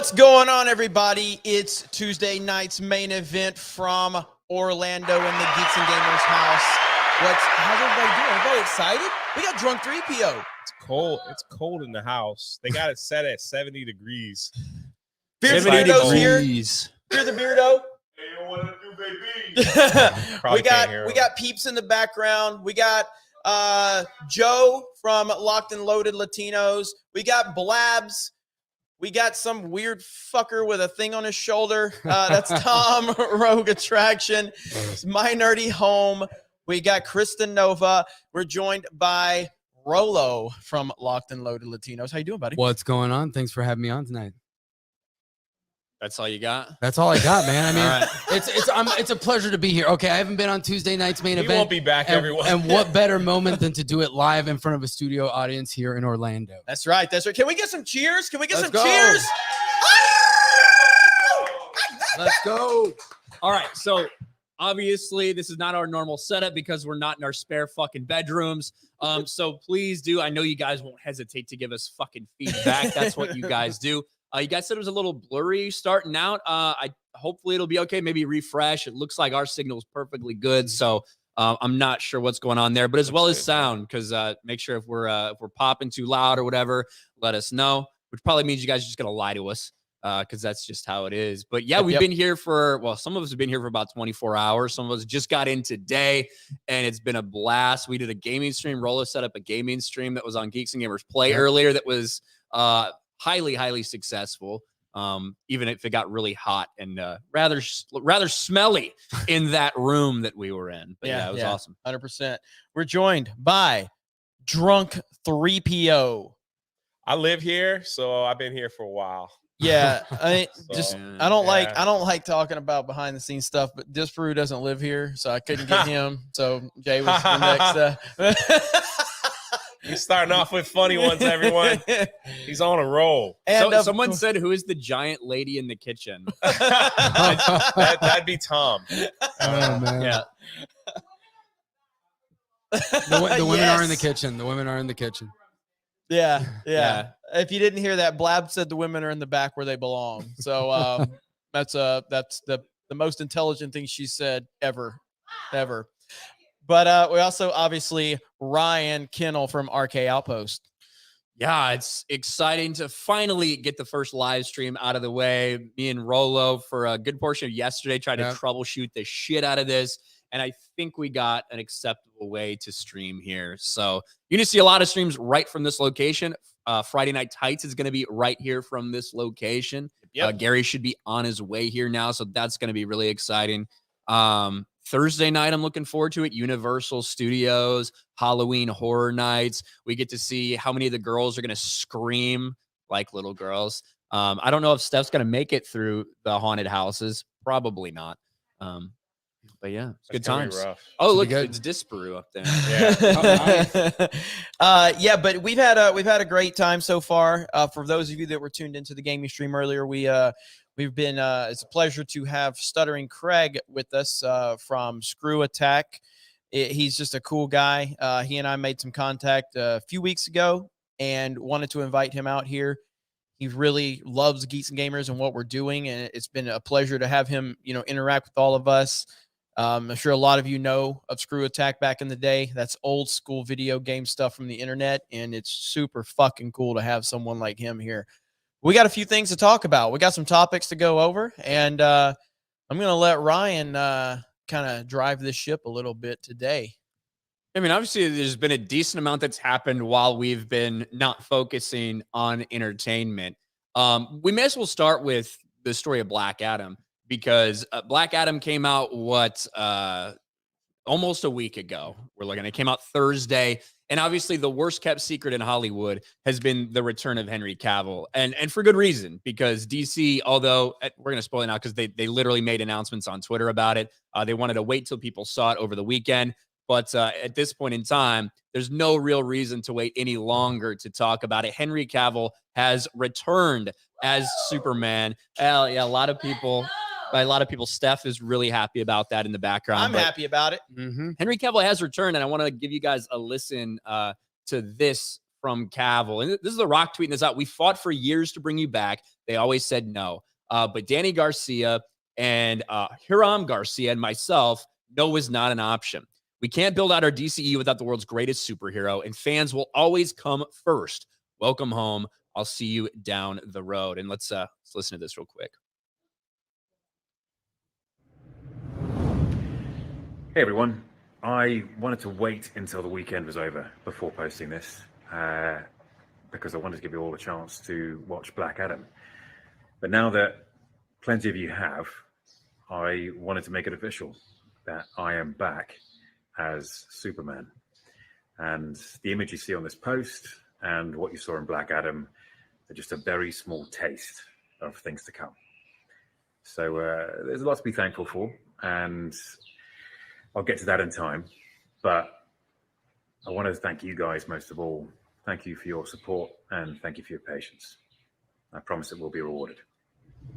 What's going on, everybody? It's Tuesday night's main event from Orlando in the Geeks and Gamers house. How's everybody doing? Everybody excited? We got drunk 3PO. It's cold. It's cold in the house. They got it set at 70 degrees. Beard Beardo's here. Here's the Beardo. Hey, what to do, baby? we got Peeps in the background. We got Joe from Locked and Loaded Latinos. We got Blabs. We got some weird fucker with a thing on his shoulder. That's Tom, Rogue Attraction. It's My Nerdy Home. We got Kristen Nova. We're joined by Rolo from Locked and Loaded Latinos. How you doing, buddy? What's going on? Thanks for having me on tonight. That's all you got? That's all I got, man. I mean, it's a pleasure to be here. Okay, I haven't been on Tuesday night's main event. He won't be back, everyone. And what better moment than to do it live in front of a studio audience here in Orlando? That's right. That's right. Can we get some cheers? Can we get Let's some go. cheers? Let's go. All right, so obviously this is not our normal setup because we're not in our spare fucking bedrooms. So please do. I know you guys won't hesitate to give us fucking feedback. That's what you guys do. You guys said it was a little blurry starting out. Hopefully it'll be okay. Maybe refresh. It looks like our signal's perfectly good. So I'm not sure what's going on there, but as well as sound, because make sure if we're popping too loud or whatever, let us know. Which probably means you guys are just gonna lie to us, because that's just how it is. But yeah, we've been here some of us have been here for about 24 hours. Some of us just got in today, and it's been a blast. We did a gaming stream. Rolla set up a gaming stream that was on Geeks and Gamers Play earlier. That was highly successful, even if it got really hot and rather smelly in that room that we were in. But yeah, it was awesome. 100%. We're joined by Drunk 3PO. I live here, so I've been here for a while. Yeah, I don't yeah. like talking about behind the scenes stuff, but Disparu doesn't live here, so I couldn't get him. So Jay was the next. He's starting off with funny ones, everyone. He's on a roll. And So someone said, "Who is the giant lady in the kitchen?" That'd be Tom. Oh, man. Yeah. The women are in the kitchen. The women are in the kitchen. Yeah. If you didn't hear that, Blab said the women are in the back where they belong. So that's the most intelligent thing she said ever. But we also, obviously, Ryan Kennel from RK Outpost. Yeah, it's exciting to finally get the first live stream out of the way. Me and Rolo, for a good portion of yesterday, tried to troubleshoot the shit out of this. And I think we got an acceptable way to stream here. So you're going to see a lot of streams right from this location. Friday Night Tights is going to be right here from this location. Gary should be on his way here now. So that's going to be really exciting. Thursday night, I'm looking forward to it. Universal Studios, Halloween Horror Nights. We get to see how many of the girls are going to scream like little girls. I don't know if Steph's going to make it through the haunted houses. Probably not. But yeah, it's good times. Oh, look, it's Disparu up there. Yeah. But we've had a great time so far. For those of you that were tuned into the gaming stream earlier, we've been it's a pleasure to have Stuttering Craig with us from Screw Attack. He's just a cool guy. He and I made some contact a few weeks ago and wanted to invite him out here. He really loves Geeks and Gamers and what we're doing, and it's been a pleasure to have him, interact with all of us. I'm sure a lot of you know of Screw Attack back in the day. That's old school video game stuff from the internet, and it's super fucking cool to have someone like him here. We got a few things to talk about. We got some topics to go over, and I'm going to let Ryan kind of drive this ship a little bit today. I mean, obviously, there's been a decent amount that's happened while we've been not focusing on entertainment. We may as well start with the story of Black Adam, because Black Adam came out, almost a week ago. It came out Thursday. And obviously the worst kept secret in Hollywood has been the return of Henry Cavill. And for good reason, because DC, although we're going to spoil it now because they literally made announcements on Twitter about it. They wanted to wait till people saw it over the weekend. But at this point in time, there's no real reason to wait any longer to talk about it. Henry Cavill has returned as Superman. Yeah, a lot of people... By a lot of people, Steph is really happy about that in the background. I'm happy about it. Henry Cavill has returned, and I want to give you guys a listen to this from Cavill. And this is The Rock tweeting this out. "We fought for years to bring you back. They always said no. But Danny Garcia and Hiram Garcia and myself, no is not an option. We can't build out our DCE without the world's greatest superhero, and fans will always come first. Welcome home. I'll see you down the road. And let's listen to this real quick. Hey everyone, I wanted to wait until the weekend was over before posting this because I wanted to give you all a chance to watch Black Adam. But now that plenty of you have, I wanted to make it official that I am back as Superman. And the image you see on this post and what you saw in Black Adam are just a very small taste of things to come. So there's a lot to be thankful for, and I'll get to that in time, but I want to thank you guys most of all. Thank you for your support and thank you for your patience. I promise it will be rewarded.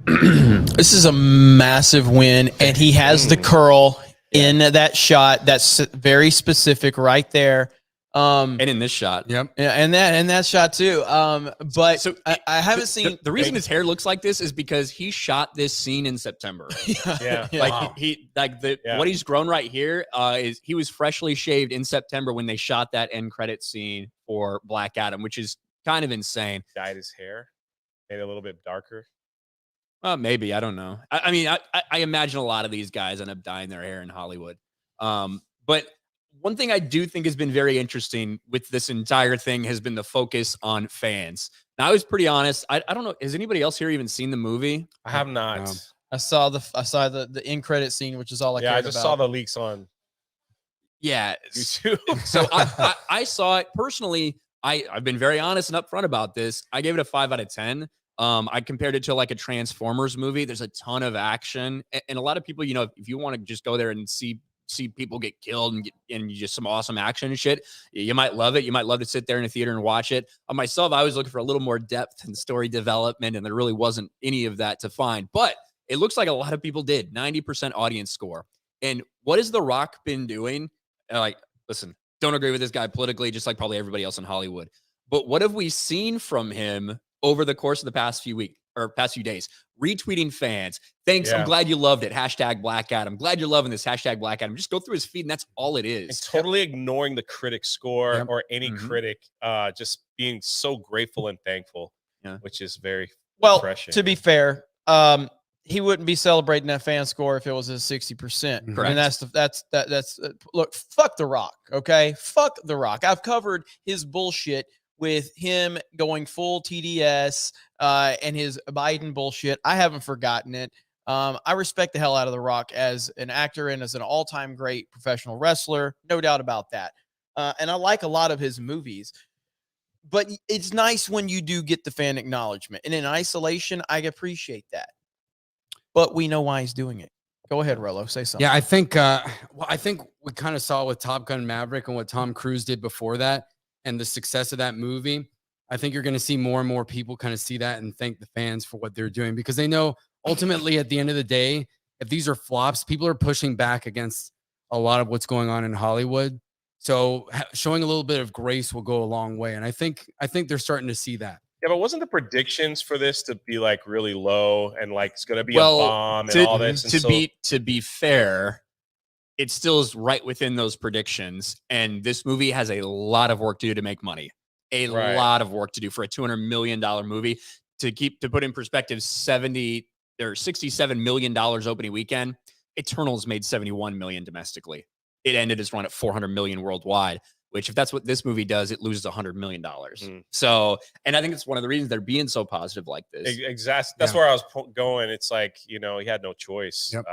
This is a massive win, and he has the curl in that shot. That's very specific right there. And in this shot. Yep. Yeah, and that shot too. But So I haven't seen the reason his hair looks like this is because he shot this scene in September. Yeah. Like he what he's grown right here is he was freshly shaved in September when they shot that end credit scene for Black Adam, which is kind of insane. Dyed his hair, made it a little bit darker. Maybe, I don't know. I mean, I imagine a lot of these guys end up dyeing their hair in Hollywood. But one thing I do think has been very interesting with this entire thing has been the focus on fans. Now, I was pretty honest. I don't know. Has anybody else here even seen the movie? I have not. No. I saw the end credit scene, which is all I cared I about. just saw the leaks on Yeah. YouTube. So I saw it personally. I've been very honest and upfront about this. I gave it a 5 out of 10. I compared it to like a Transformers movie. There's a ton of action, and a lot of people, if you want to just go there and see people get killed and just some awesome action and shit, you might love it. You might love to sit there in a theater and watch it. Myself, I was looking for a little more depth and story development, and there really wasn't any of that to find. But it looks like a lot of people did. 90% audience score. And what has The Rock been doing? Like, listen, don't agree with this guy politically, just like probably everybody else in Hollywood. But what have we seen from him over the course of the past few weeks or past few days? Retweeting fans. Thanks. Yeah. I'm glad you loved it. Hashtag Black Adam. Glad you're loving this. Hashtag Black Adam. Just go through his feed, and that's all it is. And totally ignoring the critic score Yep. or any Mhm. critic, just being so grateful and thankful, Yeah. which is very Well, refreshing. to be fair, he wouldn't be celebrating that fan score if it was a 60%. Correct. And that's look, fuck The Rock, okay? Fuck The Rock. I've covered his bullshit with him going full TDS and his Biden bullshit. I haven't forgotten it. I respect the hell out of The Rock as an actor and as an all-time great professional wrestler, no doubt about that. And I like a lot of his movies. But it's nice when you do get the fan acknowledgement. And in isolation, I appreciate that. But we know why he's doing it. Go ahead, Rolo. Say something. Yeah, I think we kind of saw with Top Gun Maverick and what Tom Cruise did before that and the success of that movie. I think you're going to see more and more people kind of see that and thank the fans for what they're doing, because they know ultimately at the end of the day, if these are flops, people are pushing back against a lot of what's going on in Hollywood. So showing a little bit of grace will go a long way. And I think they're starting to see that. Yeah, but wasn't the predictions for this to be like really low and like it's going to be Well, a bomb and all this? And To be fair, it still is right within those predictions. And this movie has a lot of work to do to make money. A Right. lot of work to do for a $200 million movie. To put in perspective, $67 million opening weekend. Eternals made $71 million domestically. It ended its run at $400 million worldwide, which if that's what this movie does, it loses $100 million. So, and I think it's one of the reasons they're being so positive like this. Exactly. That's where I was going. It's like, he had no choice. Yep.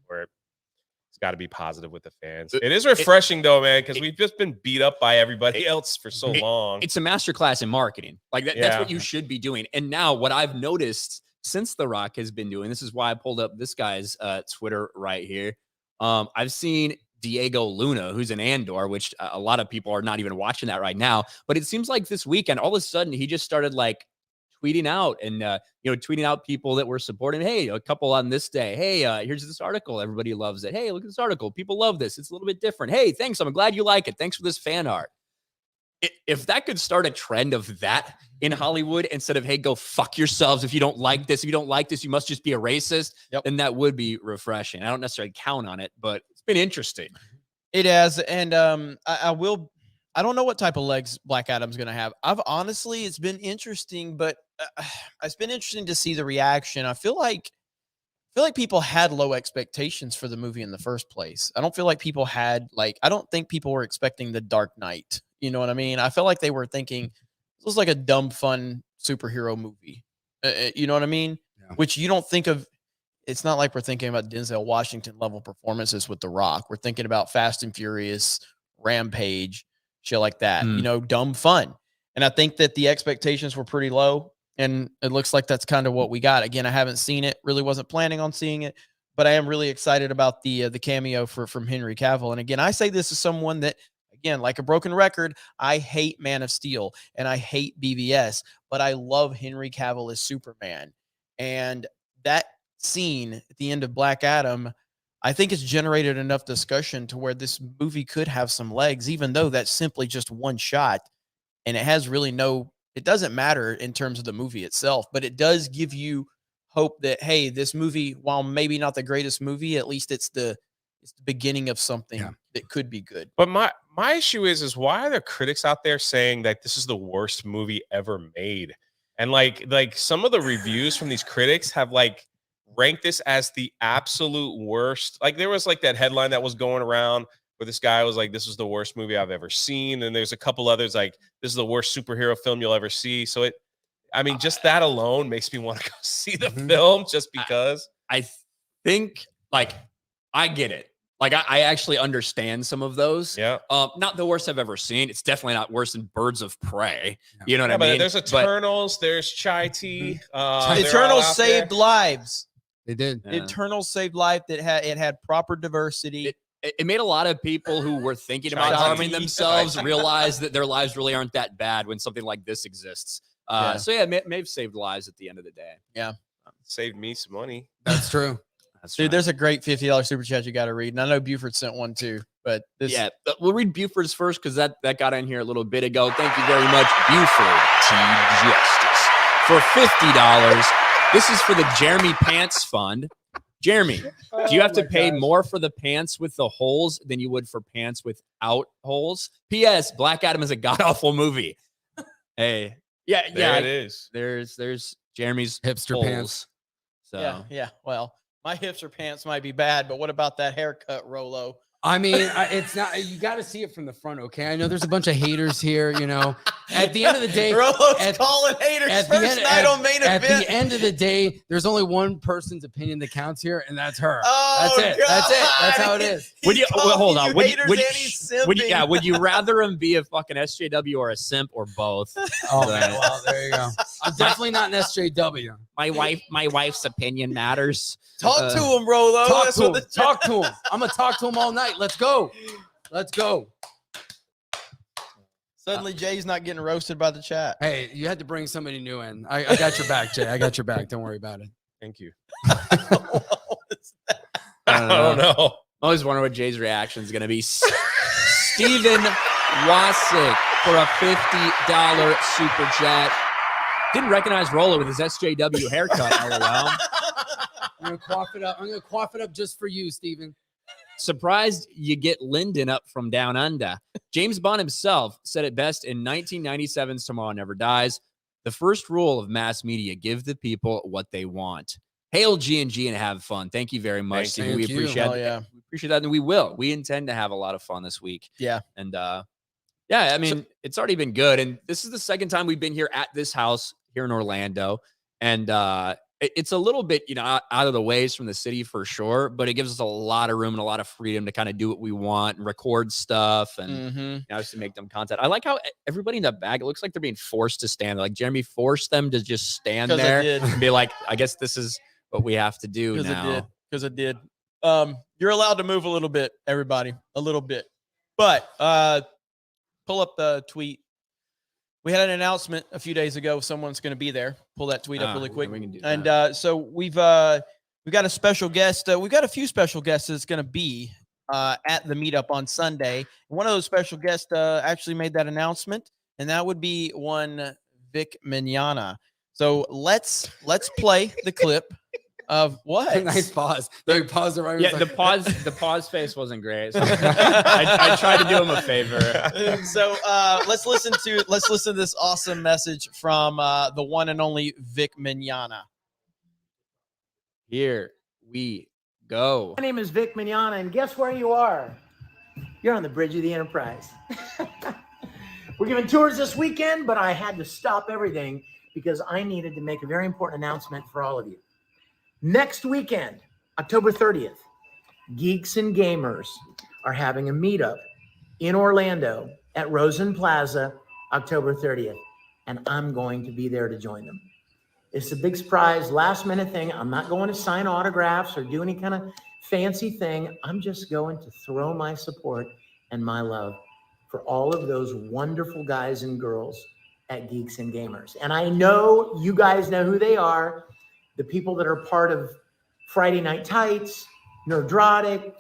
Where it's got to be positive with the fans. It is refreshing though, man, because we've just been beat up by everybody else for so long. It's a masterclass in marketing. Like that's Yeah. what you should be doing. And now what I've noticed since The Rock has been doing, this is why I pulled up this guy's Twitter right here. I've seen Diego Luna, who's in Andor, which a lot of people are not even watching that right now. But it seems like this weekend, all of a sudden, he just started like tweeting out and, tweeting out people that were supporting. Hey, a couple on this day. Hey, here's this article. Everybody loves it. Hey, look at this article. People love this. It's a little bit different. Hey, thanks. I'm glad you like it. Thanks for this fan art. if that could start a trend of that in Hollywood instead of, hey, go fuck yourselves. If you don't like this, you must just be a racist. Yep. Then that would be refreshing. I don't necessarily count on it, but it's been interesting. It has. And I don't know what type of legs Black Adam's going to have. It's been interesting, but it's been interesting to see the reaction. I feel like people had low expectations for the movie in the first place. I don't feel like people had I don't think people were expecting The Dark Knight. You know what I mean? I feel like they were thinking it was like a dumb, fun superhero movie. You know what I mean? Yeah. Which you don't think of. It's not like we're thinking about Denzel Washington level performances with The Rock. We're thinking about Fast and Furious, Rampage, shit like that. You know, dumb fun. And I think that the expectations were pretty low. And it looks like that's kind of what we got. Again, I haven't seen it. Really wasn't planning on seeing it, but I am really excited about the cameo from Henry Cavill. And again, I say this as someone that, again, like a broken record, I hate Man of Steel and I hate BVS, but I love Henry Cavill as Superman. And that scene at the end of Black Adam, I think it's generated enough discussion to where this movie could have some legs, even though that's simply just one shot, and it has really it doesn't matter in terms of the movie itself, but it does give you hope that, hey, this movie, while maybe not the greatest movie, at least it's the beginning of something that could be good. But my issue is why are there critics out there saying that this is the worst movie ever made? And like some of the reviews from these critics have ranked this as the absolute worst. Like there was that headline that was going around where this guy was like, this is the worst movie I've ever seen. And there's a couple others like, this is the worst superhero film you'll ever see. So just that alone makes me want to go see the film just because. I think I get it. I actually understand some of those. Yeah. Not the worst I've ever seen. It's definitely not worse than Birds of Prey. You know what I but mean? There's Eternals, there's Chai Tea. Eternals saved lives. They did. Yeah. Eternals saved life. It had proper diversity. It made a lot of people who were thinking about harming themselves realize that their lives really aren't that bad when something like this exists. So it may have saved lives at the end of the day. Yeah. Saved me some money. That's true. Dude, there's a great $50 super chat you got to read. And I know Buford sent one too, but we'll read Buford's first because that got in here a little bit ago. Thank you very much, Buford T. Justice, for $50. This is for the Jeremy Pants Fund. Jeremy, do you have to pay more for the pants with the holes than you would for pants without holes? P.S. Black Adam is a god-awful movie. Hey. Yeah. It is. There's Jeremy's hipster holes. pants. So Yeah. Well, my hipster pants might be bad, but what about that haircut, Rolo? I mean, it's not. You got to see it from the front, okay? I know there's a bunch of haters here. You know, at the end of the day, Rolo's calling haters first night on main event. At the end of the day, there's only one person's opinion that counts here, and that's her. Oh, that's it. God. That's it. That's how it is. Hold on. Would you rather him be a fucking SJW or a simp or both? Oh, well, there you go. I'm definitely not an SJW. My wife's opinion matters. Talk to him, Rolo. Talk to him. I'm gonna talk to him all night. Let's go. Suddenly, Jay's not getting roasted by the chat. Hey, you had to bring somebody new in. I got your back, Jay. I got your back. Don't worry about it. Thank you. I don't know. I always wonder what Jay's reaction is going to be. Steven Wasick for a $50 super chat. Didn't recognize Rolo with his SJW haircut. LOL. I'm gonna quaff it up just for you, Steven. Surprised you get Lyndon up from down under. James Bond himself said it best in 1997's Tomorrow Never Dies. The first rule of mass media: give the people what they want. Hail G&G and have fun. Thank you very much. Steven. We appreciate that. We appreciate that, and we will. We intend to have a lot of fun this week. Yeah. And I mean, it's already been good. And this is the second time we've been here at this house here in Orlando. And it's a little bit, out of the ways from the city for sure, but it gives us a lot of room and a lot of freedom to kind of do what we want and record stuff and obviously make them content. I like how everybody in the back, it looks like they're being forced to stand. Like Jeremy forced them to just stand there and be like, I guess this is what we have to do now. Because it did. You're allowed to move a little bit, everybody, a little bit. But pull up the tweet. We had an announcement a few days ago. Someone's going to be there. Pull that tweet up really quick. We can do and so we've got a special guest. We've got a few special guests that's going to be at the meetup on Sunday. One of those special guests actually made that announcement, and that would be one Vic Mignogna. So let's play the clip of what? Nice pause. They paused it right. Yeah, the pause face wasn't great. So I tried to do him a favor. So let's listen to this awesome message from the one and only Vic Mignogna. Here we go. My name is Vic Mignogna, and guess where you are? You're on the bridge of the Enterprise. We're giving tours this weekend, but I had to stop everything because I needed to make a very important announcement for all of you. Next weekend, October 30th, Geeks and Gamers are having a meetup in Orlando at Rosen Plaza, October 30th, and I'm going to be there to join them. It's a big surprise, last minute thing. I'm not going to sign autographs or do any kind of fancy thing. I'm just going to throw my support and my love for all of those wonderful guys and girls at Geeks and Gamers. And I know you guys know who they are, the people that are part of Friday Night Tights, Nerdrotic,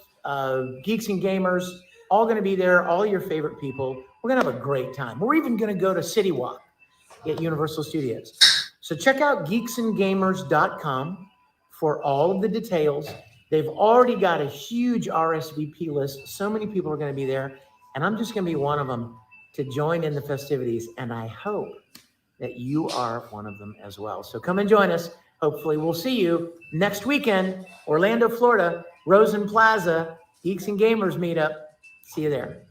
Geeks and Gamers, all going to be there, all your favorite people. We're going to have a great time. We're even going to go to City Walk at Universal Studios. So check out geeksandgamers.com for all of the details. They've already got a huge RSVP list. So many people are going to be there, and I'm just going to be one of them to join in the festivities, and I hope that you are one of them as well. So come and join us. Hopefully we'll see you next weekend, Orlando, Florida, Rosen Plaza, Geeks and Gamers meetup. See you there.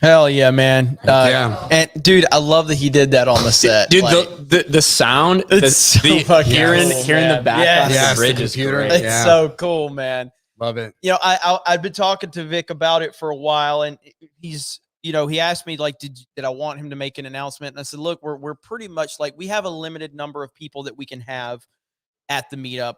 Hell yeah, man. Yeah. And dude, I love that he did that on the set. Dude, Like, the sound, it's so fucking hearing cool, hearing man. the back Yes. on Yes, the bridge the is computer. great. It's Yeah. so cool, man. Love it. You know, I've been talking to Vic about it for a while, and he's, you know, he asked me like, did I want him to make an announcement? And I said, look, we're pretty much like, we have a limited number of people that we can have at the meetup,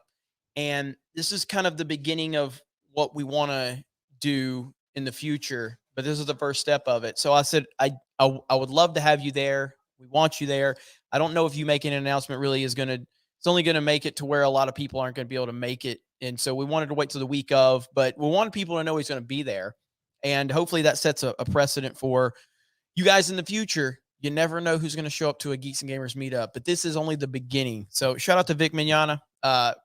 and this is kind of the beginning of what we want to do in the future. But this is the first step of it. So I said, I would love to have you there. We want you there. I don't know if you making an announcement really is it's only going to make it to where a lot of people aren't going to be able to make it. And so we wanted to wait till the week of, but we want people to know he's going to be there. And hopefully that sets a precedent for you guys in the future. You never know who's going to show up to a Geeks and Gamers meetup, but this is only the beginning. So shout out to Vic Mignogna.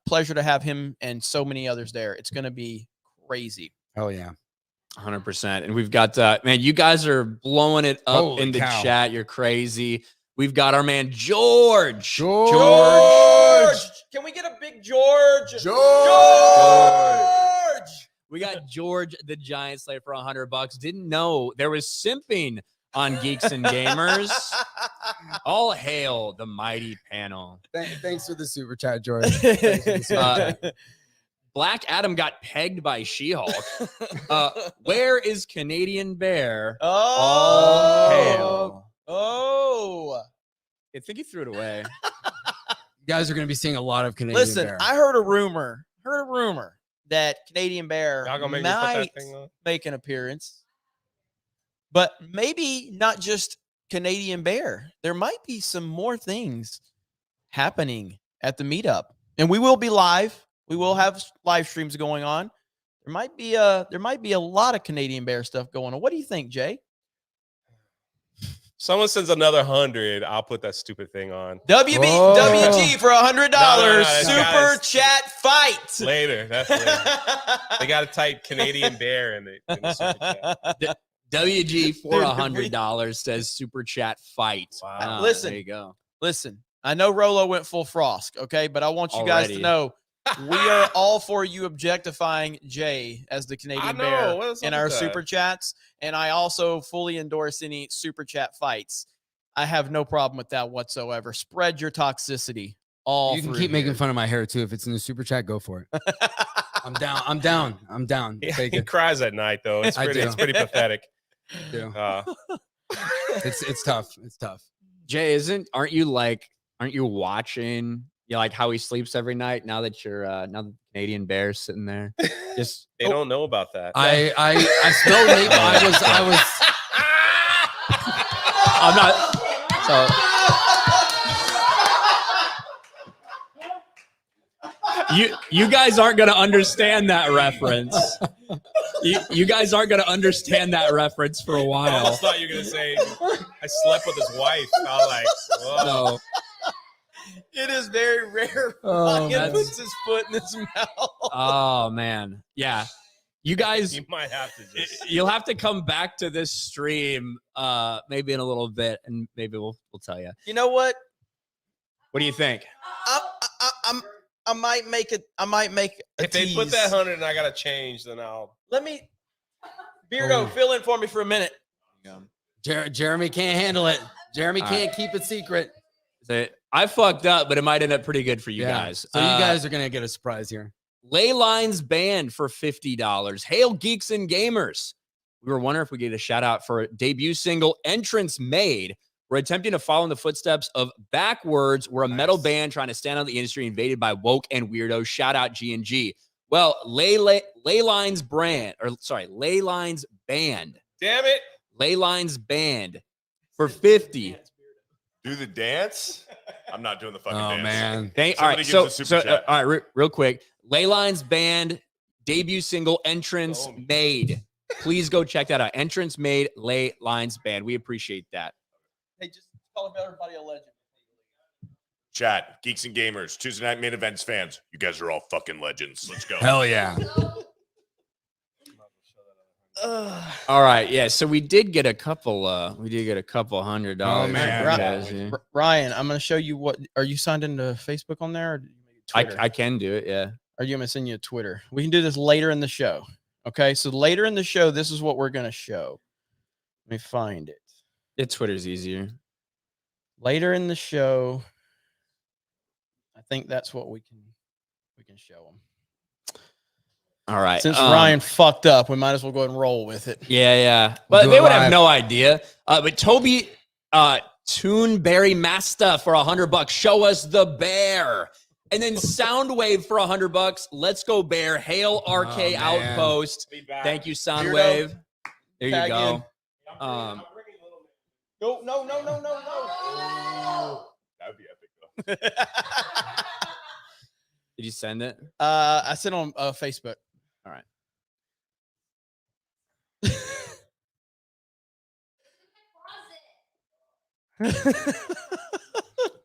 Pleasure to have him and so many others there. It's going to be crazy. Oh yeah. 100%. And we've got, man, you guys are blowing it up Holy in the cow. chat. You're crazy. We've got our man, George. George! Can we get a big George? We got George the Giant Slayer for $100. Didn't know there was simping on Geeks and Gamers. All hail the mighty panel. Thanks for the super chat, George. Thanks for the super chat. Black Adam got pegged by She-Hulk. Where is Canadian Bear? All hail. Oh. I think he threw it away. You guys are going to be seeing a lot of Canadian Listen, Bear. I heard a rumor that Canadian Bear Y'all gonna make me put that might thing on? make an appearance, but maybe not just Canadian Bear. There might be some more things happening at the meetup, and we will be live. We will have live streams going on. There might be a lot of Canadian Bear stuff going on. What do you think, Jay? Someone sends another 100, I'll put that stupid thing on WG for $100. No, Super guys. chat fight. later. That's later. They got to type Canadian Bear in the super chat. WG for Dude, $100 says super chat fight. Wow. Listen. There you go. Listen, I know Rolo went full Frost, okay, but I want you guys to Already. know we are all for you objectifying Jay as the I Canadian know. Bear What's in up our with that? super chats, and I also fully endorse any super chat fights. I have no problem with that whatsoever. Spread your toxicity all You can through keep making here. fun of my hair too. If it's in the super chat, go for it. I'm down. He Take it. cries at night though. It's I pretty. do. It's pretty pathetic. Do. It's tough. It's tough. Jay, aren't you watching like how he sleeps every night now that now the Canadian Bear's sitting there? Just They don't know about that. I spilled name. I was I'm not so you guys aren't gonna understand that reference. You guys aren't going to understand that reference for a I while. almost thought you were gonna say I slept with his wife. I was like, whoa. No. It is very rare. Oh, Ryan that's- puts his foot in his mouth. Oh, man. Yeah. You guys, You might have to just. you'll have to come back to this stream maybe in a little bit, and maybe we'll tell you. You know what? What do you think? I might make it. I might make a If they put tease. that 100 and I gotta change, then I'll. Let me, Beardo, fill in for me for a minute. Jeremy can't handle it. Jeremy All can't keep it secret. I fucked up, but it might end up pretty good for you guys. So you guys are gonna get a surprise here. Ley Lines Band for $50. Hail Geeks and Gamers. We were wondering if we get a shout out for debut single Entrance Made. We're attempting to follow in the footsteps of Backwards. We're a metal band trying to stand out in the industry invaded by woke and weirdos. Shout out G&G. Well, Ley Lines Band. Damn it! Ley Lines Band for 50. Do the dance? I'm not doing the fucking Oh dance. man. All right, Somebody so, gives a super chat. all right, real quick. Ley Lines Band debut single Entrance Oh. Made. Please go check that out. Entrance Made, Ley Lines Band. We appreciate that. Hey, just call everybody a legend. Chat, Geeks and Gamers, Tuesday Night Main Events fans. You guys are all fucking legends. Let's go. Hell yeah. All right, yeah. So we did get a couple. $100. Oh, man. guys, yeah. Ryan, I'm going to show you what. Are you signed into Facebook on there? Or do you make it Twitter? I can do it. Yeah. Are you going to send you a Twitter? We can do this later in the show. Okay, so later in the show, this is what we're going to show. Let me find it. Twitter's easier. Later in the show, I think that's what we can show them. All right. Since Ryan fucked up, we might as well go ahead and roll with it. Yeah. We'll But do they it would have live. no idea. But Toby Toonberry Master for $100. Show us the bear. And then Soundwave for $100. Let's go bear. Hail RK Oh, man. Outpost. Be back. Thank you, Soundwave. There you Tag go. in. No. That'd be epic, though. Did you send it? I sent on Facebook. All right.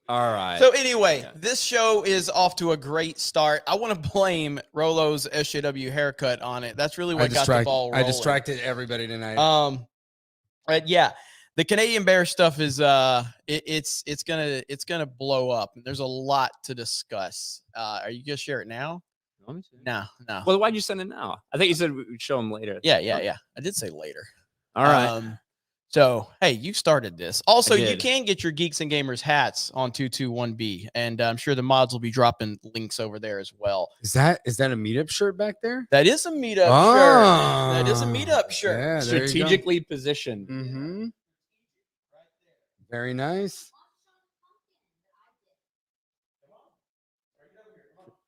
All right. So anyway, Yeah. this show is off to a great start. I want to blame Rolo's SJW haircut on it. That's really what got the ball rolling. I distracted everybody tonight. But yeah, the Canadian Bear stuff is it's gonna blow up. There's a lot to discuss. Are you gonna share it now? Let me see. No. Well, why'd you send it now? I think you said we'd show them later. Yeah. I did say later. All right. So hey, you started this. Also, you did. can get your Geeks and Gamers hats on 221B, and I'm sure the mods will be dropping links over there as well. Is that a meetup shirt back there? That is a meetup Oh, shirt. That is a meetup shirt. Yeah, Strategically positioned. Mm-hmm. Very nice.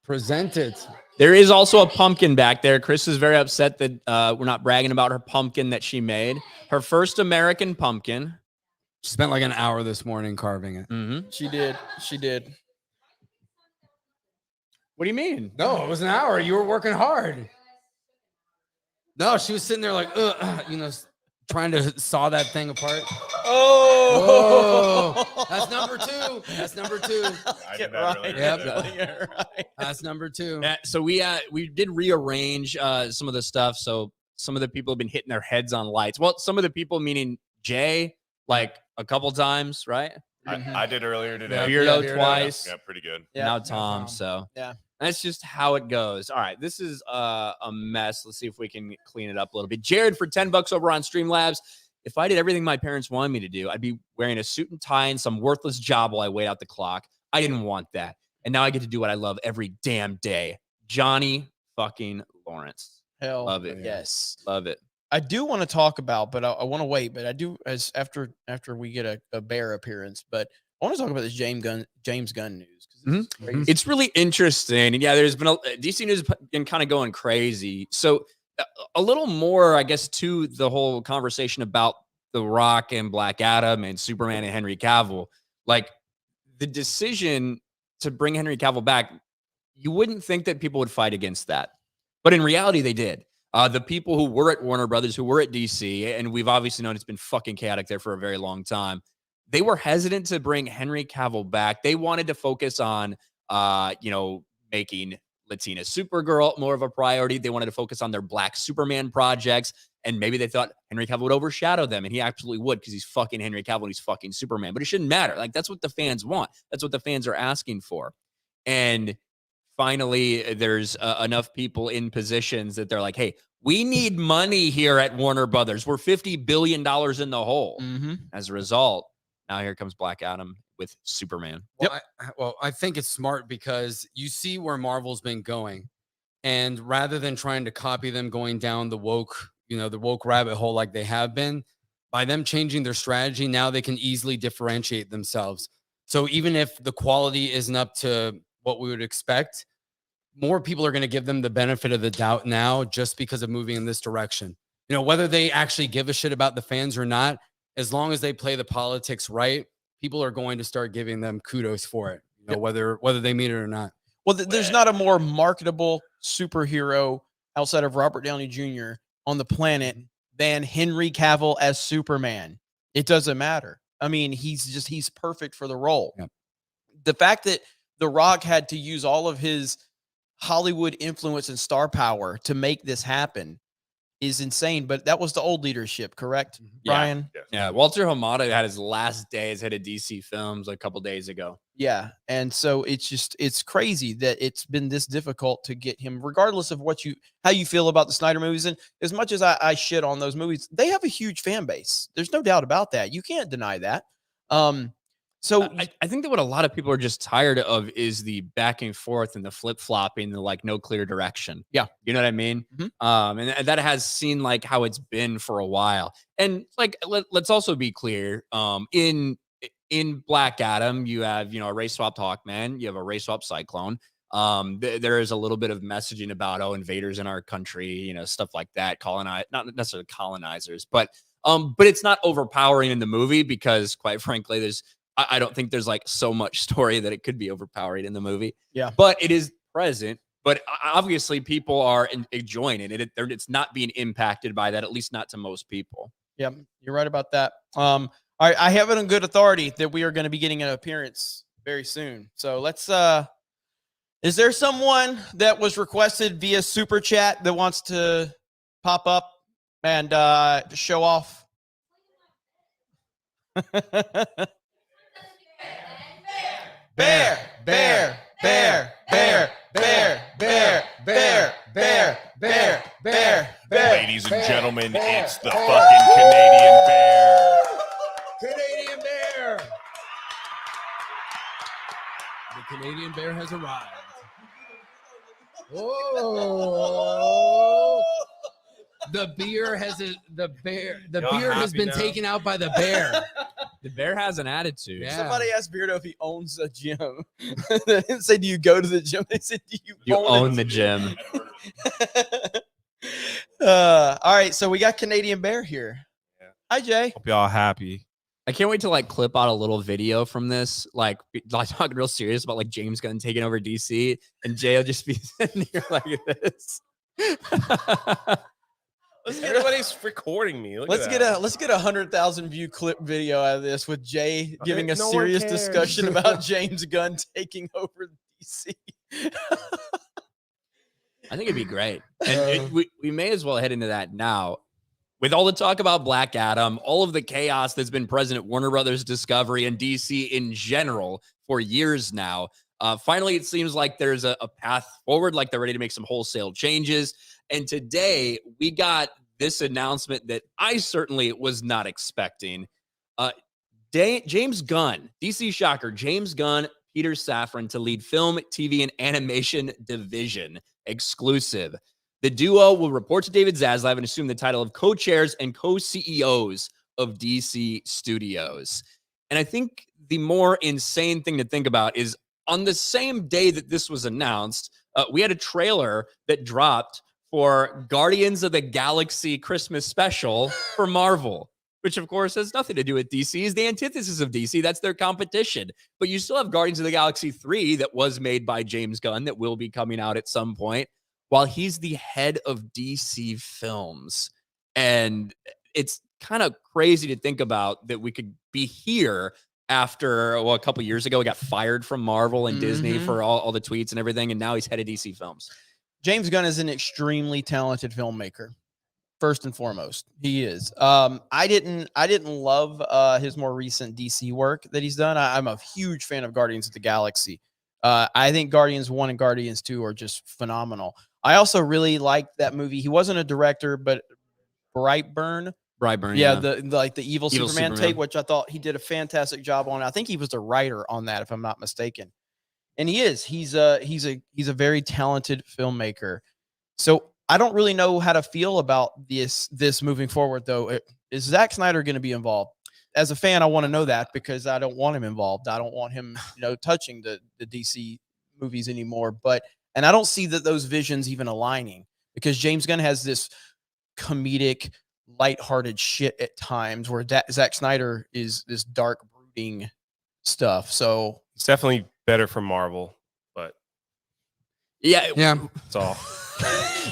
Present it. There is also a pumpkin back there. Chris is very upset that we're not bragging about her pumpkin that she made. Her first American pumpkin. She spent like an hour this morning carving it. Mm-hmm. She did. What do you mean? No, it was an hour. You were working hard. No, she was sitting there like, trying to saw that thing apart. Oh, That's number two. That's number two. I did that earlier. Yep. Right. That's number two. So we did rearrange some of the stuff. So some of the people have been hitting their heads on lights. Well, some of the people meaning Jay, like a couple times, right? I did earlier today. Yeah, Beardo Beardo. twice. Yeah, pretty good. Yeah. Now Tom. So Yeah. that's just how it goes. All right, this is a mess. Let's see if we can clean it up a little bit. Jared for $10 over on Streamlabs. If I did everything my parents wanted me to do, I'd be wearing a suit and tie and some worthless job while I wait out the clock. I didn't want that. And now I get to do what I love every damn day. Johnny fucking Lawrence. Hell, Love it. Yes. Love it. I do want to talk about, but I want to wait. But I do as after we get a bear appearance. But I want to talk about this James Gunn news. 'Cause this is crazy. It's really interesting. And yeah, there's been DC news has been kind of going crazy. So a little more, I guess, to the whole conversation about The Rock and Black Adam and Superman and Henry Cavill. Like the decision to bring Henry Cavill back, you wouldn't think that people would fight against that. But in reality, they did. The people who were at Warner Brothers, who were at DC, and we've obviously known it's been fucking chaotic there for a very long time. They were hesitant to bring Henry Cavill back. They wanted to focus on, making Latina Supergirl more of a priority. They wanted to focus on their Black Superman projects. And maybe they thought Henry Cavill would overshadow them. And he absolutely would, because he's fucking Henry Cavill and he's fucking Superman. But it shouldn't matter. Like, that's what the fans want. That's what the fans are asking for. And finally, there's enough people in positions that they're like, hey, we need money here at Warner Brothers. We're $50 billion in the hole. As a result, now here comes Black Adam with Superman. Well, I think it's smart because you see where Marvel's been going. And rather than trying to copy them going down the woke rabbit hole like they have been, by them changing their strategy, now they can easily differentiate themselves. So even if the quality isn't up to what we would expect, more people are going to give them the benefit of the doubt now just because of moving in this direction. Whether they actually give a shit about the fans or not, as long as they play the politics right, people are going to start giving them kudos for it, whether they mean it or not. Well, there's not a more marketable superhero outside of Robert Downey Jr. on the planet than Henry Cavill as Superman. It doesn't matter. I mean, he's perfect for the role. Yep. The fact that The Rock had to use all of his Hollywood influence and star power to make this happen is insane. But that was the old leadership, correct, Brian? Yeah. Walter Hamada had his last day as head of DC Films a couple days ago. Yeah. And so it's crazy that it's been this difficult to get him, regardless of how you feel about the Snyder movies. And as much as I shit on those movies, they have a huge fan base. There's no doubt about that. You can't deny that. So I think that what a lot of people are just tired of is the back and forth and the flip flopping, the like no clear direction. Yeah. You know what I mean? And that has seen like how it's been for a while. And like, let's also be clear. In Black Adam, you have, a race swapped Hawkman, you have a race swapped Cyclone. There is a little bit of messaging about, invaders in our country, stuff like that, not necessarily colonizers, but it's not overpowering in the movie because quite frankly, I don't think there's like so much story that it could be overpowering in the movie. Yeah. But it is present. But obviously people are enjoying it. It's not being impacted by that, at least not to most people. Yeah, you're right about that. All right, I have it on good authority that we are going to be getting an appearance very soon. So let's is there someone that was requested via Super Chat that wants to pop up and show off? Bear, bear, bear, bear, bear, bear, bear, bear, bear, bear, bear. Ladies and gentlemen, it's the fucking Canadian bear. Canadian bear. The Canadian bear has arrived. Oh. The beer has been taken out by the bear. The bear has an attitude. Yeah. Somebody asked Beardo if he owns a gym. They didn't say, do you go to the gym? They said, do you own the gym? All right, so we got Canadian Bear here. Yeah. Hi, Jay. Hope y'all happy. I can't wait to like clip out a little video from this, like talking real serious about like James Gunn taking over DC, and Jay will just be sitting here like this. Everybody's recording me. Let's get a 100,000 view clip video out of this with Jay giving a no one serious cares. discussion about James Gunn taking over DC. I think it'd be great. And we may as well head into that now. With all the talk about Black Adam, all of the chaos that's been present at Warner Brothers Discovery and DC in general for years now, finally it seems like there's a path forward, like they're ready to make some wholesale changes. And today we got this announcement that I certainly was not expecting. James Gunn, DC shocker, James Gunn, Peter Safran to lead film, TV, and animation division exclusive. The duo will report to David Zaslav and assume the title of co-chairs and co-CEOs of DC Studios. And I think the more insane thing to think about is on the same day that this was announced, we had a trailer that dropped for Guardians of the Galaxy Christmas special for Marvel, which of course has nothing to do with DC. Is the antithesis of DC. That's their competition. But you still have Guardians of the Galaxy 3 that was made by James Gunn that will be coming out at some point. while he's the head of DC Films. And it's kind of crazy to think about that we could be here after, a couple years ago, he got fired from Marvel and Disney for all the tweets and everything. And now he's head of DC Films. James Gunn is an extremely talented filmmaker. First and foremost, he is. I didn't love his more recent DC work that he's done. I'm a huge fan of Guardians of the Galaxy. I think Guardians 1 and Guardians 2 are just phenomenal. I also really liked that movie. He wasn't a director, but Brightburn, yeah. the evil Superman tape, which I thought he did a fantastic job on. I think he was the writer on that, if I'm not mistaken. And he's a very talented filmmaker. So I don't really know how to feel about this moving forward, though. Is Zack Snyder going to be involved? As a fan, I want to know that because I don't want him involved. I don't want him, touching the DC movies anymore. And I don't see that those visions even aligning because James Gunn has this comedic, lighthearted shit at times where Zack Snyder is this dark, brooding stuff. So It's definitely better for Marvel, but yeah, that's all.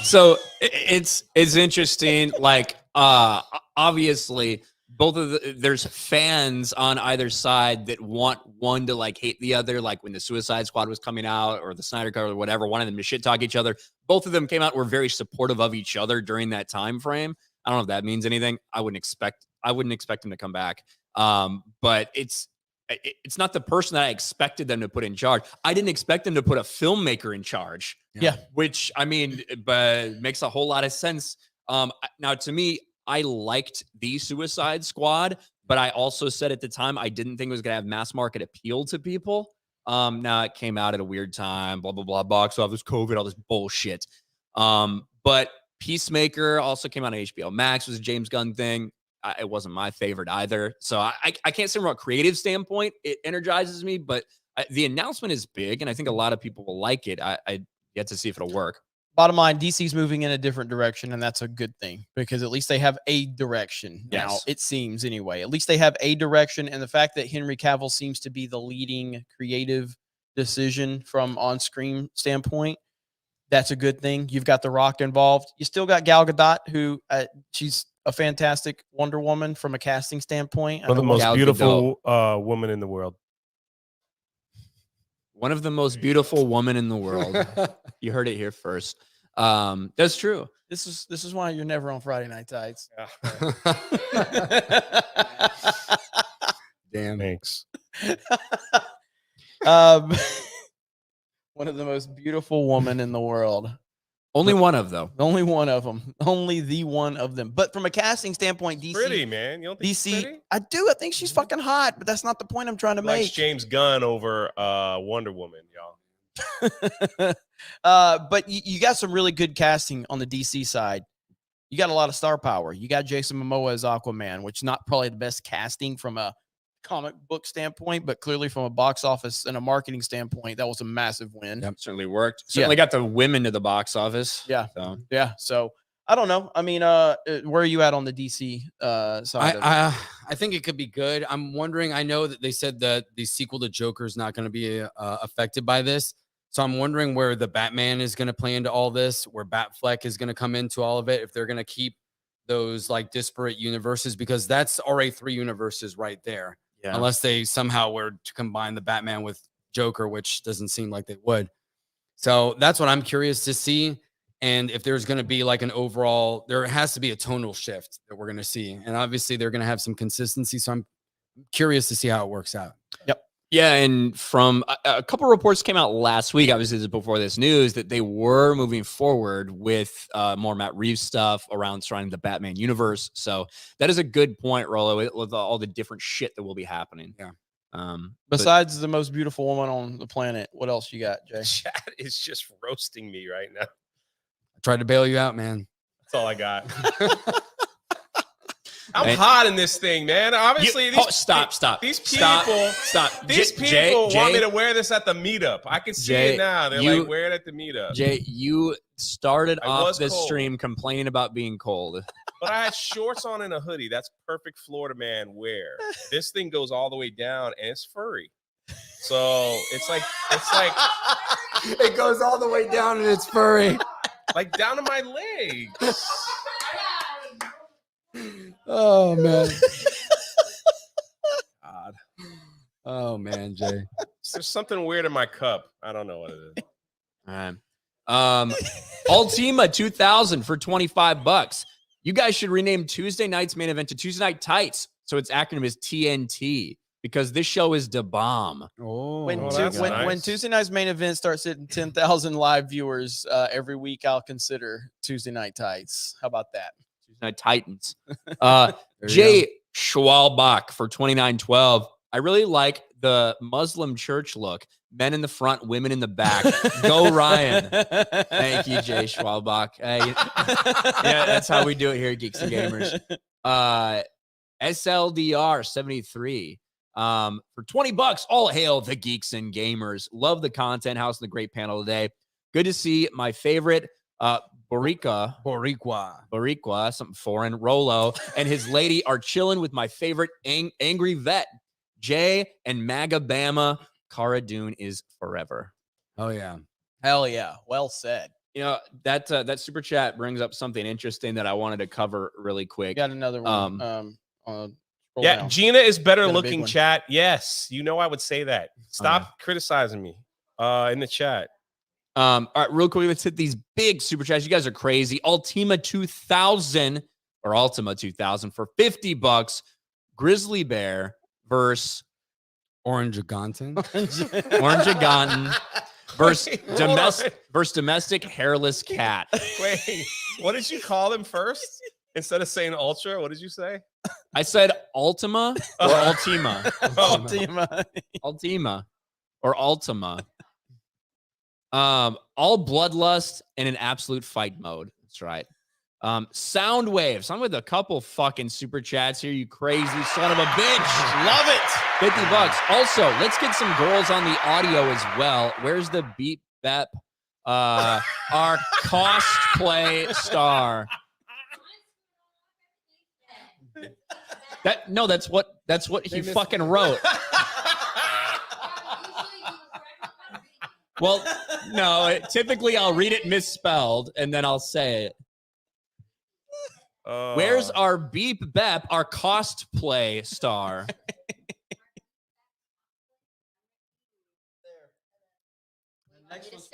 So it's interesting. Like, obviously, there's fans on either side that want one to like hate the other. Like when the Suicide Squad was coming out or the Snyder Cut or whatever, one of them to shit talk each other. Both of them came out, were very supportive of each other during that time frame. I don't know if that means anything. I wouldn't expect him to come back. But it's not the person that I expected them to put in charge. I didn't expect them to put a filmmaker in charge. Yeah. Which, I mean, but makes a whole lot of sense. Now, to me, I liked the Suicide Squad, but I also said at the time I didn't think it was going to have mass market appeal to people. Now, it came out at a weird time, blah, blah, blah, box office, COVID, all this bullshit. But Peacemaker also came out on HBO Max, was a James Gunn thing. It wasn't my favorite either. So I can't say from a creative standpoint, it energizes me, but the announcement is big, and I think a lot of people will like it. I yet to see if it'll work. Bottom line, DC's moving in a different direction, and that's a good thing because at least they have a direction now, yes. It seems anyway. At least they have a direction, and the fact that Henry Cavill seems to be the leading creative decision from on-screen standpoint, that's a good thing. You've got The Rock involved. You still got Gal Gadot, who she's a fantastic Wonder Woman from a casting standpoint. One of the most beautiful woman in the world. One of the most beautiful women in the world. You heard it here first. That's true. This is why you're never on Friday Night Tights. Yeah. Damn. Thanks. One of the most beautiful women in the world. Only one of them. Only one of them. Only the one of them. But from a casting standpoint, DC. Pretty, man. You don't think she's pretty? I do. I think she's fucking hot, but that's not the point I'm trying to make. James Gunn over Wonder Woman, y'all. But you got some really good casting on the DC side. You got a lot of star power. You got Jason Momoa as Aquaman, which is not probably the best casting from a comic book standpoint, but clearly from a box office and a marketing standpoint, that was a massive win. Yep, certainly worked. Certainly got the women to the box office. Yeah. So I don't know. I mean, where are you at on the DC side? I think it could be good. I'm wondering, I know that they said that the sequel to Joker is not going to be affected by this. So I'm wondering where the Batman is going to play into all this, where Batfleck is going to come into all of it, if they're going to keep those like disparate universes, because that's already 3 universes right there. Yeah. Unless they somehow were to combine the Batman with Joker, which doesn't seem like they would. So that's what I'm curious to see. And if there's going to be like an overall, there has to be a tonal shift that we're going to see. And obviously they're going to have some consistency. So I'm curious to see how it works out. Yep. Yeah. And from a couple of reports came out last week, obviously this is before this news, that they were moving forward with more Matt Reeves stuff around surrounding the Batman universe. So that is a good point, Rollo, with all the different shit that will be happening. Yeah. Besides the most beautiful woman on the planet, what else you got, Jay? Chat is just roasting me right now. I tried to bail you out, man. That's all I got. I'm hot in this thing, man. Obviously, stop. These people, These people want me to wear this at the meetup. I can see it now. They're like, wear it at the meetup. Jay, you started off this stream complaining about being cold. But I had shorts on and a hoodie. That's perfect Florida man wear. This thing goes all the way down and it's furry. So it's like it goes all the way down and it's furry. like down to my legs. Oh man. God. Oh man, Jay. There's something weird in my cup. I don't know what it is. All right. Ultima 2000 for $25. You guys should rename Tuesday night's main event to Tuesday Night Tights. So its acronym is TNT because this show is the bomb. Oh, When, Oh, Tu- that's when nice. Tuesday night's main event starts hitting 10,000 live viewers every week, I'll consider Tuesday Night Tights. How about that? Tuesday Night Titans. There you Jay Schwalbach for $29.12. I really like the Muslim church look. Men in the front, women in the back. Go Ryan. Thank you, Jay Schwalbach. Hey, yeah, that's how we do it here at Geeks and Gamers. SLDR 73 for $20. All hail the Geeks and Gamers. Love the content house and the great panel today. Good to see my favorite Boricua, something foreign, Rolo, and his lady are chilling with my favorite angry vet, Jay and Magabama. Cara Dune is forever. Oh yeah. Hell yeah. Well said. You know, that super chat brings up something interesting that I wanted to cover really quick. Got another one. Scroll Yeah, down. Gina is better Got a big looking, one. chat. Yes, you know I would say that. Stop criticizing me in the chat. All right, real quick, let's hit these big super chats. You guys are crazy. Ultima 2000 for $50. Grizzly Bear versus Orange Gonton. Orange versus domestic hairless cat. Wait, what did you call him first? Instead of saying ultra, what did you say? I said Ultima or Ultima. Ultima or Ultima. All bloodlust and an absolute fight mode. That's right. Soundwave. Sound with a couple fucking super chats here, you crazy son of a bitch. Love it. $50. Also, let's get some girls on the audio as well. Where's the beep bep? Our cosplay star. That's what he fucking wrote. Well, no, typically I'll read it misspelled and then I'll say it. Where's our beep bep, our cosplay star? She's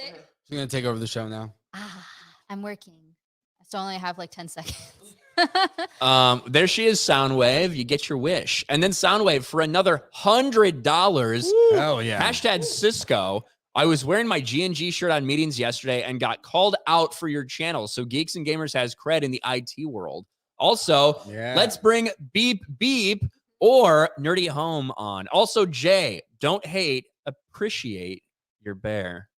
gonna take over the show now. I'm working. So I only have like 10 seconds. There she is, Soundwave. You get your wish. And then Soundwave for another $100. Hell yeah. Hashtag Cisco. I was wearing my G&G shirt on meetings yesterday and got called out for your channel. So Geeks and Gamers has cred in the IT world. Also, let's bring Beep Beep or Nerdy Home on. Also, Jay, don't hate, appreciate your bear.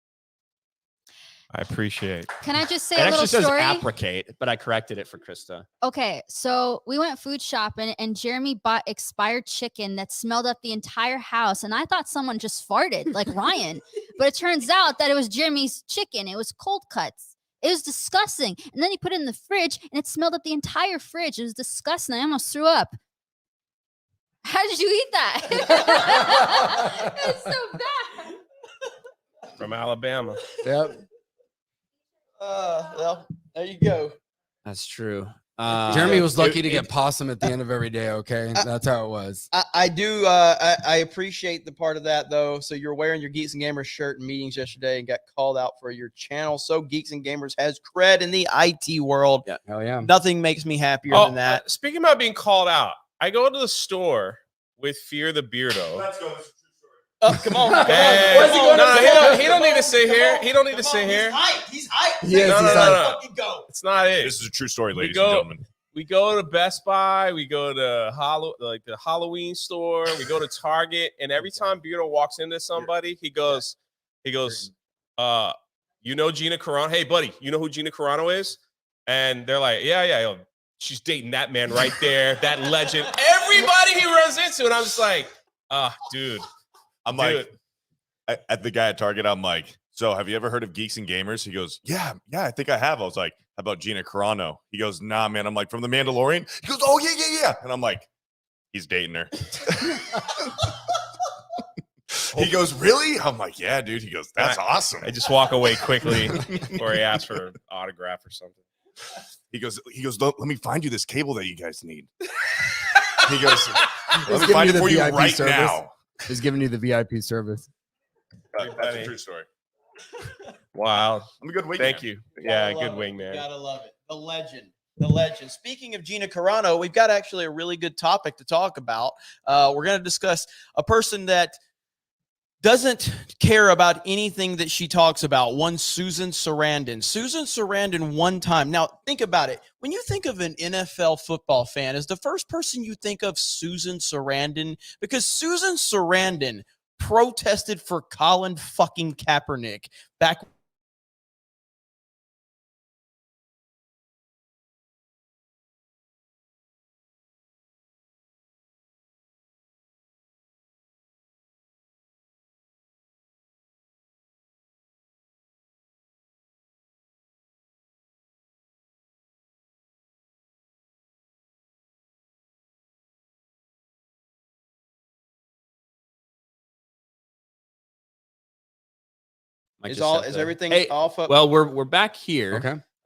I appreciate. Can I just say It a little actually says story? apprecate, but I corrected it for Krista. Okay, so we went food shopping and Jeremy bought expired chicken that smelled up the entire house. And I thought someone just farted, like Ryan. But it turns out that it was Jeremy's chicken. It was cold cuts. It was disgusting. And then he put it in the fridge and it smelled up the entire fridge. It was disgusting. I almost threw up. How did you eat that? It's so bad. From Alabama. Yep. Well, there you go. That's true. Jeremy was lucky to get possum at the end of every day. Okay, that's how it was. I do. I appreciate the part of that though. So you're wearing your Geeks and Gamers shirt in meetings yesterday and got called out for your channel. So Geeks and Gamers has cred in the IT world. Yeah. Hell yeah. Nothing makes me happier than that. Speaking about being called out, I go to the store with Fear the Beardo. Let's go. Come on. Hey, Where's he going? he don't need to sit here. He don't need to sit here. He's hyped. Yes, No, he's no, like- no. Fucking go. It's not it. This is a true story, ladies go- and gentlemen. We go to Best Buy, we go to the Halloween store, we go to Target, and every time Beardo walks into somebody, he goes, you know Gina Carano? Hey, buddy, you know who Gina Carano is? And they're like, yeah, she's dating that man right there, that legend. Everybody he runs into, and I'm just like, dude. I'm like, at the guy at Target, I'm like, so have you ever heard of Geeks and Gamers? He goes, yeah, I think I have. I was like, how about Gina Carano? He goes, nah, man. I'm like, from The Mandalorian? He goes, oh, yeah. And I'm like, he's dating her. He goes, really? I'm like, yeah, dude. He goes, that's awesome. I just walk away quickly before he asks for an autograph or something. He goes, let me find you this cable that you guys need. He goes, let me find it for you right now. He's giving you the VIP service. That's a true story. Wow. I'm a good wingman. Thank you. Yeah, good wingman. Gotta love it. The legend. The legend. Speaking of Gina Carano, we've got actually a really good topic to talk about. We're going to discuss a person that doesn't care about anything that she talks about. One Susan Sarandon. Susan Sarandon one time. Now, think about it. When you think of an NFL football fan, is the first person you think of Susan Sarandon? Because Susan Sarandon protested for Colin fucking Kaepernick back. Is everything Hey, off? Well, we're back here.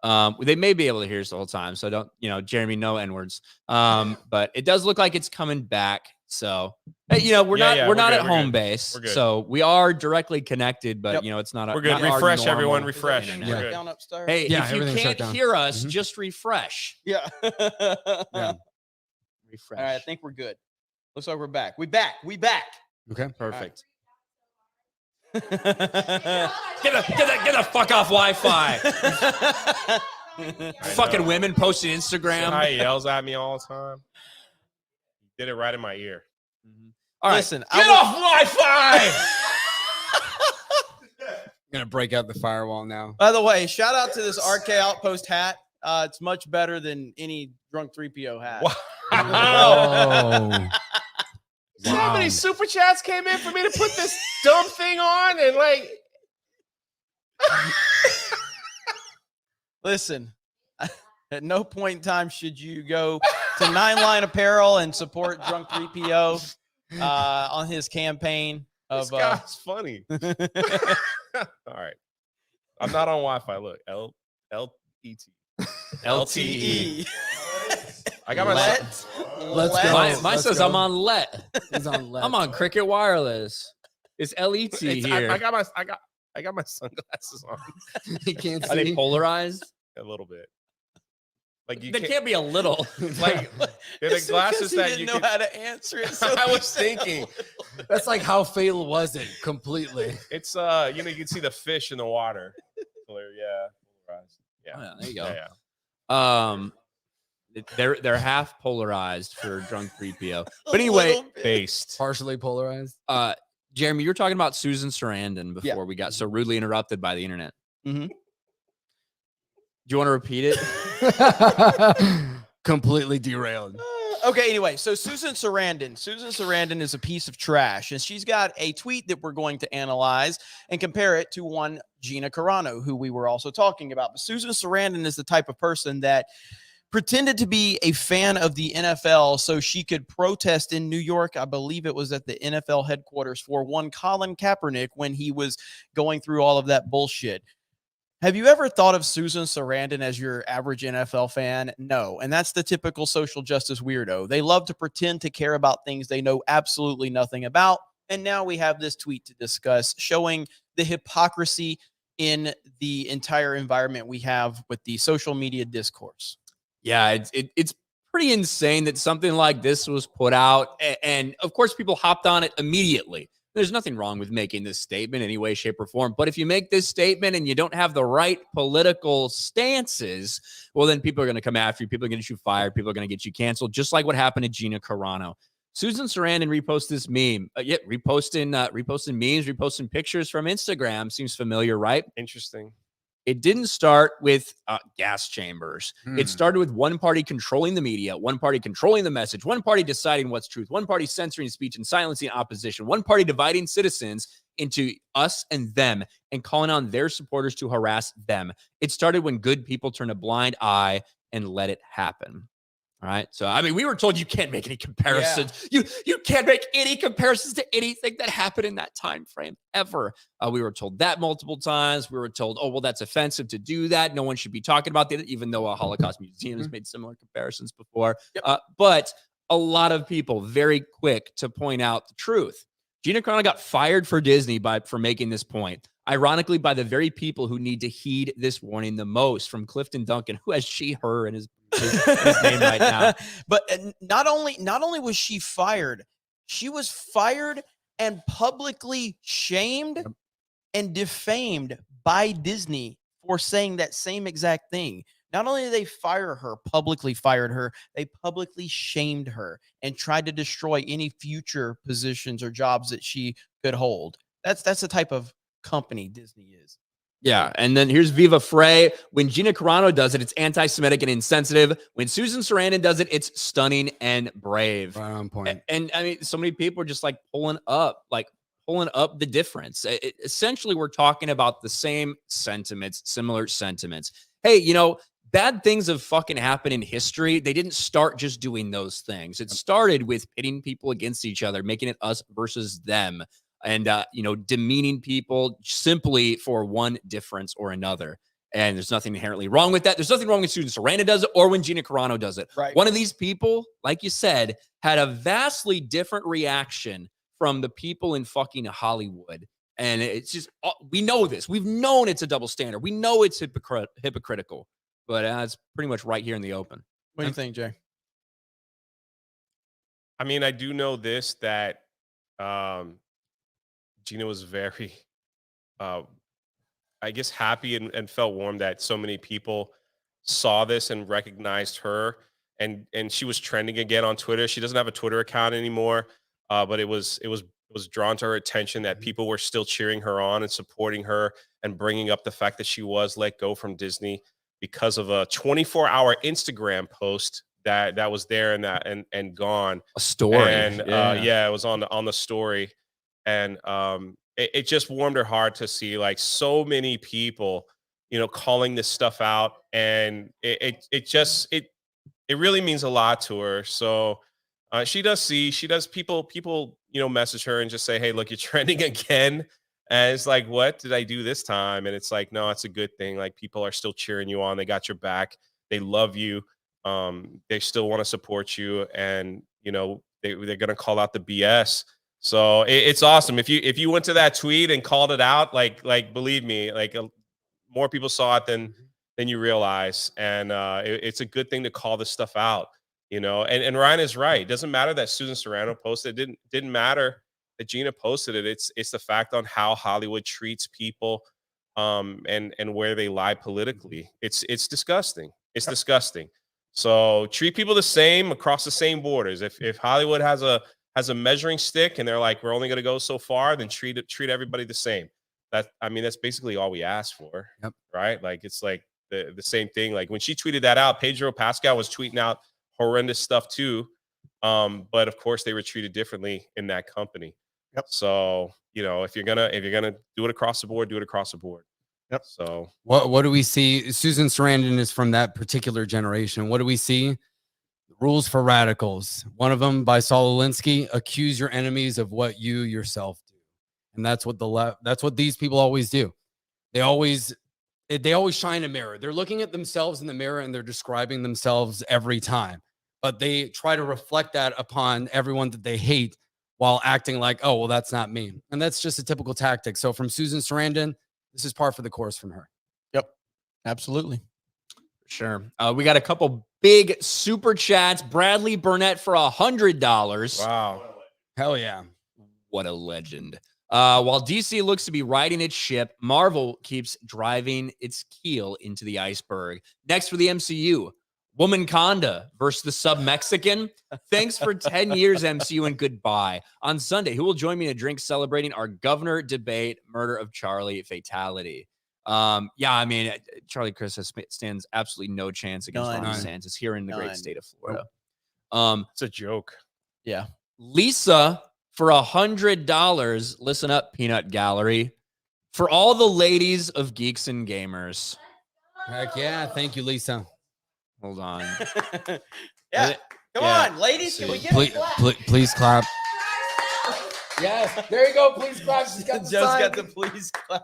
Okay. They may be able to hear us the whole time, so don't, Jeremy, no N-words. But it does look like it's coming back. So, hey, we're not we're at good, home we're base, We're good. so we are directly connected, but Yep. it's not. We're good. not our Refresh, normal everyone. Refresh. internet. We're good. Down upstairs. Hey, Yeah, if you everything's shut can't down. hear us, Mhm. just refresh. Yeah. Yeah. Refresh. All right, I think we're good. Looks like we're back. We back. Okay. Perfect. Get Get the fuck off Wi-Fi. Fucking women posting Instagram. Hi, he yells at me all the time. He did it right in my ear. All right, Listen, get off Wi-Fi. I'm gonna break out the firewall now. By the way, shout out to this RK Outpost hat. It's much better than any drunk 3PO hat. Wow. Oh. So many super chats came in for me to put this dumb thing on, and like, Listen, at no point in time should you go to Nine Line Apparel and support drunk 3PO on his campaign this of guy's funny. All right, I'm not on Wi-Fi. Look, LTE. LTE. I got my. Let's go. Mine Let's says go. I'm on LET. He's on left. I'm on Cricket Wireless. It's LET here. I got my sunglasses on. He can't Are they see. polarized? A little bit. Like you They can't be a little. like they're the It's glasses because he that didn't you know can. how to answer it. So I was thinking That's like how fatal was it completely. it's you can see the fish in the water. Yeah. Polarized. Yeah. Oh, yeah, there you go. Yeah. They're half polarized for drunk 3PO. A But anyway, little bit. Based. Partially polarized. Jeremy, you were talking about Susan Sarandon before Yeah. we got so rudely interrupted by the internet. Mhm. Do you want to repeat it? Completely derailed. Okay, anyway, so Susan Sarandon is a piece of trash, and she's got a tweet that we're going to analyze and compare it to one Gina Carano, who we were also talking about. But Susan Sarandon is the type of person that pretended to be a fan of the NFL so she could protest in New York. I believe it was at the NFL headquarters for one Colin Kaepernick when he was going through all of that bullshit. Have you ever thought of Susan Sarandon as your average NFL fan? No. And that's the typical social justice weirdo. They love to pretend to care about things they know absolutely nothing about. And now we have this tweet to discuss showing the hypocrisy in the entire environment we have with the social media discourse. Yeah, it's pretty insane that something like this was put out. And of course, people hopped on it immediately. There's nothing wrong with making this statement in any way, shape, or form. But if you make this statement and you don't have the right political stances, well, then people are going to come after you. People are going to get you fired. People are going to get you canceled, just like what happened to Gina Carano. Susan Sarandon reposted this meme. Reposting memes, reposting pictures from Instagram. Seems familiar, right? Interesting. It didn't start with gas chambers. It started with one party controlling the media, one party controlling the message, one party deciding what's truth, one party censoring speech and silencing opposition, one party dividing citizens into us and them and calling on their supporters to harass them. It started when good people turned a blind eye and let it happen. All right. So, I mean, we were told you can't make any comparisons. You can't make any comparisons to anything that happened in that time frame ever. We were told that multiple times. We were told, oh, well, that's offensive to do that. No one should be talking about that, even though a Holocaust museum has made similar comparisons before. But a lot of people very quick to point out the truth. Gina Carano got fired for Disney for making this point. Ironically, by the very people who need to heed this warning the most, from Clifton Duncan, who has she, her, and his name right now. But not only was she fired and publicly shamed and defamed by Disney for saying that same exact thing. Not only did they publicly fired her, they publicly shamed her and tried to destroy any future positions or jobs that she could hold. That's the type of company Disney is. Yeah, and then here's Viva Frey. When Gina Carano does it, it's anti-Semitic and insensitive. When Susan Sarandon does it, it's stunning and brave. Right on point. And I mean, so many people are just like pulling up the difference. Essentially, we're talking about the same sentiments, similar sentiments. Hey, bad things have fucking happened in history. They didn't start just doing those things. It started with pitting people against each other, making it us versus them. And, demeaning people simply for one difference or another. And there's nothing inherently wrong with that. There's nothing wrong when Susan Sarandon does it or when Gina Carano does it. Right. One of these people, like you said, had a vastly different reaction from the people in fucking Hollywood. And it's just, we know this. We've known it's a double standard. We know it's hypocritical. But it's pretty much right here in the open. What do you think, Jay? I mean, I do know this, that Gina was very, I guess, happy and felt warm that so many people saw this and recognized her. And she was trending again on Twitter. She doesn't have a Twitter account anymore, but it was drawn to her attention that people were still cheering her on and supporting her and bringing up the fact that she was let go from Disney because of a 24-hour Instagram post that was there and gone. A story. And it was on the story. And it just warmed her heart to see like so many people, calling this stuff out. And it really means a lot to her. So she does people, message her and just say, hey, look, you're trending again. And it's like, what did I do this time? And it's like, no, it's a good thing. Like, people are still cheering you on. They got your back. They love you. They still want to support you. And, they're going to call out the BS. So it's awesome. If you went to that tweet and called it out, like believe me, more people saw it than you realize. And it's a good thing to call this stuff out, and Ryan is right. It doesn't matter that Susan Sarandon posted it. Didn't matter that Gina posted it. It's the fact on how Hollywood treats people and where they lie politically. It's disgusting. It's disgusting. So treat people the same across the same borders. If Hollywood has a measuring stick and they're like, we're only going to go so far, then treat everybody the same. That's basically all we ask for. Yep. Right? Like, it's like the same thing. Like, when she tweeted that out, Pedro Pascal was tweeting out horrendous stuff too. But of course they were treated differently in that company. Yep. So, if you're gonna do it across the board, do it across the board. Yep. So What do we see? Susan Sarandon is from that particular generation. What do we see? Rules for radicals. One of them by Saul Alinsky: accuse your enemies of what you yourself do. And that's what that's what these people always do. They always shine a mirror. They're looking at themselves in the mirror and they're describing themselves every time. But they try to reflect that upon everyone that they hate while acting like, oh, well, that's not me. And that's just a typical tactic. So from Susan Sarandon, this is par for the course from her. Yep. Absolutely. Sure. We got a couple big super chats. Bradley Burnett for $100. wow. Hell yeah. What a legend. While DC looks to be riding its ship, Marvel keeps driving its keel into the iceberg. Next for the MCU, Womanconda versus the Sub-Mexican. Thanks for 10 years, MCU, and goodbye. On Sunday, who will join me in a drink celebrating our governor debate, murder of Charlie fatality? Charlie Chris stands absolutely no chance against Ron DeSantis here in the great state of Florida. It's a joke. Yeah. Lisa for $100. Listen up, Peanut Gallery. For all the ladies of Geeks and Gamers. Heck yeah. Thank you, Lisa. Hold on. Yeah. Come Yeah. on, ladies. Can we get Please, a clap? please clap. Yes, there you go. Please clap. She's got the Joe's sign. got the please clap.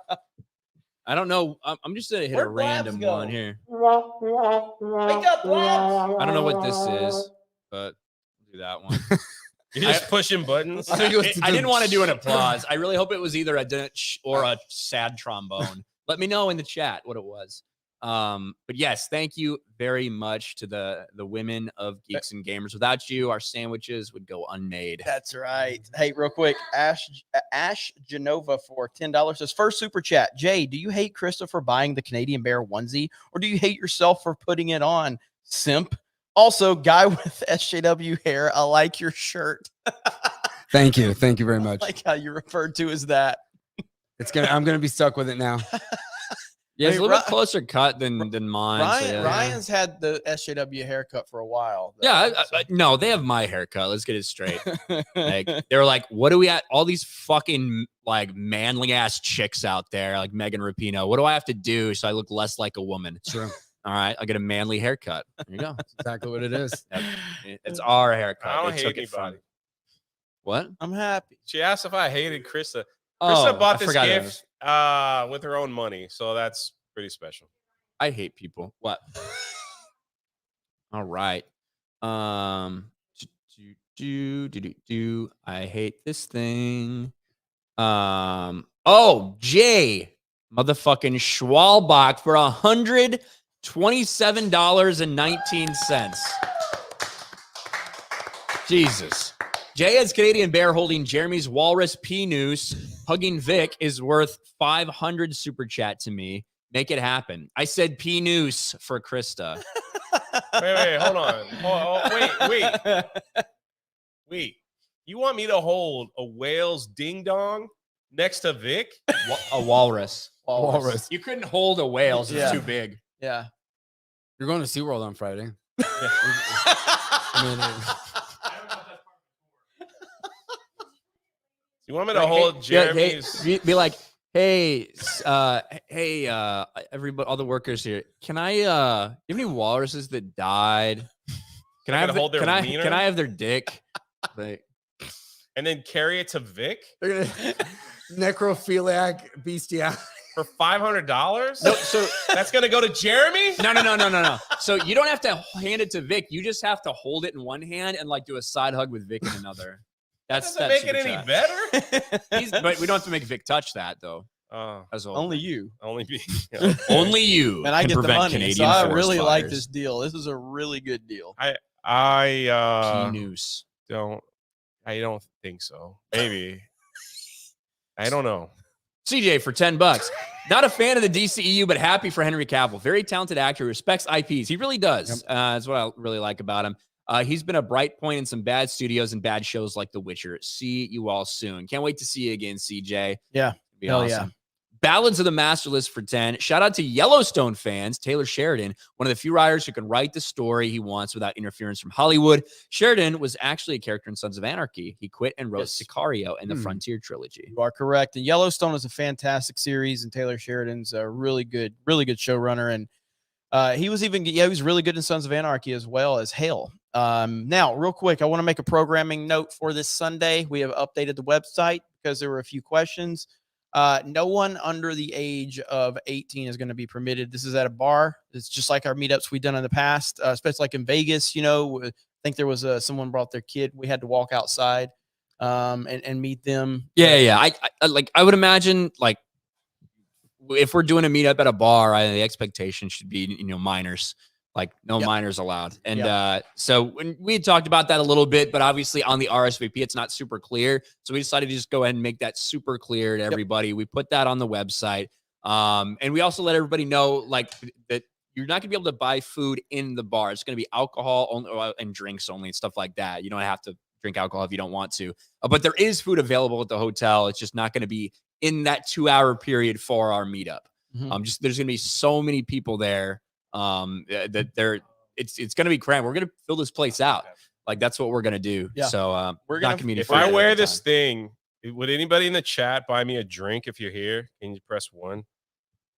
I don't know. I'm just gonna hit Where'd a random Blabs go? one here. Wake up, Blabs. I don't know what this is, but we'll do that one. You're just pushing buttons. I think it was I didn't want to do an applause. I really hope it was either a ditch or a sad trombone. Let me know in the chat what it was. But yes, thank you very much to the women of Geeks and Gamers. Without you, our sandwiches would go unmade. That's right. Hey, real quick, Ash Genova for $10 says, first super chat. Jay, do you hate Krista for buying the Canadian Bear onesie, or do you hate yourself for putting it on? Simp. Also, guy with SJW hair, I like your shirt. Thank you. Thank you very I much. like how you referred to as that. I'm gonna be stuck with it now. Yeah, it's I a mean, little bit closer cut than mine. So yeah. Ryan's had the SJW haircut for a while. though, Yeah, so- no, they have my haircut. Let's get it straight. Like they were like, "What do we at?" All these fucking like manly ass chicks out there, like Megan Rapinoe. What do I have to do so I look less like a woman? True. All right, I'll get a manly haircut. There you go. That's exactly what it is. It's our haircut. I don't They hate took it from- anybody. What? I'm happy. She asked if I hated Krista. Oh, Krista bought I this forgot that. gift with her own money, so that's pretty special. I hate people. What? All right. I hate this thing. Oh, Jay, motherfucking Schwalbach for $127.19. Jesus. Jay as Canadian Bear holding Jeremy's Walrus P Noose. Hugging Vic is worth 500 super chat to me. Make it happen. I said P Noose for Krista. Wait, hold on. Wait. You want me to hold a whale's ding dong next to Vic? A walrus. Walrus. You couldn't hold a whale. It's Yeah. too big. Yeah. You're going to SeaWorld on Friday. You want me to hold Jeremy's? Be like, hey, everybody, all the workers here. Can I? You have any walruses that died? Can I have? hold their can I? wiener? Can I have their dick? Like, And then carry it to Vic They're gonna necrophiliac bestiality. for $500? no, so That's gonna go to Jeremy? no. So you don't have to hand it to Vic. You just have to hold it in one hand and like do a side hug with Vic in another. That's Doesn't make it any better. But we don't have to make Vic touch that though. As well. Only you. Only me. Only you. And I can get the prevent money. Canadian So I forest really like fires. this deal. This is a really good deal. I P-Noose. I don't think so. Maybe. I don't know. CJ for $10. Not a fan of the DCEU, but happy for Henry Cavill. Very talented actor, respects IPs. He really does. That's what I really like about him. He's been a bright point in some bad studios and bad shows like The Witcher. See you all soon. Can't wait to see you again, CJ. Yeah. Be Hell awesome. yeah. Ballads of the Masterless for 10. Shout out to Yellowstone fans. Taylor Sheridan, one of the few writers who can write the story he wants without interference from Hollywood. Sheridan was actually a character in Sons of Anarchy. He quit and wrote Yes. Sicario in the Frontier trilogy. You are correct. And Yellowstone is a fantastic series, and Taylor Sheridan's a really good showrunner. And he was really good in Sons of Anarchy as well as Hale. Now, real quick, I want to make a programming note for this Sunday. We have updated the website because there were a few questions. No one under the age of 18 is going to be permitted. This is at a bar. It's just like our meetups we've done in the past, especially like in Vegas. I think there was someone brought their kid. We had to walk outside and meet them. Yeah. I would imagine like if we're doing a meetup at a bar, the expectation should be minors. Like no minors allowed. And so when we had talked about that a little bit, but obviously on the RSVP, it's not super clear. So we decided to just go ahead and make that super clear to everybody. We put that on the website. And we also let everybody know like that you're not gonna be able to buy food in the bar. It's gonna be alcohol only and drinks only and stuff like that. You don't have to drink alcohol if you don't want to. But there is food available at the hotel. It's just not gonna be in that 2-hour period for our meetup. There's gonna be so many people there. It's gonna be cramped. We're gonna fill this place out. Like that's what we're gonna do. Yeah. So We're not gonna- community. If friendly I at wear the this time. thing, would anybody in the chat buy me a drink if you're here? Can you press 1?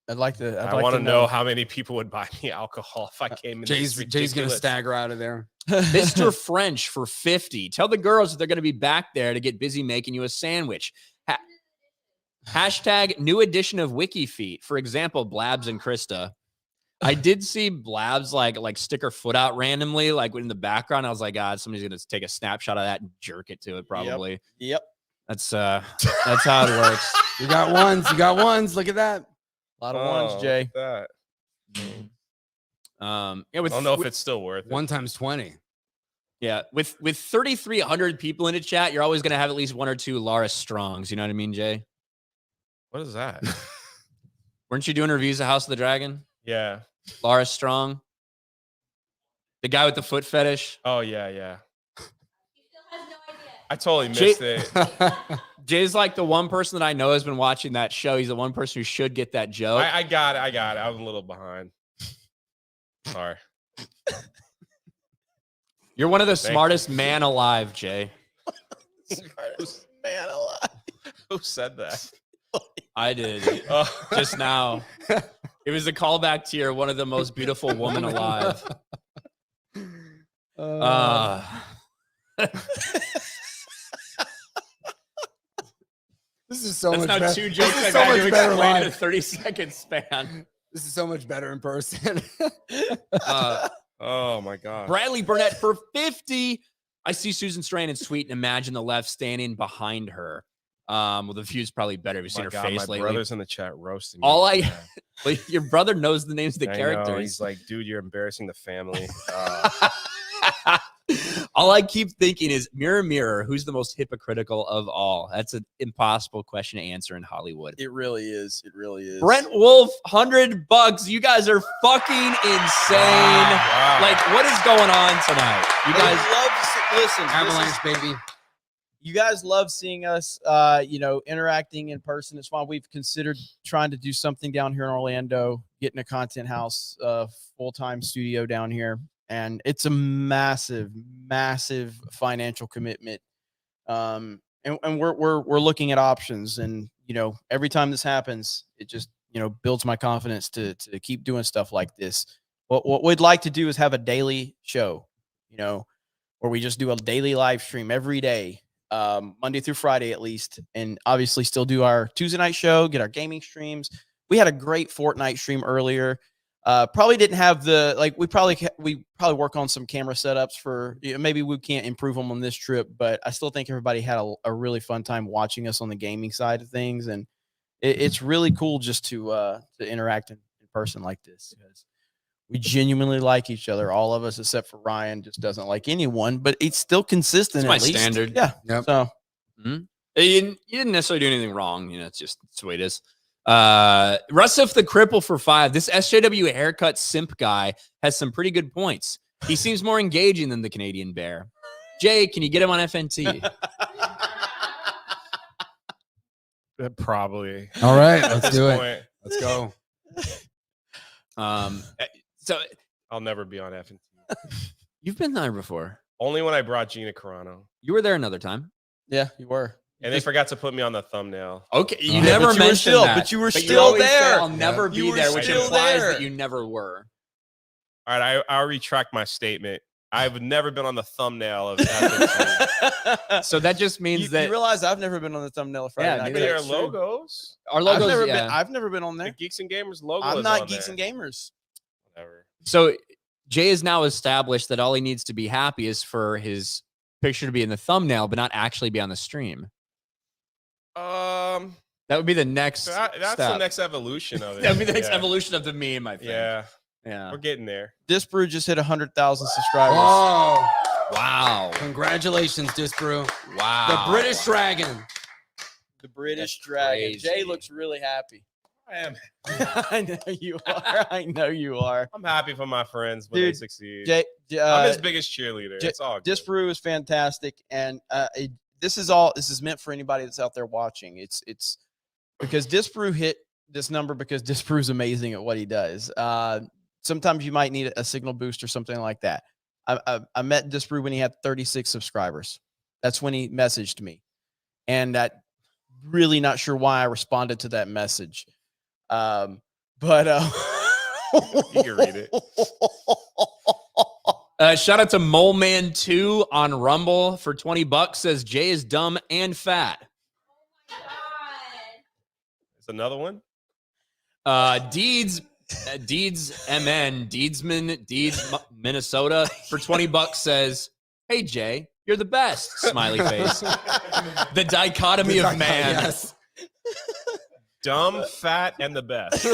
I'd like to. I want to know how many people would buy me alcohol if I came in. Jay's gonna stagger out of there. Mr. French for 50. Tell the girls that they're going to be back there to get busy making you a sandwich. Hashtag new edition of WikiFeet. For example, Blabs and Krista. I did see Blabs like stick her foot out randomly, like in the background. I was like, God, somebody's gonna take a snapshot of that and jerk it to it. Probably. Yep. That's how it works. You got ones. You got ones. Look at that. A lot of ones, Jay. That. Yeah, I don't know if it's still worth it. 1 times 20. Yeah, with 3,300 people in the chat, you're always gonna have at least 1 or 2 Laura Strongs. You know what I mean, Jay? What is that? Weren't you doing reviews of House of the Dragon? Yeah. Laura Strong, the guy with the foot fetish. Oh yeah. I totally missed it. Jay's like the one person that I know has been watching that show. He's the one person who should get that joke. I got it. I was a little behind. Sorry. You're one of the Thank smartest man alive, Jay. Smartest man alive. Who said that? I did just now. It was a callback to your one of the most beautiful woman alive. This is so That's much now better. 2 jokes This is I've so had to much better explain in a live. 30-second span. This is so much better in person. Oh my god. Bradley Burnett for 50. I see Susan Strain and Sweet and imagine the left standing behind her. Well, the view's probably better if you've seen her face my lately. brother's in the chat roasting All me. I, like, your brother knows the names of the I know, characters. he's like, dude, you're embarrassing the family. All I keep thinking is, mirror, mirror, who's the most hypocritical of all? That's an impossible question to answer in Hollywood. It really is. It really is. Brent Wolf, $100. You guys are fucking insane. Wow. Like, what is going on tonight? You You guys, guys love listen. Avalanche, baby. You guys love seeing us, interacting in person. It's why we've considered trying to do something down here in Orlando, getting a content house, full-time studio down here. And it's a massive, massive financial commitment. And we're looking at options. And, every time this happens, it just, builds my confidence to keep doing stuff like this. What we'd like to do is have a daily show, where we just do a daily live stream every day. Monday through Friday at least, and obviously still do our Tuesday night show, get our gaming streams. We had a great Fortnite stream earlier. Probably didn't have we probably work on some camera setups for, maybe we can't improve them on this trip, but I still think everybody had a really fun time watching us on the gaming side of things. And it's really cool just to interact in person like this, because we genuinely like each other. All of us, except for Ryan, just doesn't like anyone, but it's still consistent. It's my at least. standard. Yeah. Yep. So you didn't necessarily do anything wrong. It's just that's the way it is. Russif the Cripple for 5. This SJW haircut simp guy has some pretty good points. He seems more engaging than the Canadian Bear. Jay, can you get him on FNT? Probably. All right, At let's this do it. point, Let's go. So I'll never be on FNT. you've been there before. Only when I brought Gina Carano. You were there another time. yeah, you were. And they forgot to put me on the thumbnail. Okay, you Yeah, never but you were mentioned still- that. but you were you still always say, there. I'll never You be were there, which still implies there. that you never were. All right, I'll retract my statement. I've never been on the thumbnail of FNT. So that just means you that realize I've never been on the thumbnail of Friday Yeah, Night. neither- Their That's true. logos. our logos. I've never been on The there. Geeks and Gamers logo. I'm is not on Geeks there. and Gamers. Whatever. So Jay has now established that all he needs to be happy is for his picture to be in the thumbnail, but not actually be on the stream. That would be the next. That's the step. next evolution of it. That would be the next Yeah. evolution of the meme. I think. Yeah, Yeah. we're getting there. Disbrew just hit 100,000 subscribers. Oh, Wow. congratulations, Disbrew. Wow. The British Dragon. The British That's Dragon. crazy. Jay looks really happy. I am. I know you are. I know you are. I'm happy for my friends when they Dude, succeed. Jay, I'm his biggest cheerleader. J- It's all good. Disbrew is fantastic, and this is meant for anybody that's out there watching. It's because Disbrew hit this number because Disbrew's amazing at what he does. Sometimes you might need a signal boost or something like that. I met Disbrew when he had 36 subscribers. That's when he messaged me, and that really not sure why I responded to that message. But You can read it. Shout out to Moleman2 on Rumble for $20. Says Jay is dumb and fat. It's another one. Deeds Minnesota for $20 says, "Hey Jay, you're the best." Smiley face. The dichotomy of man. Yes. Dumb, fat, and the best.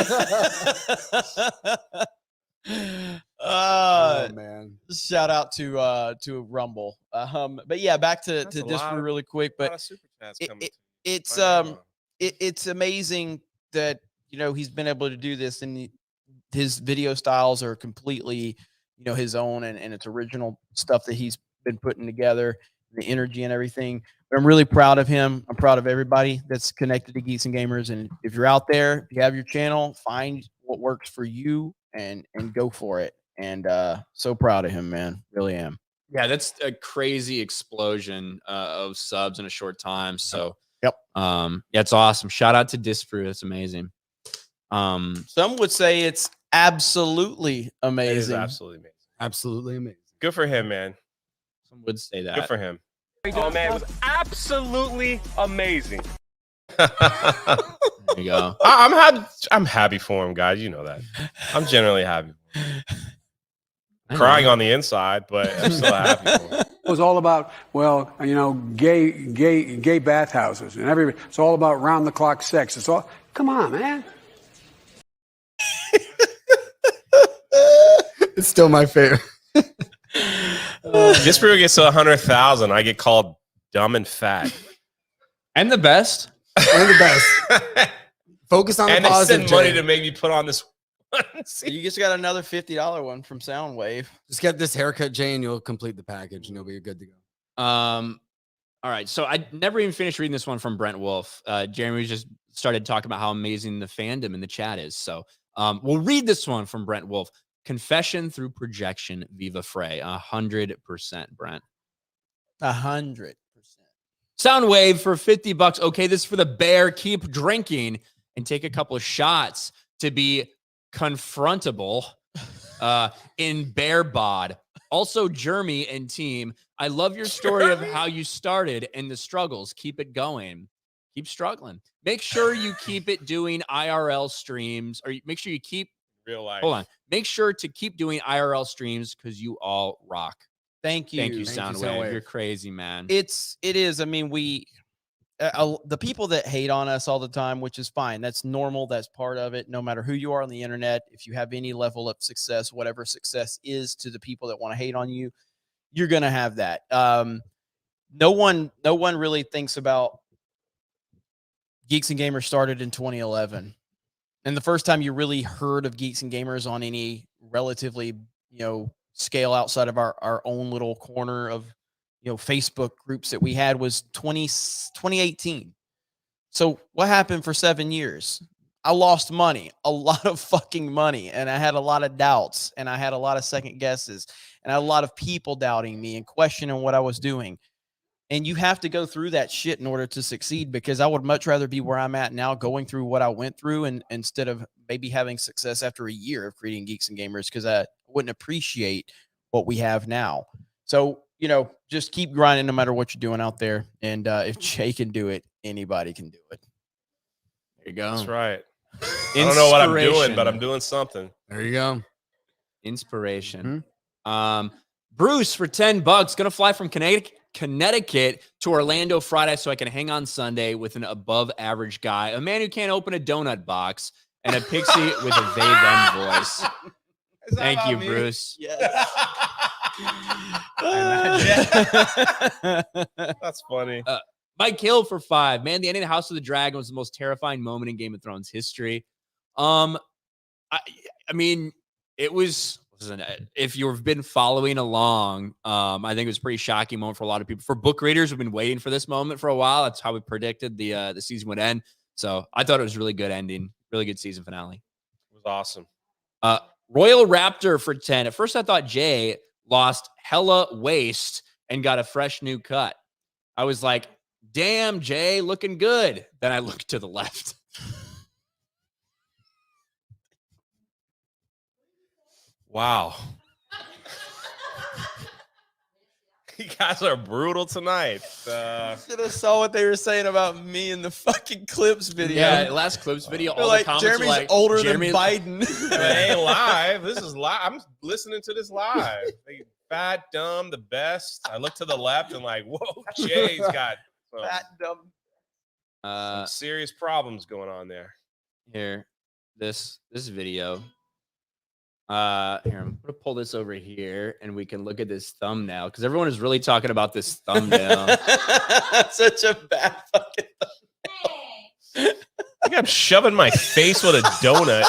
Oh man. Shout out to Rumble. But yeah, back to That's a this lot one of- really quick. A lot But of super chats it- coming. it's I know. it's amazing that he's been able to do this, and his video styles are completely his own, and it's original stuff that he's been putting together, the energy and everything. But I'm really proud of him. I'm proud of everybody that's connected to Geeks and Gamers. And if you're out there, if you have your channel, find what works for you and go for it. And so proud of him, man. Really am. Yeah, that's a crazy explosion of subs in a short time. So, Yep. Yeah, it's awesome. Shout out to Disprue. That's amazing. Some would say it's absolutely It is amazing. absolutely amazing. Absolutely amazing. Good for him, man. Some would say that. Good for him. Oh man, it was absolutely amazing. There you go. I'm happy. I'm happy for him, guys. You know that. I'm generally happy. Crying on the inside, but I'm still happy for him. It was all about, well, gay bathhouses and everything. It's all about round the clock sex. It's all, come on, man. It's still my favorite. Disprue gets to 100,000. I get called dumb and fat. And the best. And the best. Focus on And the they positive. send money Jay. to make me put on this one. You just got another $50 one from Soundwave. Just get this haircut, Jay, and you'll complete the package, and you'll be good to go. All right. So I never even finished reading this one from Brent Wolf. Jeremy just started talking about how amazing the fandom in the chat is. So we'll read this one from Brent Wolf. Confession through projection, Viva Frey. 100%, Brent. 100%. Soundwave for $50. Okay, this is for the bear. Keep drinking and take a couple of shots to be confrontable in bear bod. Also, Jeremy and team, I love your story of how you started and the struggles. Keep it going. Keep struggling. Make sure you keep it doing IRL streams, or make sure you keep Real life. hold on. Make sure to keep doing IRL streams because you all rock. Thank you. Thank you, Thank you, Soundwave. Soundwave. You're crazy, man. It is. I mean, the people that hate on us all the time, which is fine. That's normal. That's part of it. No matter who you are on the internet, if you have any level of success, whatever success is to the people that want to hate on you, you're going to have that. No one really thinks about Geeks and Gamers started in 2011. And the first time you really heard of Geeks and Gamers on any relatively, scale outside of our own little corner of, Facebook groups that we had was 2018. So what happened for 7 years? I lost money, a lot of fucking money. And I had a lot of doubts, and I had a lot of second guesses, and I had a lot of people doubting me and questioning what I was doing. And you have to go through that shit in order to succeed, because I would much rather be where I'm at now, going through what I went through, and instead of maybe having success after a year of creating Geeks and Gamers, because I wouldn't appreciate what we have now. So, just keep grinding no matter what you're doing out there. And if Jay can do it, anybody can do it. There you go. That's right. I don't know what I'm doing, but I'm doing something. There you go. Inspiration. Bruce for $10, gonna fly from Connecticut to Orlando Friday so I can hang on Sunday with an above average guy, a man who can't open a donut box, and a pixie with a they them voice. Thank you, Bruce. Yes. That's funny. Mike Hill for $5. Man, the ending of House of the Dragon was the most terrifying moment in Game of Thrones history. I mean, it was. If you've been following along, I think it was a pretty shocking moment for a lot of people. For book readers, we've been waiting for this moment for a while. That's how we predicted the season would end. So I thought it was a really good ending, really good season finale. It was awesome. Royal Raptor for 10. At first, I thought Jay lost hella waist and got a fresh new cut. I was like, damn, Jay, looking good. Then I looked to the left. Wow. You guys are brutal tonight. Should have saw what they were saying about me in the fucking clips video. Yeah, last clips video. They're All like, the comments Jeremy's were like, older Jeremy, than Biden. It ain't live. This is live. I'm listening to this live. They fat, dumb, the best. I look to the left and like, whoa, Jay's got Fat, dumb. some serious problems going on there. Here, this video. Here, I'm gonna pull this over here, and we can look at this thumbnail because everyone is really talking about this thumbnail. Such a bad fucking I think I'm shoving my face with a donut.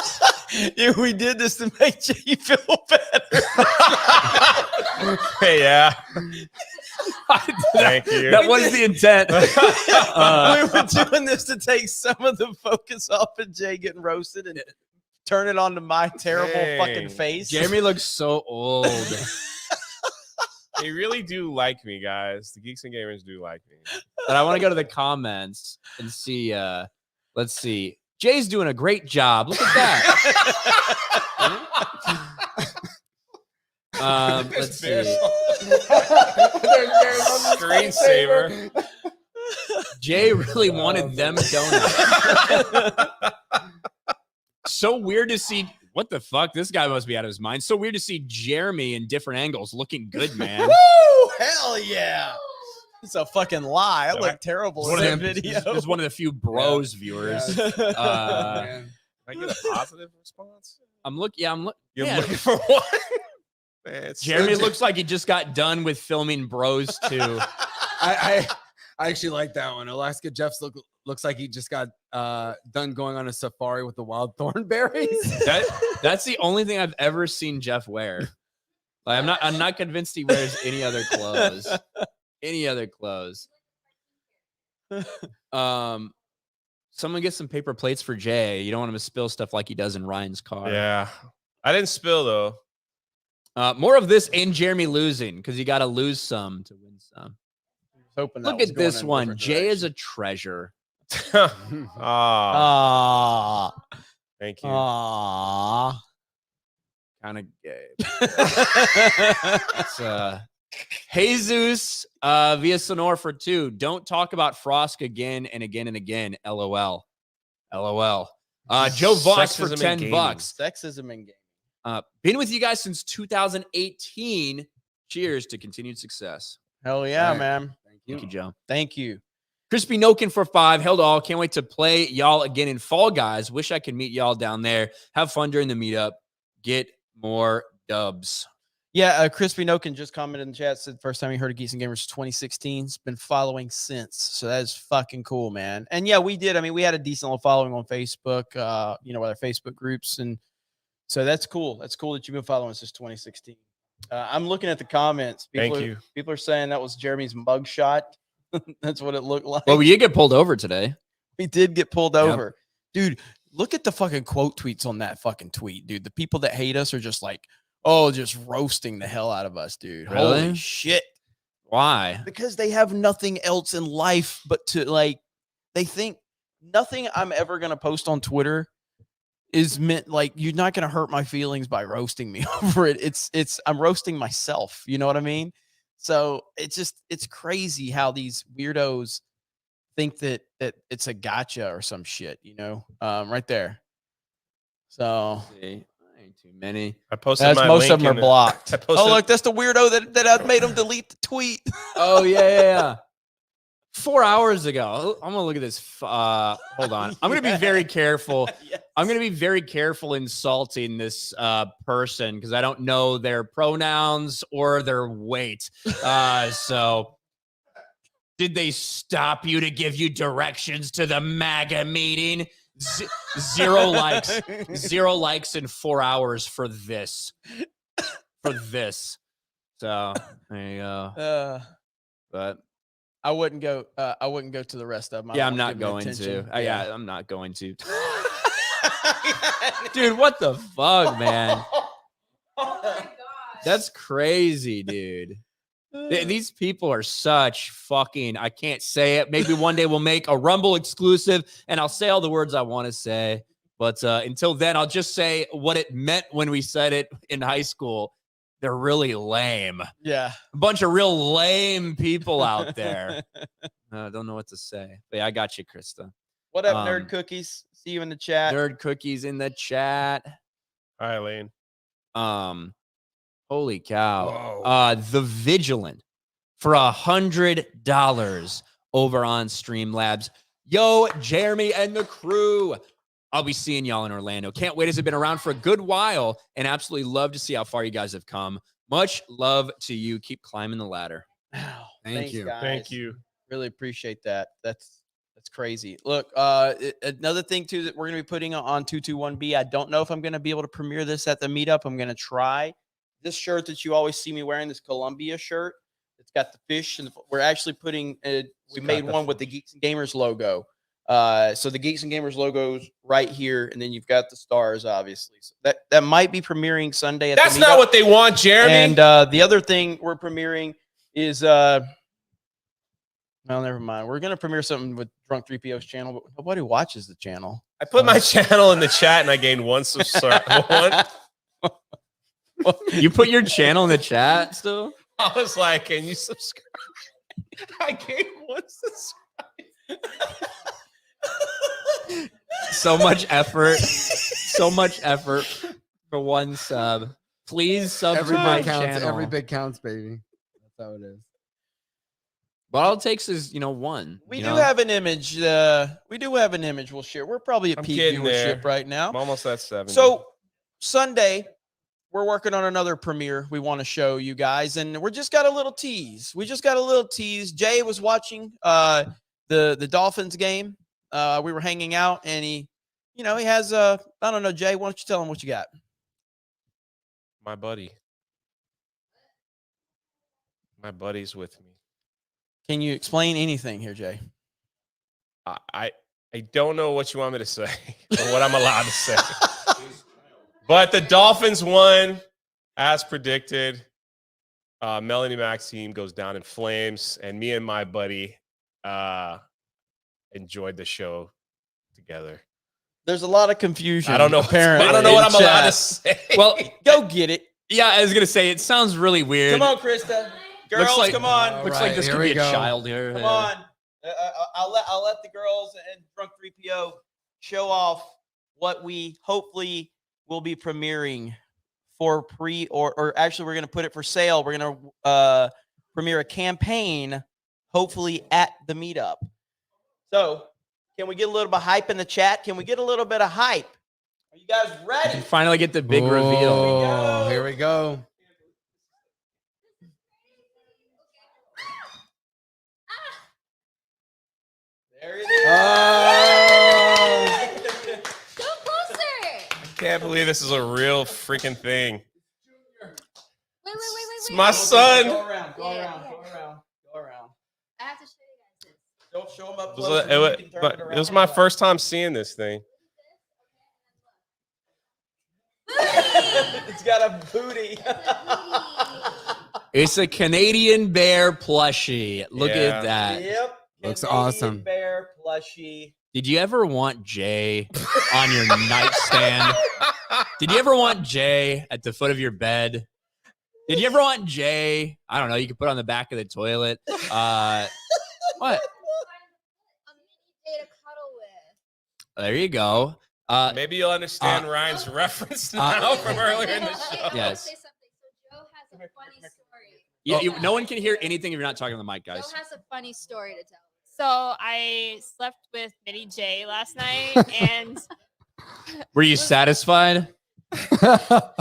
Yeah, we did this to make Jay feel better. Hey, yeah. Thank you. That was the intent. We were doing this to take some of the focus off of Jay getting roasted and turn it onto my terrible fucking Dang. face. Jeremy looks so old. They really do like me, guys. The Geeks and Gamers do like me. But I want to go to the comments and see. Let's see. Jay's doing a great job. Look at that. Let's see. Screensaver. Jay really wanted them donuts. So weird to see. What the fuck? This guy must be out of his mind. So weird to see Jeremy in different angles looking good, man. Woo! Hell yeah. It's a fucking lie. I look terrible in that video. This is one of the few bros viewers. Can I get a positive response? I'm looking. Yeah, I'm looking. You're looking for one? Man, it's Jeremy looks like he just got done with filming Bros 2. I actually like that one. Alaska Jeff's looks like he just got done going on a safari with the wild thornberries. That's the only thing I've ever seen Jeff wear. Like, I'm not convinced he wears any other clothes. Any other clothes. Someone get some paper plates for Jay. You don't want him to spill stuff like he does in Ryan's car. Yeah. I didn't spill, though. More of this and Jeremy losing because you got to lose some to win some. Look at this one. Jay is a treasure. Ah. Thank you. Aww. Kind of gay. It's, Jesus via Sonora for 2. Don't talk about Frosk again and again and again. LOL. LOL. Joe Voss for Sexism in gaming. $10. Sexism in gaming. Been with you guys since 2018. Cheers to continued success. Hell yeah, Right. man. Thank you, Joe. Thank you. Crispy Nokin for 5. Held all. Can't wait to play y'all again in Fall Guys. Wish I could meet y'all down there. Have fun during the meetup. Get more dubs. Yeah, Crispy Nokin just commented in the chat, said first time he heard of Geeks and Gamers 2016. He's been following since. So that is fucking cool, man. And yeah, we did. I mean, we had a decent little following on Facebook, with our Facebook groups. And so that's cool. That's cool that you've been following us since 2016. I'm looking at the comments. Thank you. People are saying that was Jeremy's mugshot. That's what it looked like. Well, we did get pulled over today. We did get pulled over. Dude, look at the fucking quote tweets on that fucking tweet, dude. The people that hate us are just like, oh, just roasting the hell out of us, dude. Really? Holy shit. Why? Because they have nothing else in life but to they think nothing I'm ever going to post on Twitter is meant you're not going to hurt my feelings by roasting me over it. It's I'm roasting myself. You know what I mean? So it's crazy how these weirdos think that it's a gotcha or some shit, right there. So Ain't too many. I posted that's my most of link them are blocked. I posted, Oh, look, that's the weirdo that I made him delete the tweet. Oh, yeah. 4 hours ago. I'm going to look at this. Hold on. I'm going to be very careful. Yes. I'm going to be very careful insulting this person because I don't know their pronouns or their weight. So did they stop you to give you directions to the MAGA meeting? Zero likes. 0 likes in 4 hours for this. So there you go. But I wouldn't go to the rest of them. yeah, I'm not going to. I'm not going to. Dude, what the fuck, man? Oh my god. That's crazy, dude. These people are such fucking, I can't say it. Maybe one day we'll make a Rumble exclusive and I'll say all the words I want to say. But until then, I'll just say what it meant when we said it in high school. they're really lame. Yeah. A bunch of real lame people out there. I don't know what to say. But yeah, I got you, Krista. What up, Nerd Cookies? See you in the chat. Nerd Cookies in the chat. Hi, Lane. Holy cow. The Vigilant for $100 over on Streamlabs. Yo, Jeremy and the crew. I'll be seeing y'all in Orlando. Can't wait, as it's been around for a good while, and absolutely love to see how far you guys have come. Much love to you. Keep climbing the ladder. Thanks, you. guys. Thank you. Really appreciate that. That's crazy. Look, another thing too that we're going to be putting on 221B. I don't know if I'm going to be able to premiere this at the meetup. I'm going to try. This shirt that you always see me wearing, this Columbia shirt, it's got the fish, and we're actually putting. We made one with the Geeks and Gamers logo. So the Geeks and Gamers logo's right here, and then you've got the stars, obviously. So that might be premiering Sunday at That's the not meetup. what they want, Jeremy. And the other thing we're premiering is well, never mind. We're gonna premiere something with Drunk 3PO's channel, but nobody watches the channel. I put my channel in the chat and I gained one subscriber. You put your channel in the chat still? I was like, can you subscribe? I gained one subscriber. So much effort. So much effort for one sub. Please sub Every to my bit counts. channel. Every bit counts, baby. That's how it is. But all it takes is, one. We do have an image. We do have an image we'll share. We're probably at peak getting there. viewership right now. I'm almost at 7. So Sunday, we're working on another premiere we want to show you guys, and we just got a little tease. Jay was watching the Dolphins game. We were hanging out, and he has I don't know, Jay, why don't you tell him what you got? My buddy's with me. Can you explain anything here, Jay? I don't know what you want me to say or what I'm allowed to say. But the Dolphins won as predicted. Melanie Maxime goes down in flames, and me and my buddy enjoyed the show together. There's a lot of confusion. I don't know. Apparently, I don't know what I'm allowed to say. Well, go get it. Yeah, I was gonna say it sounds really weird. Come on, Krista. Girls, come on. Looks like this could be a child here. Come on. I'll let the girls and Drunk 3PO show off what we hopefully will be premiering for or actually we're going to put it for sale. We're going to premiere a campaign hopefully at the meetup. So can we get a little bit of hype in the chat? Can we get a little bit of hype? Are you guys ready? Finally get the big reveal. Oh, here we go. There it is. Go closer. I can't believe this is a real freaking thing. Wait. It's my son. Go around. I have to show you guys this. Don't show them up It close. was, and then you can turn but it was my first time seeing this thing. It's got a booty. It's a Canadian bear plushie. Look Yeah. at that. Yep. Looks Canadian awesome. Bear plushie. Did you ever want Jay on your nightstand? Did you ever want Jay at the foot of your bed? Did you ever want Jay? I don't know. You could put on the back of the toilet. What? A mini Jay to cuddle with. There you go. Maybe you'll understand Ryan's reference now from earlier in the show. I will Yes. say something. So Joe has a funny story. No one can hear anything if you're not talking on the mic, guys. Joe has a funny story to tell. So I slept with Mini J last night, and Were you satisfied? well,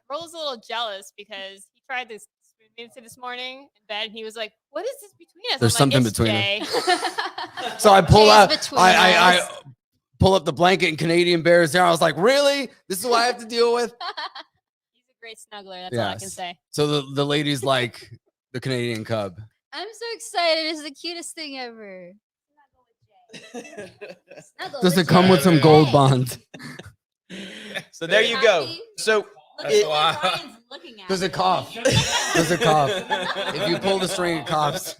Roll's a little jealous because he tried this spoon me this morning in bed, and he was like, "What is this between us?" There's I'm like, something "It's between Jay." So I pull Jay's out. between I us. pull up the blanket and Canadian Bears there. I was like, really? This is what I have to deal with? He's a great snuggler. That's all I can Yes. say. So the ladies like the Canadian Cub. I'm so excited. It's the cutest thing ever. Snuggle Does with it come with some Jay. gold bonds? So there you go. Happy? So Look That's at a what lot. Ryan's looking at. Does it cough? Does it cough? If you pull the string, it coughs.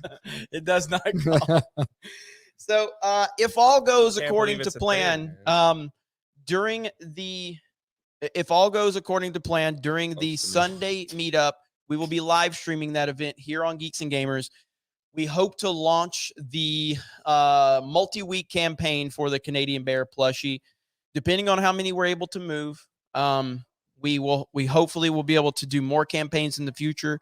it does not cough. So if all goes Can't according believe to it's a thing, plan, man. during the if all goes according to plan, during the to me. Sunday meetup, we will be live streaming that event here on Geeks and Gamers. We hope to launch the multi-week campaign for the Canadian Bear plushie. Depending on how many we're able to move, we hopefully will be able to do more campaigns in the future.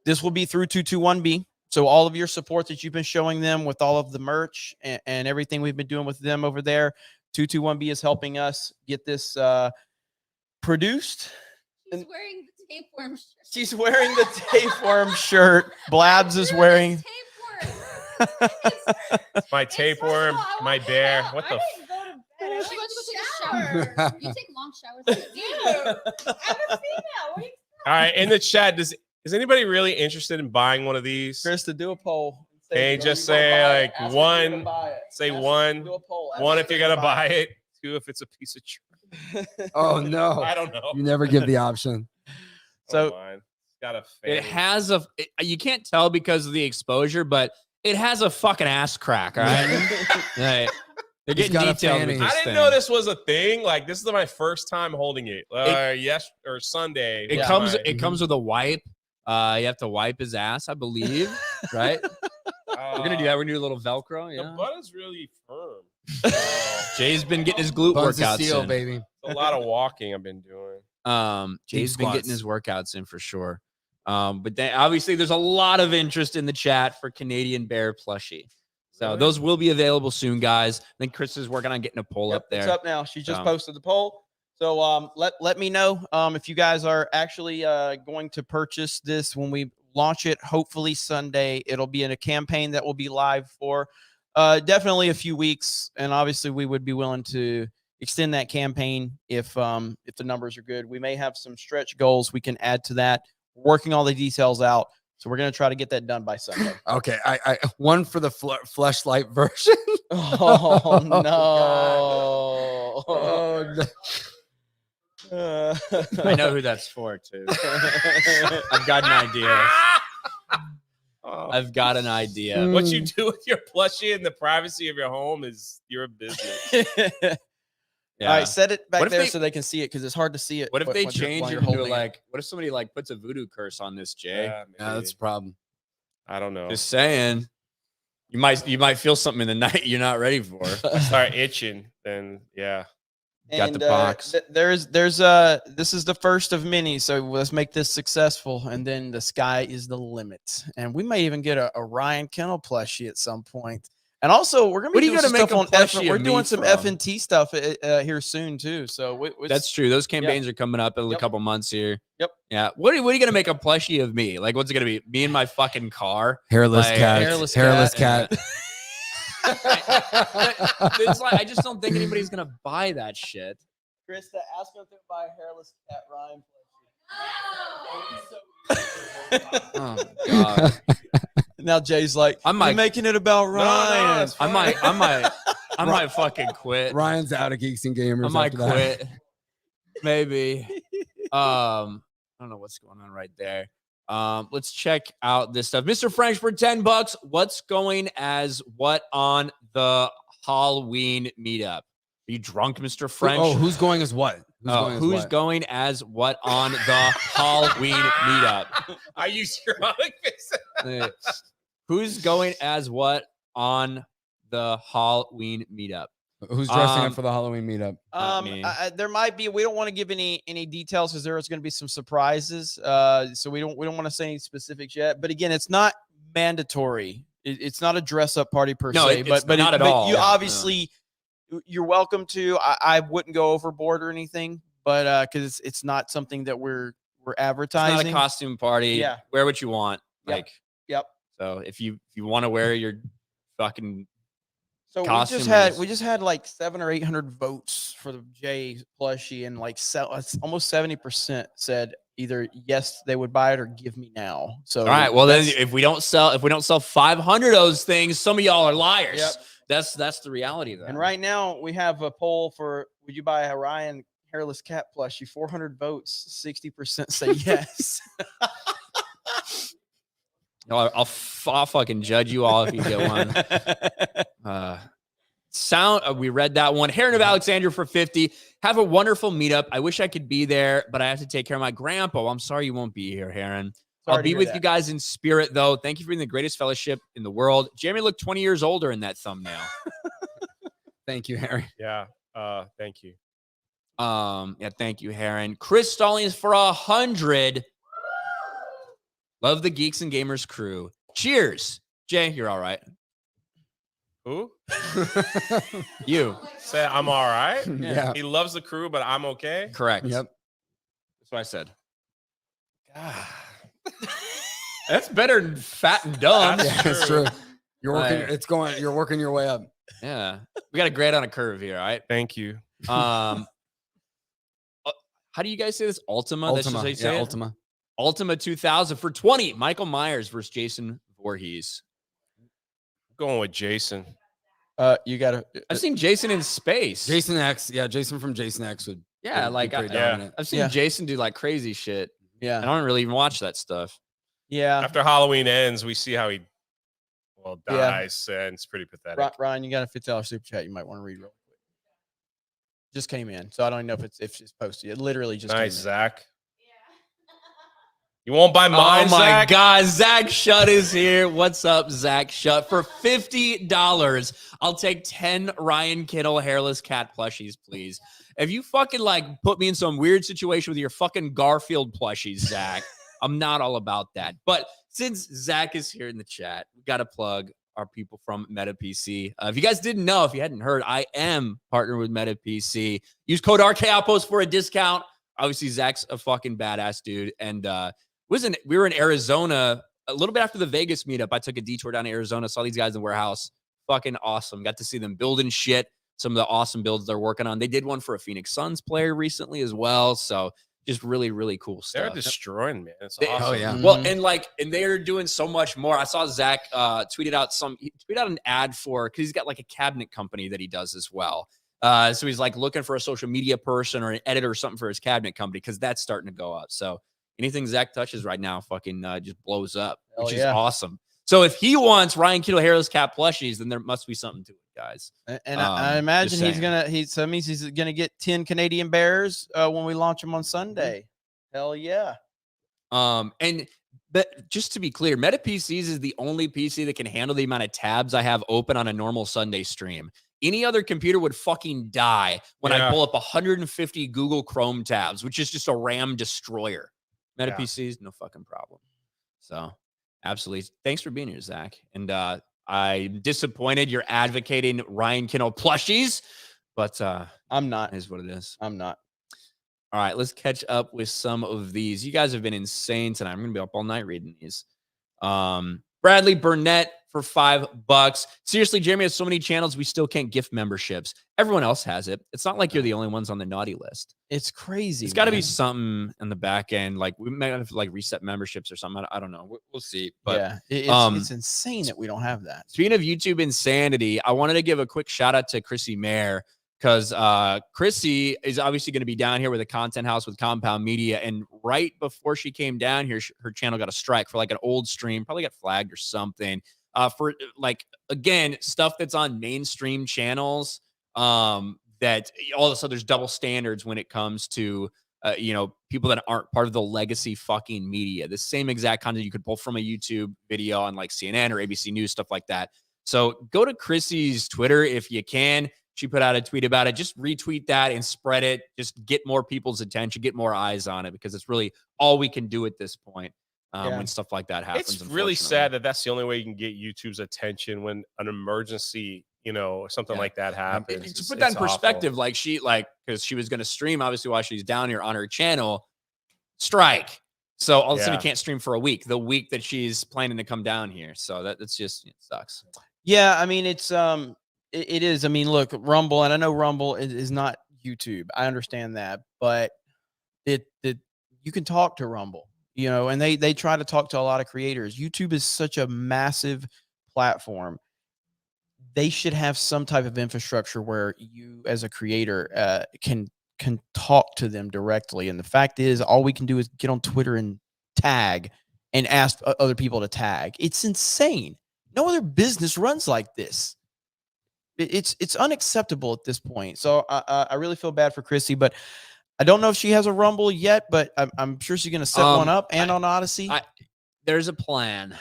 This will be through 221B. So all of your support that you've been showing them with all of the merch and everything we've been doing with them over there, 221B is helping us get this produced. She's wearing the tapeworm shirt. She's wearing the tapeworm shirt. Blabs is wearing My tapeworm, my bear. What the? I went to go take a shower. You take long showers. All right, in the chat, does anybody really interested in buying one of these? Krista, do a poll. Can you just say like one? Say one. One if you're gonna buy it. Two if it's a piece of trash. Oh no! I don't know. You never give the option. So it's got a. It has a. You can't tell because of the exposure, but it has a fucking ass crack. All right. Right. They're He's getting got a detailed with fanny. this I didn't thing. know this was a thing. Like this is my first time holding it. Yes or Sunday. It comes with a wipe. You have to wipe his ass, I believe. Right? We're gonna do that. We're gonna do a little Velcro. The Yeah. butt is really firm. Jay's been getting his glute Buns of workouts steel, in. baby. A lot of walking I've been doing. Jay's been getting squats. his workouts in for sure. But then obviously there's a lot of interest in the chat for Canadian Bear plushie. So Really? those will be available soon, guys. I think Chris is working on getting a poll up there. It's up now. She just So- posted the poll. So let me know if you guys are actually going to purchase this when we launch it. Hopefully Sunday. It'll be in a campaign that will be live for definitely a few weeks, and obviously we would be willing to extend that campaign if the numbers are good. We may have some stretch goals we can add to that. We're working all the details out, so we're gonna try to get that done by Sunday. Okay, I one for the fleshlight version. Oh no! Oh, no. I know who that's for too. I've got an idea. I've got an idea. What you do with your plushie in the privacy of your home is your business. Yeah. All right, set it back What if there they- so they can see it because it's hard to see it. What if they when you're- change while it you're into holding like? What if somebody like puts a voodoo curse on this, Jay? Yeah, Yeah, that's maybe. a problem. I don't know. Just saying. You might feel something in the night you're not ready for. Start itching, then yeah. Got the And, box. There's this is the first of many, so let's make this successful, and then the sky is the limit. And we may even get a Ryan Kennel plushie at some point. And also, we're gonna be What are you doing gonna some make stuff a on plushie We're of doing me some from? F&T stuff here soon too. So That's true. Those campaigns are coming up in a Yep. couple months here. Yep. Yeah. What are you gonna make a plushie of me? Like, what's it gonna be? Me in my fucking car? Hairless Like, cat. hairless cat. It's like I just don't think anybody's gonna buy that shit. Krista, ask them if they buy a hairless cat Ryan Oh god. Now Jay's like, I might- "You're making it about Ryan." it's I might fucking quit. Ryan's out of Geeks and Gamers. I might after that. quit. Maybe. I don't know what's going on right there. Let's check out this stuff. Mr. French for $10. What's going as what on the Halloween meetup? Are you drunk, Mr. French? Oh, who's going as what? Who's going as what on the Halloween meetup? Are you drunk? Who's going as what on the Halloween meetup? Who's dressing Um, up for the Halloween meetup? me. There might be. We don't want to give any details because there's going to be some surprises. So we don't want to say any specifics yet. But again, it's not mandatory. It's not a dress up party per No, se. it's but not at all. You Yeah, obviously you're welcome to. I wouldn't go overboard or anything, but because it's not something that we're It's advertising. not a costume party. Yeah. Wear what you want. Yep. Like, Yep. so if you want to wear your fucking So costume we just had like 700 or 800 votes for the J plushie, and like almost 70% said either yes they would buy it or give me now. So all right. Well, then that's- if we don't sell 500 of those things, some of y'all are liars. Yep. That's the reality of that. and right now we have a poll for would you buy a Ryan hairless cat plushie? 400 votes, 60% say yes. I'll fucking judge you all if you get one. We read that one. Heron of Alexandria for 50. Have a wonderful meetup. I wish I could be there, but I have to take care of my grandpa. Well, I'm sorry you won't be here, Heron. Sorry I'll to be hear with that. you guys in spirit, though. Thank you for being the greatest fellowship in the world. Jeremy looked 20 years older in that thumbnail. Thank you, Harry. Yeah. Thank you. Yeah, thank you, Heron. Chris Stallings for 100. Love the Geeks and Gamers crew. Cheers. Jay, you're all right. Who? You. Say I'm all right. Yeah. He loves the crew, but I'm okay. Correct. Yep. That's what I said. God. That's better than fat and dumb. That's Yeah, it's true. You're working. Right. You're working your way up. Yeah. We got a grade on a curve here, all right? Thank you. How do you guys say this? Ultima? That's just how you say it? Ultima. Ultima 2000 for 20. Michael Myers versus Jason Voorhees. Going with Jason. You gotta. I've seen Jason in space. Jason X. Yeah, Jason from Jason X would. Yeah, would be like pretty yeah. dominant. I've seen Yeah. Jason do like crazy shit. Yeah. I don't really even watch that stuff. Yeah. After Halloween ends, we see how he Yeah. dies, and it's pretty pathetic. Ryan, you got a $50 super chat. You might want to read real quick. Just came in, so I don't even know if it's posted. It literally just Nice, came in. Zach. You won't buy mine, Oh my Zach? God, Zach Shutt is here. What's up, Zach Shutt? For $50, I'll take 10 Ryan Kittle hairless cat plushies, please. If you fucking like put me in some weird situation with your fucking Garfield plushies, Zach, I'm not all about that. But since Zach is here in the chat, we got to plug our people from MetaPC. If you guys didn't know, if you hadn't heard, I am partnered with MetaPC. Use code RK Outpost for a discount. Obviously, Zach's a fucking badass dude. And we were in Arizona a little bit after the Vegas meetup. I took a detour down to Arizona, saw these guys in the warehouse. Fucking awesome. Got to see them building shit. Some of the awesome builds they're working on. They did one for a Phoenix Suns player recently as well. So just really, really cool They're stuff. destroying, man. It's They- awesome. Oh yeah. Well, and they're doing so much more. I saw Zach tweet out an ad for, because he's got like a cabinet company that he does as well. So he's like looking for a social media person or an editor or something for his cabinet company because that's starting to go up. So anything Zach touches right now fucking just blows up, Hell which yeah. is awesome. So if he wants Ryan Kittle hairless cat plushies, then there must be something to it, guys. And I imagine just so that means he's gonna get 10 Canadian Bears when we launch them on Sunday. Hell yeah. But just to be clear, MetaPCs is the only PC that can handle the amount of tabs I have open on a normal Sunday stream. Any other computer would fucking die when I Yeah. pull up 150 Google Chrome tabs, which is just a RAM destroyer. MetaPCs, no fucking problem. So, absolutely. Thanks for being here, Zach. And I'm disappointed you're advocating Ryan Kittle plushies, but I'm not. it is what it is. I'm not. All right, let's catch up with some of these. You guys have been insane tonight. I'm going to be up all night reading these. Bradley Burnett for $5. Seriously, Jeremy has so many channels, we still can't gift memberships. Everyone else has it. It's not like you're the only ones on the naughty list. It's crazy. It's got to be man. something in the back end. Like we might have to like reset memberships or something. I don't know. We'll see. But yeah, it's insane that we don't have that. speaking of YouTube insanity, I wanted to give a quick shout out to Chrissy Mayer because Chrissy is obviously going to be down here with a content house with Compound Media. And right before she came down here, her channel got a strike for like an old stream, probably got flagged or something. For like, again, stuff that's on mainstream channels that all of a sudden there's double standards when it comes to people that aren't part of the legacy fucking media. The same exact content you could pull from a YouTube video on like CNN or ABC News, stuff like that. So go to Chrissy's Twitter if you can. She put out a tweet about it. Just retweet that and spread it. Just get more people's attention, get more eyes on it, because it's really all we can do at this point when stuff like that happens. It's really sad that that's the only way you can get YouTube's attention when an emergency, or something like that happens. To put that in perspective, because she was going to stream, obviously, while she's down here on her channel, strike. So all of a sudden, you can't stream for a week, the week that she's planning to come down here. So that's just, it sucks. Yeah, I mean, it's it is. I mean, look, Rumble, and I know Rumble is not YouTube. I understand that, but you can talk to Rumble, and they try to talk to a lot of creators. YouTube is such a massive platform. They should have some type of infrastructure where you, as a creator, can talk to them directly. And the fact is, all we can do is get on Twitter and tag and ask other people to tag. It's insane. No other business runs like this. it's unacceptable at this point. So I really feel bad for Chrissy, but I don't know if she has a Rumble yet, but I'm sure she's gonna set one up and on Odyssey. There's a plan.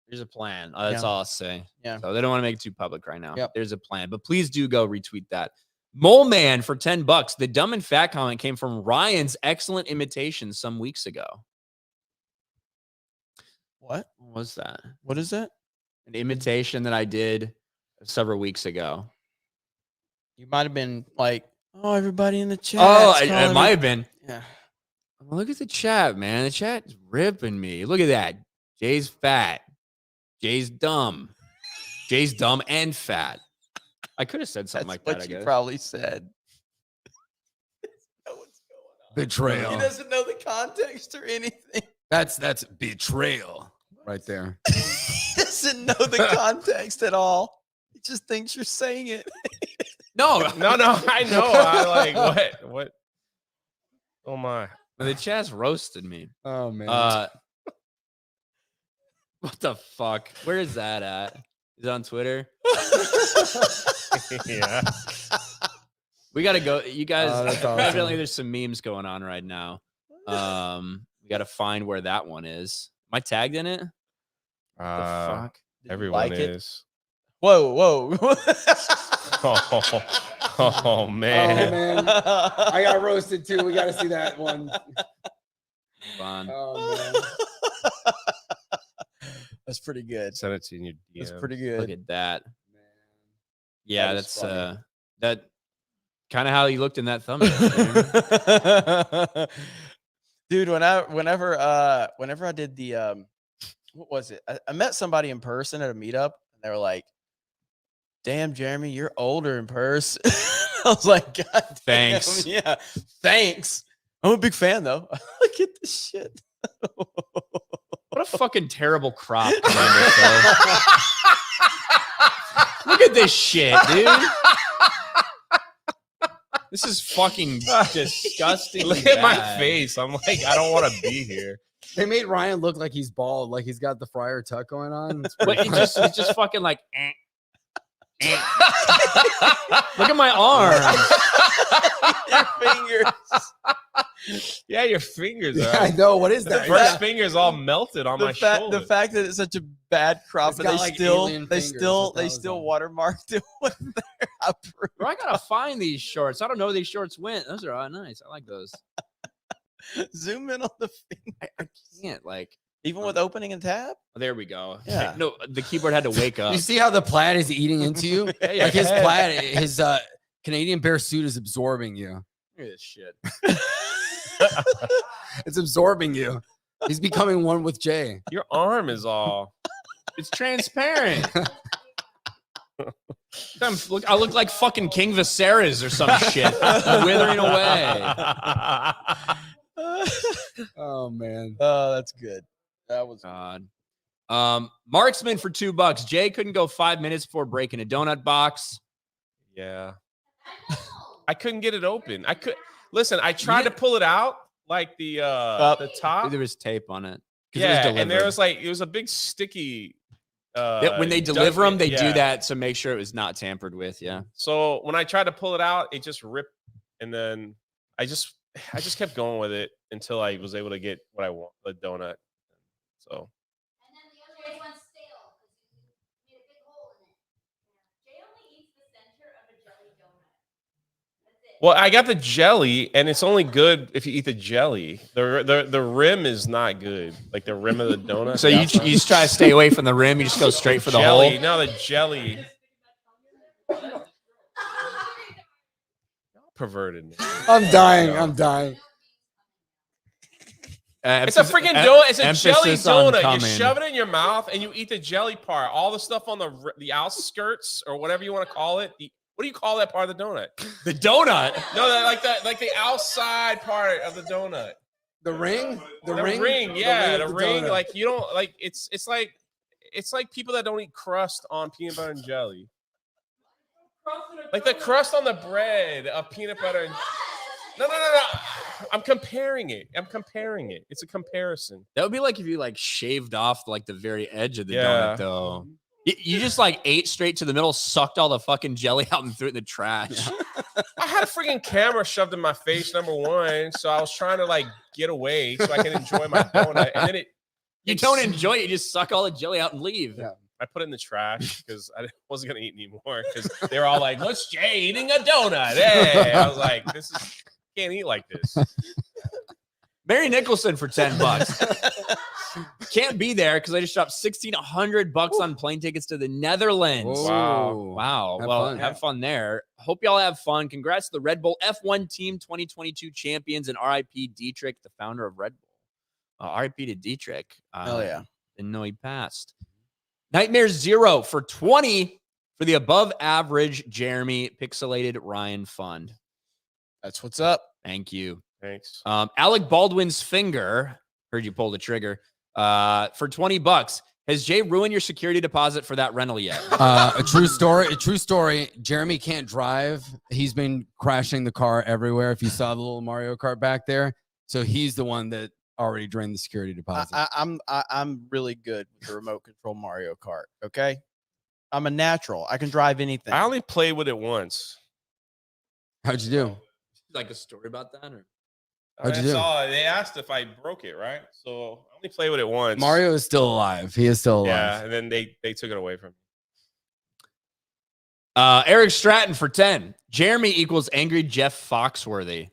There's a plan. That's all I'll say. Yeah. So they don't want to make it too public right now. Yep. There's a plan, but please do go retweet that. Mole Man for $10. The dumb and fat comment came from Ryan's excellent imitation some weeks ago. What was that? What is that? An imitation that I did several weeks ago. You might have been like, "Oh, everybody in the chat." Oh, it might have been. Yeah. Look at the chat, man. The chat's ripping me. Look at that. Jay's fat. Jay's dumb. Jay's dumb and fat. I could have said something like that. What I you guess. probably said. Betrayal. He doesn't know the context or anything. That's betrayal right there. He doesn't know the context at all. He just thinks you're saying it. No. I know. I like what? Oh my! The chat's roasted me. Oh man. What the fuck? Where is that at? Is it on Twitter? Yeah. We gotta go. You guys, that's awesome. evidently there's some memes going on right now. We gotta find where that one is. Am I tagged in it? The fuck? Everyone like it? is. Whoa. Oh man. I got roasted too. We got to see that one. Fun. Oh man. That's pretty good. Send it to you in your DMs. That's pretty Look good. at that. Yeah, That is that's funny. that kind of how you looked in that thumbnail. Dude, whenever I did the what was it? I met somebody in person at a meetup and they were like, "Damn, Jeremy, you're older in person." I was like, "God damn, Thanks. yeah, thanks. I'm a big fan though." Look at this shit. What a fucking terrible crop. Look at this shit, dude. This is fucking disgusting. Look at my face. I'm like, I don't want to be here. They made Ryan look like he's bald, like he's got the Friar Tuck going on. But he's just fucking like. Look at my arms. Your fingers. Yeah, your fingers Yeah, are. I know. What is The that? first finger's all melted on my shoulder. The fact that it's such a bad crop, It's but got they like still alien they fingers still with they those still on. watermarked it when they're approved. Bro, I gotta find these shorts. I don't know where these shorts went. Those are all nice. I like those. Zoom in on the finger. I can't like. Even with opening a tab? Oh, there we go. Yeah. No, the keyboard had to wake up. You see how the plaid is eating into you? Yeah, Like his plaid, his Canadian bear suit is absorbing you. Look at this shit. It's absorbing you. He's becoming one with Jay. Your arm is all. It's transparent. I look like fucking King Viserys or some shit. I'm withering away. Oh man. Oh, that's good. That was God. Marksman for $2. Jay couldn't go 5 minutes before breaking a donut box. Yeah. I couldn't get it open. I tried to pull it out, like the top. There was tape on it. Yeah, and there was it was a big sticky. When they deliver them, they do yeah. that to make sure it was not tampered with. Yeah. So when I tried to pull it out, it just ripped, and then I just kept going with it until I was able to get what I want, the donut. So. And then the other one stale because you made a big hole in it. Jay only eats the center of a jelly donut. That's it. Well, I got the jelly, and it's only good if you eat the jelly. The rim is not good, like the rim of the donut. So you just try to stay away from the rim. You just go straight for the jelly. hole. No, the jelly. Perverted. Man. I'm dying. It's a freaking donut. It's a jelly emphasis on donut. You coming. shove it in your mouth and you eat the jelly part. All the stuff on the outskirts or whatever you want to call it. What do you call that part of the donut? The donut. No, like the outside part of the donut. The ring? The ring. Yeah, the ring. donut. Like you don't like. It's like people that don't eat crust on peanut butter and jelly. Like the crust on the bread of peanut butter and. No. I'm comparing it. It's a comparison. That would be like if you like shaved off like the very edge of the Yeah. donut, though. You just like ate straight to the middle, sucked all the fucking jelly out and threw it in the trash. I had a freaking camera shoved in my face, number one. So I was trying to like get away so I can enjoy my donut. And then You don't enjoy it. You just suck all the jelly out and leave. Yeah. I put it in the trash because I wasn't going to eat anymore because they were all like, "What's Jay eating a donut?" Hey, I was like, can't eat like this. Barry Nicholson for $10. Can't be there because I just dropped $1,600 on plane tickets to the Netherlands. Whoa. Wow. Have fun there. Hope y'all have fun. Congrats to the Red Bull F1 Team 2022 champions and RIP Dietrich, the founder of Red Bull. RIP to Dietrich. Hell yeah. Didn't know he passed. Nightmare Zero for 20 for the above average Jeremy Pixelated Ryan Fund. That's what's up. Thank you. Thanks. Alec Baldwin's finger. Heard you pull the trigger. For $20. Has Jay ruined your security deposit for that rental yet? A true story. Jeremy can't drive. He's been crashing the car everywhere. If you saw the little Mario Kart back there. So he's the one that already drained the security deposit. I'm really good with the remote control Mario Kart. Okay, I'm a natural. I can drive anything. I only played with it once. How'd you do? Like a story about that? Or? How'd you do? They asked if I broke it, right? So I only played with it once. Mario is still alive. He is still alive. Yeah, and then they took it away from me. Eric Stratton for 10. Jeremy equals angry Jeff Foxworthy.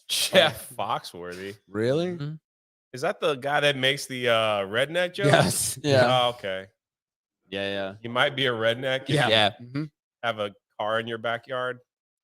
Jeff Foxworthy. Really? Mm-hmm. Is that the guy that makes the redneck joke? Yes. Yeah. Oh, okay. Yeah. You might be a redneck. if Yeah. you have a car in your backyard.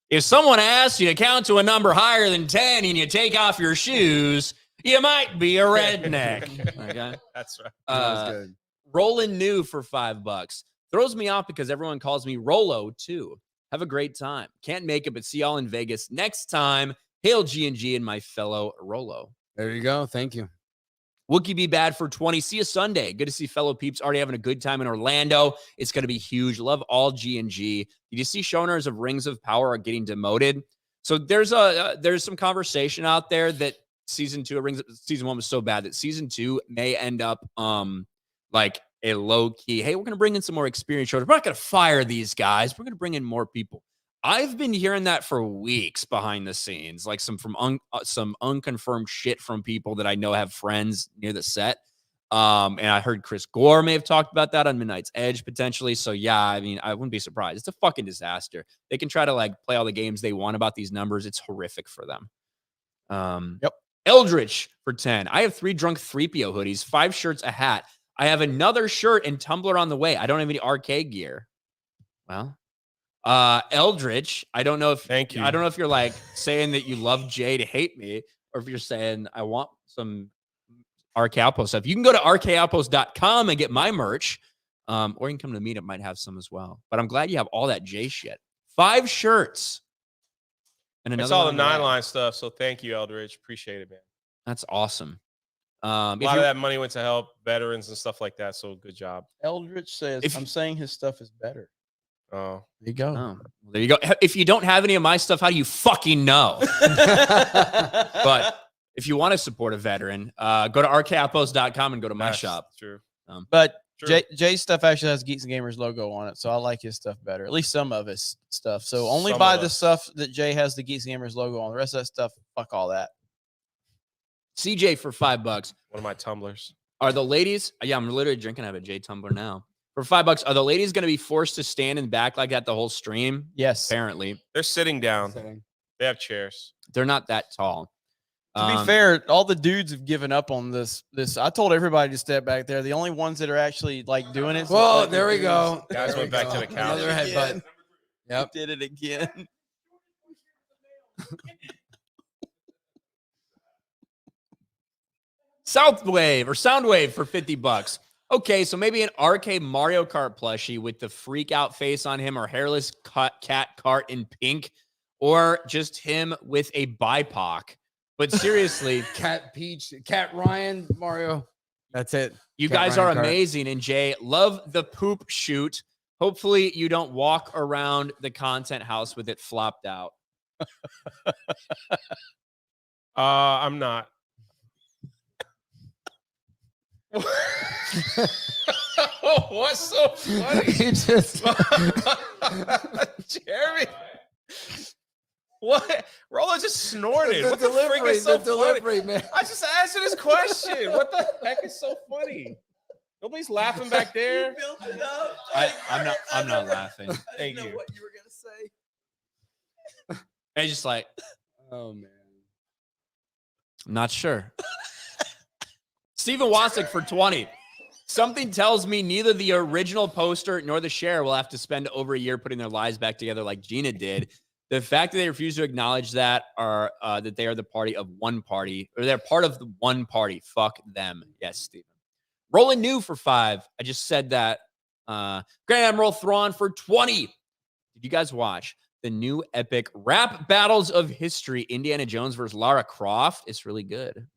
If someone asks you to count to a number higher than 10 and you take off your shoes, you might be a redneck. Okay. That's right. That was good. Roland New for $5. Throws me off because everyone calls me Rolo too. Have a great time. Can't make it, but see y'all in Vegas next time. Hail G&G and my fellow Rolo. There you go. Thank you. Wookie Be Bad for 20. See you Sunday. Good to see fellow peeps already having a good time in Orlando. It's going to be huge. Love all G&G. Did you see showrunners of Rings of Power are getting demoted? So there's some conversation out there that season 1 was so bad that season 2 may end up like a low key. Hey, we're going to bring in some more experienced showrunners. We're not going to fire these guys. We're going to bring in more people. I've been hearing that for weeks behind the scenes, like some unconfirmed shit from people that I know have friends near the set. And I heard Chris Gore may have talked about that on Midnight's Edge potentially. So yeah, I mean, I wouldn't be surprised. It's a fucking disaster. They can try to like play all the games they want about these numbers. It's horrific for them. Yep. Eldritch for 10. I have 3 drunk 3PO hoodies, 5 shirts, a hat. I have another shirt and tumbler on the way. I don't have any arcade gear. Well, Eldritch, I don't know if Thank you. I don't know if you're like saying that you love Jay to hate me, or if you're saying I want some RK Outpost stuff. You can go to rkoutpost.com and get my merch. Or you can come to the meetup, might have some as well. But I'm glad you have all that Jay shit. 5 shirts. And It's another all the one on the way. 9-line stuff. So thank you, Eldridge. Appreciate it, man. That's awesome. A lot of that money went to help veterans and stuff like that. So good job. Eldritch says, I'm saying his stuff is better. Oh, there you go. Oh, there you go. If you don't have any of my stuff, how do you fucking know? But if you want to support a veteran, go to rkoutpost.com and go to my shop. True. But True. Jay's stuff actually has Geeks and Gamers logo on it, so I like his stuff better. At least some of his stuff. So only Some buy of the us. stuff that Jay has the Geeks and Gamers logo on. The rest of that stuff, fuck all that. CJ for $5. One of my tumblers. Are the ladies? Yeah, I'm literally drinking out of a J tumbler now. For $5, are the ladies going to be forced to stand in the back like that the whole stream? Yes. Apparently. They're sitting down. They have chairs. They're not that tall. To be fair, all the dudes have given up on this. I told everybody to step back there. The only ones that are actually like doing it. Well, like, there we go. Guys went back to the couch. Another headbutt. Yep. Did it again. Soundwave for $50. Okay, so maybe an RK Mario Kart plushie with the freak out face on him, or hairless cat cart in pink, or just him with a BIPOC. But seriously, Cat Peach, Cat Ryan, Mario. That's it. you Cat guys Ryan are Kart. amazing. And Jay, love the poop shoot. Hopefully you don't walk around the content house with it flopped out. I'm not. What's so funny? He just Jeremy. What? Rollo just snorted. What the frick is so funny? man. I just answered his question. What the heck is so funny? Nobody's laughing back there. I'm not laughing. Thank you. What you were gonna say? I just like, Oh man. I'm not sure. Stephen Wasik for 20. Something tells me neither the original poster nor the share will have to spend over a year putting their lives back together like Gina did. The fact that they refuse to acknowledge that that they are the party of one party, or they're part of the one party. Fuck them. Yes, Stephen. Rolling new for 5. I just said that. Grand Admiral Thrawn for 20. Did you guys watch the new epic rap battles of history, Indiana Jones versus Lara Croft? It's really good.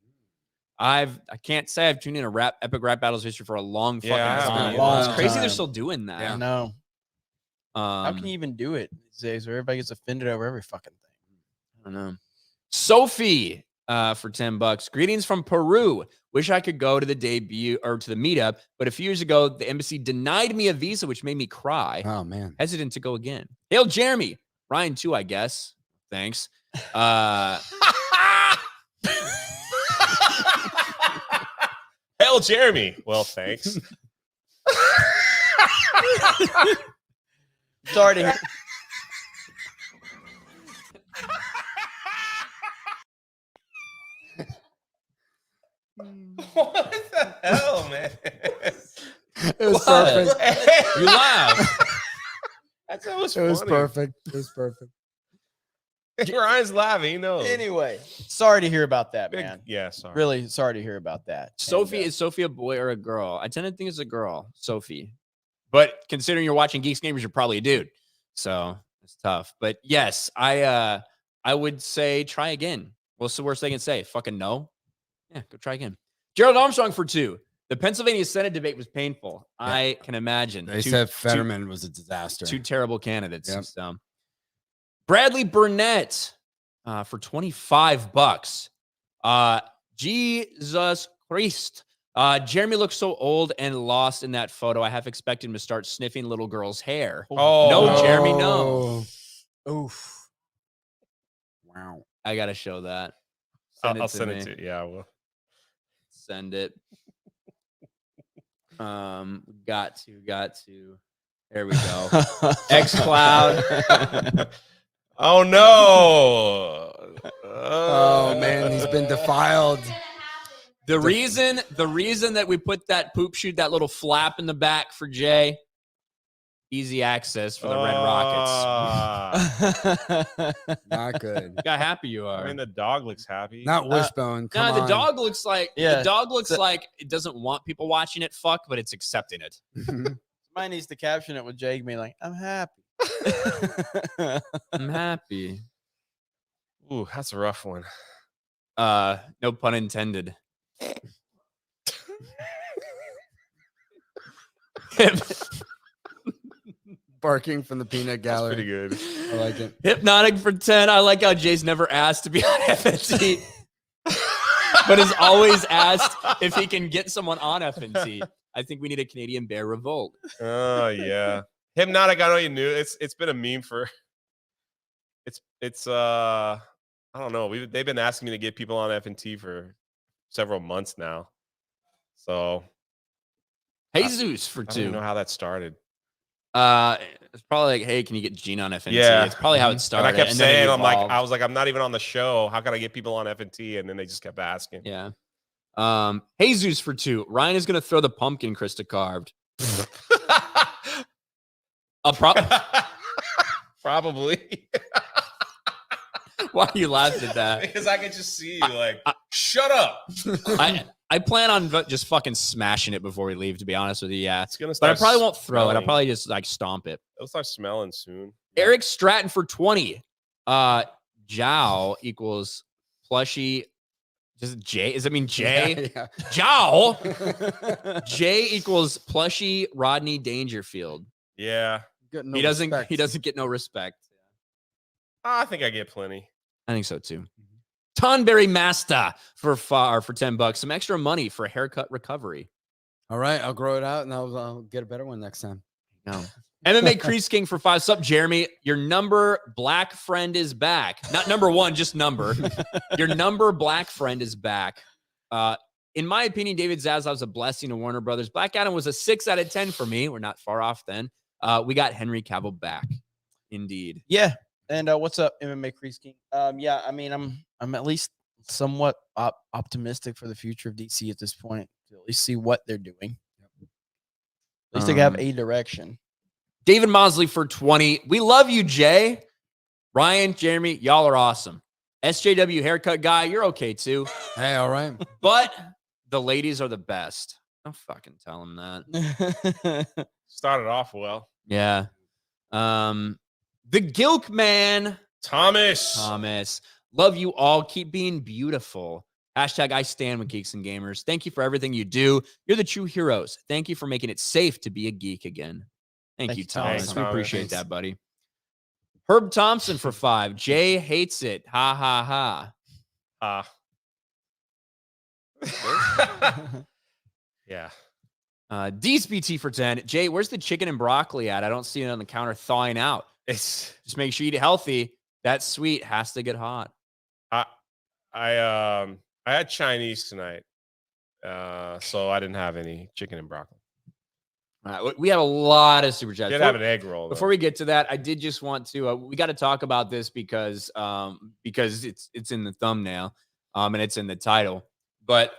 I can't say I've tuned in a epic rap battles of history for a long fucking time. It's crazy they're still doing that. I know. How can you even do it these days where everybody gets offended over every fucking thing? I don't know. Sophie for $10. Greetings from Peru. Wish I could go to the debut or to the meetup, but a few years ago, the embassy denied me a visa, which made me cry. Oh man. Hesitant to go again. Hail Jeremy. Ryan too, I guess. Thanks. Hell, Jeremy. Well, thanks. Sorry to hear. What the hell, man? It was perfect. You laugh. That was It was funny. perfect. It was perfect. Ryan's laughing. He knows. Anyway, sorry to hear about that, Big- man. yeah, sorry. Really sorry to hear about that. Sophie, And, is Sophie a boy or a girl? I tend to think it's a girl, Sophie. But considering you're watching Geeks Gamers, you're probably a dude. So it's tough. But yes, I would say try again. What's the worst they can say? Fucking no. Yeah, go try again. Gerald Armstrong for 2. The Pennsylvania Senate debate was painful. Yeah. I can imagine. They said Fetterman was a disaster. 2 terrible candidates. Yep. So. Bradley Burnett for $25. Jesus Christ. Jeremy looks so old and lost in that photo. I half expected him to start sniffing little girl's hair. Oh. No, Jeremy, no. Oof. Wow. I got to show that. I'll send it to you. Yeah, I will. Send it. Got to. There we go. xCloud. Oh no. Oh man, he's been defiled. The reason that we put that poop shoot, that little flap in the back for Jay, easy access for the Red Rockets. Not good. Look how happy you are. I mean, the dog looks happy. Not Wishbone. Come No, the on. dog looks like Yeah. the dog looks like it doesn't want people watching it fuck, but it's accepting it. Somebody needs to caption it with Jake being like, I'm happy. I'm happy. Ooh, that's a rough one. No pun intended. Barking from the peanut That's gallery. pretty good. I like it. Hypnotic for 10. I like how Jay's never asked to be on FNT, but has always asked if he can get someone on FNT. I think we need a Canadian Bear Revolt. Oh yeah. Hypnotic, I know you knew. It's been a meme for it's I don't know. They've been asking me to get people on FNT for several months now. So Jesus for I don't even 2. know how that started. It's probably like, hey, can you get Gene on FNT? Yeah. It's probably how it started. And I kept and then it saying, evolved. I was like, I'm not even on the show. How can I get people on FNT? And then they just kept asking. Yeah. Jesus for 2. Ryan is gonna throw the pumpkin Krista carved. Probably. Why are you laughing at that? Because I could just see you like, shut up. I plan on just fucking smashing it before we leave, to be honest with you. Yeah. It's gonna But start. I probably won't throw it. I'll smelling. probably just like stomp it. It'll start smelling soon. Eric Stratton for 20. Jow equals plushie. Just J. Does that mean J? Yeah. Jow. J equals plushie Rodney Dangerfield. Yeah. Got no He doesn't. respect. He doesn't get no respect. I think I get plenty. I think so too. Tonberry Master for $10. Some extra money for a haircut recovery. All right, I'll grow it out and I'll get a better one next time. No. MMA Crease King for 5. Sup, Jeremy? Your number black friend is back. Not number 1, just number. Your number black friend is back. In my opinion, David Zaslav was a blessing to Warner Brothers. Black Adam was a 6 out of 10 for me. We're not far off then. We got Henry Cavill back. Indeed. Yeah. And what's up, MMA Crease King? Yeah, I mean, I'm at least somewhat optimistic for the future of DC at this point. To at least see what they're doing. At least they have a direction. David Mosley for 20. We love you, Jay. Ryan, Jeremy, y'all are awesome. SJW haircut guy, you're okay too. Hey, all right. But the ladies are the best. Don't fucking tell him that. Started off well. Yeah. The Gilk man. Thomas. Love you all. Keep being beautiful. Hashtag I stand with Geeks and Gamers. Thank you for everything you do. You're the true heroes. Thank you for making it safe to be a geek again. Thank you, Thomas. We appreciate that, buddy. Herb Thompson for 5. Jay hates it. Ha, ha, ha. Yeah. DSBT for 10. Jay, where's the chicken and broccoli at? I don't see it on the counter thawing out. Just make sure you eat healthy. That sweet has to get hot. I had Chinese tonight, so I didn't have any chicken and broccoli. All right, we have a lot of super chats. Did have an egg roll. Before we get to that, I did just want to. We got to talk about this because it's in the thumbnail, and it's in the title. But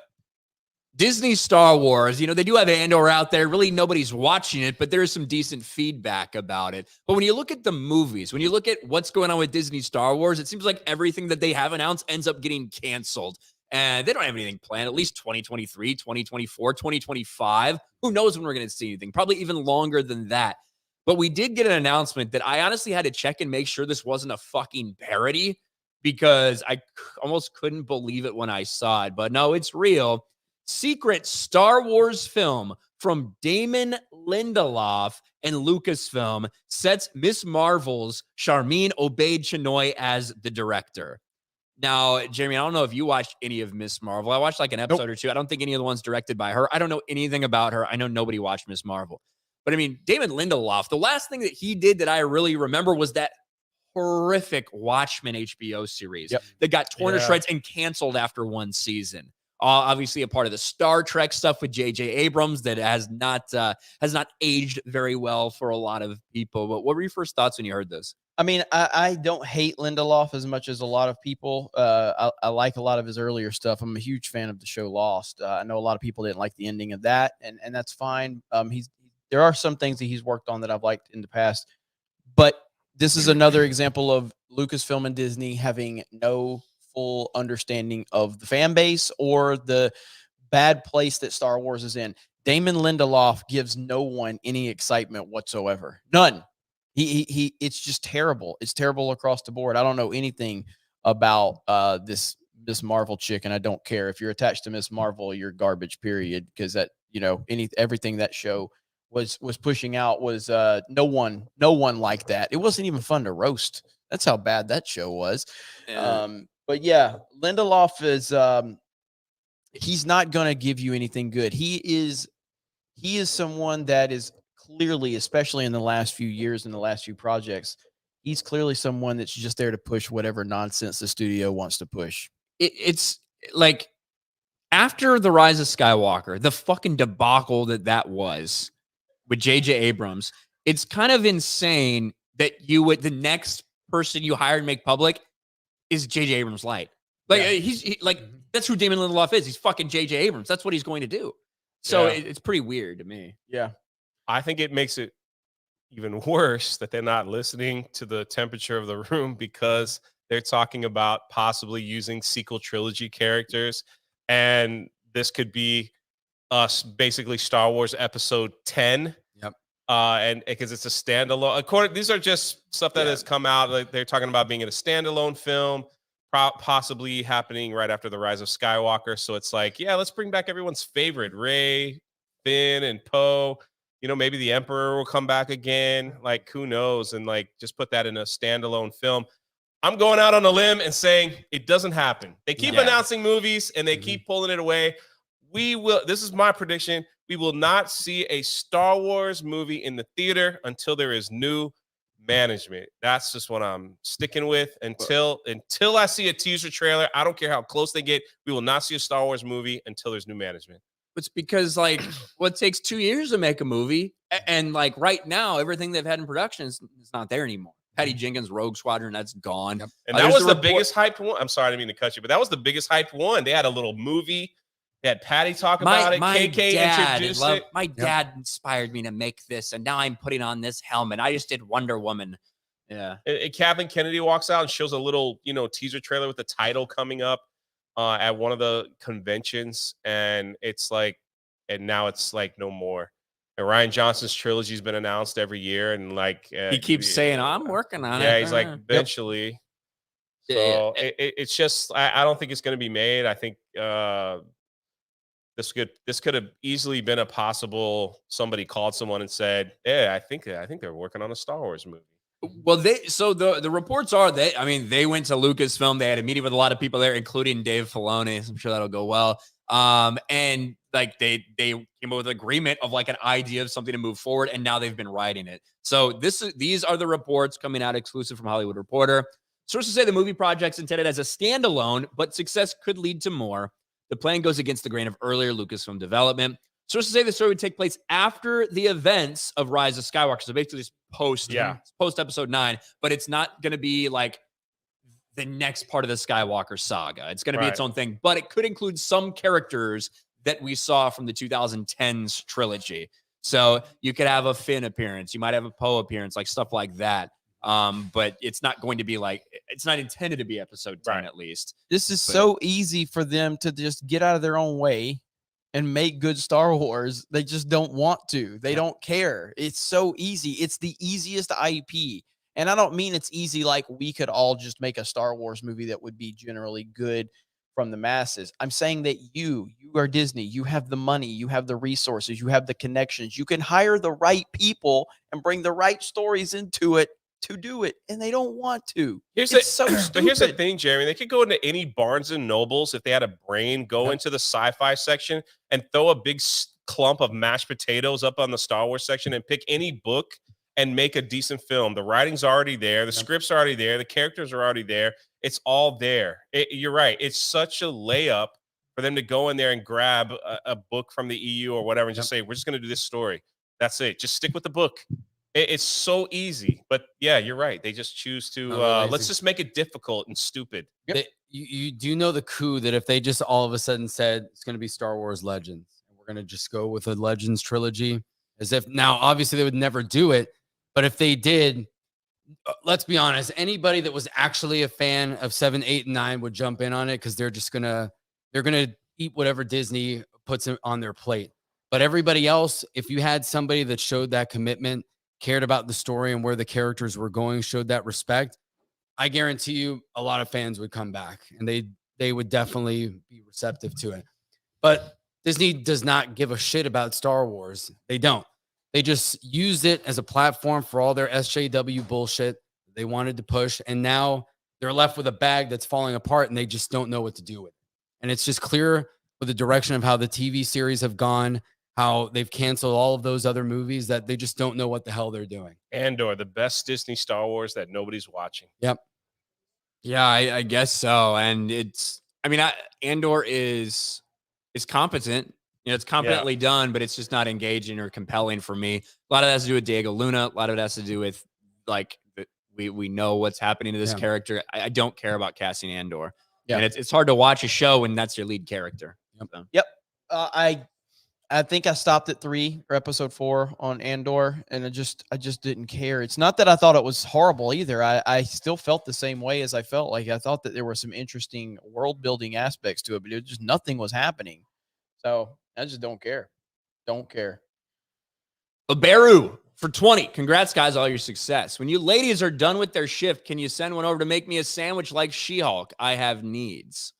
Disney Star Wars, they do have Andor out there. Really, nobody's watching it, but there is some decent feedback about it. But when you look at the movies, when you look at what's going on with Disney Star Wars, it seems like everything that they have announced ends up getting canceled. And they don't have anything planned, at least 2023, 2024, 2025. Who knows when we're going to see anything? Probably even longer than that. But we did get an announcement that I honestly had to check and make sure this wasn't a fucking parody because I almost couldn't believe it when I saw it. But no, it's real. Secret Star Wars film from Damon Lindelof and Lucasfilm sets Miss Marvel's Charmin Obaid-Chinoy as the director. Now, Jeremy, I don't know if you watched any of Miss Marvel. I watched like an episode or two. I don't think any of the ones directed by her. I don't know anything about her. I know nobody watched Miss Marvel. But I mean, Damon Lindelof, the last thing that he did that I really remember was that horrific Watchmen HBO series that got torn to shreds and canceled after one season. Obviously a part of the Star Trek stuff with J.J. Abrams that has not aged very well for a lot of people. But what were your first thoughts when you heard this? I mean, I don't hate Lindelof as much as a lot of people. I like a lot of his earlier stuff. I'm a huge fan of the show Lost. I know a lot of people didn't like the ending of that, and that's fine. There are some things that he's worked on that I've liked in the past, but this is another example of Lucasfilm and Disney having no full understanding of the fan base or the bad place that Star Wars is in. Damon Lindelof gives no one any excitement whatsoever. None. It's just terrible. It's terrible across the board. I don't know anything about this Marvel chick, and I don't care. If you're attached to Miss Marvel, you're garbage, period. Because that, everything that show was pushing out was no one like that. It wasn't even fun to roast. That's how bad that show was. But yeah, Lindelof is he's not gonna give you anything good. He is someone that is clearly, especially in the last few years, in the last few projects, he's clearly someone that's just there to push whatever nonsense the studio wants to push. It's like after The Rise of Skywalker, the fucking debacle that was with J.J. Abrams, it's kind of insane that the next person you hire and make public is J.J. Abrams light. Like that's who Damon Lindelof is. He's fucking J.J. Abrams. That's what he's going to do. So it's pretty weird to me. Yeah. I think it makes it even worse that they're not listening to the temperature of the room because they're talking about possibly using sequel trilogy characters. And this could be basically Star Wars Episode 10. Yep. And because it's a standalone. These are just stuff that has come out. Like they're talking about being in a standalone film, possibly happening right after The Rise of Skywalker. So it's like, let's bring back everyone's favorite, Rey, Finn, and Poe. Maybe the Emperor will come back again. Like, who knows? And like, just put that in a standalone film. I'm going out on a limb and saying it doesn't happen. They keep announcing movies and they keep pulling it away. This is my prediction. We will not see a Star Wars movie in the theater until there is new management. That's just what I'm sticking with until I see a teaser trailer. I don't care how close they get. We will not see a Star Wars movie until there's new management. It's because like what takes 2 years to make a movie, and like right now, everything they've had in production is not there anymore. Patty Jenkins' Rogue Squadron, that's gone. And that was the biggest hyped one. I'm sorry, I didn't mean to cut you, but that was the biggest hyped one. They had a little movie. They had Patty talk about it. KK introduced it. My dad inspired me to make this, and now I'm putting on this helmet. I just did Wonder Woman. Yeah. And Kathleen Kennedy walks out and shows a little, teaser trailer with the title coming up at one of the conventions, and it's like, and now it's like no more. And Rian Johnson's trilogy has been announced every year, and like he keeps saying, "I'm working on it." Yeah, he's like eventually. So it's just I don't think it's going to be made. I think this could have easily been a possible. Somebody called someone and said, "Yeah, I think they're working on a Star Wars movie." Well, the reports are they went to Lucasfilm. They had a meeting with a lot of people there, including Dave Filoni. I'm sure that'll go well. And like they came up with an agreement of like an idea of something to move forward, and now they've been writing it. So these are the reports coming out exclusive from Hollywood Reporter. Sources say the movie project's intended as a standalone, but success could lead to more. The plan goes against the grain of earlier Lucasfilm development. Sources say the story would take place after the events of Rise of Skywalker. So basically, it's post Episode 9, but it's not going to be like the next part of the Skywalker saga. It's going to be its own thing, but it could include some characters that we saw from the 2010s trilogy. So you could have a Finn appearance, you might have a Poe appearance, like stuff like that. But it's not going to be like, it's not intended to be Episode 10 at least. This is so easy for them to just get out of their own way and make good Star Wars. They just don't want to. They don't care. It's so easy. It's the easiest IP. And I don't mean it's easy like we could all just make a Star Wars movie that would be generally good from the masses. I'm saying that you are Disney. You have the money. You have the resources. You have the connections. You can hire the right people and bring the right stories into it to do it, and they don't want to. Here's the thing, Jeremy. They could go into any Barnes and Nobles if they had a brain, go into the sci-fi section and throw a big clump of mashed potatoes up on the Star Wars section and pick any book and make a decent film. The writing's already there. The script's already there. The characters are already there. It's all there. You're right. It's such a layup for them to go in there and grab a book from the EU or whatever and just say, we're just going to do this story. That's it. Just stick with the book. It's so easy. But yeah, you're right. They just choose to, let's just make it difficult and stupid. You do know the coup that if they just all of a sudden said it's going to be Star Wars Legends, and we're going to just go with a Legends trilogy, as if now, obviously they would never do it. But if they did, let's be honest, anybody that was actually a fan of 7, 8, and 9 would jump in on it because they're gonna eat whatever Disney puts on their plate. But everybody else, if you had somebody that showed that commitment, cared about the story and where the characters were going, showed that respect, I guarantee you a lot of fans would come back and they would definitely be receptive to it. But Disney does not give a shit about Star Wars. They don't. They just used it as a platform for all their SJW bullshit they wanted to push. And now they're left with a bag that's falling apart and they just don't know what to do with it. And it's just clear with the direction of how the TV series have gone, how they've canceled all of those other movies, that they just don't know what the hell they're doing. Andor, the best Disney Star Wars that nobody's watching. Yep. Yeah, I guess so. And Andor is competent. It's competently done, but it's just not engaging or compelling for me. A lot of that has to do with Diego Luna. A lot of it has to do with like we know what's happening to this character. I don't care about casting Andor. Yeah. And it's hard to watch a show when that's your lead character. Yep. I think I stopped at 3 or Episode 4 on Andor, and I just didn't care. It's not that I thought it was horrible either. I still felt the same way as I felt. Like I thought that there were some interesting world building aspects to it, but it just nothing was happening. So I just don't care. Don't care. Baru for 20. Congrats, guys, all your success. When you ladies are done with their shift, can you send one over to make me a sandwich like She-Hulk? I have needs.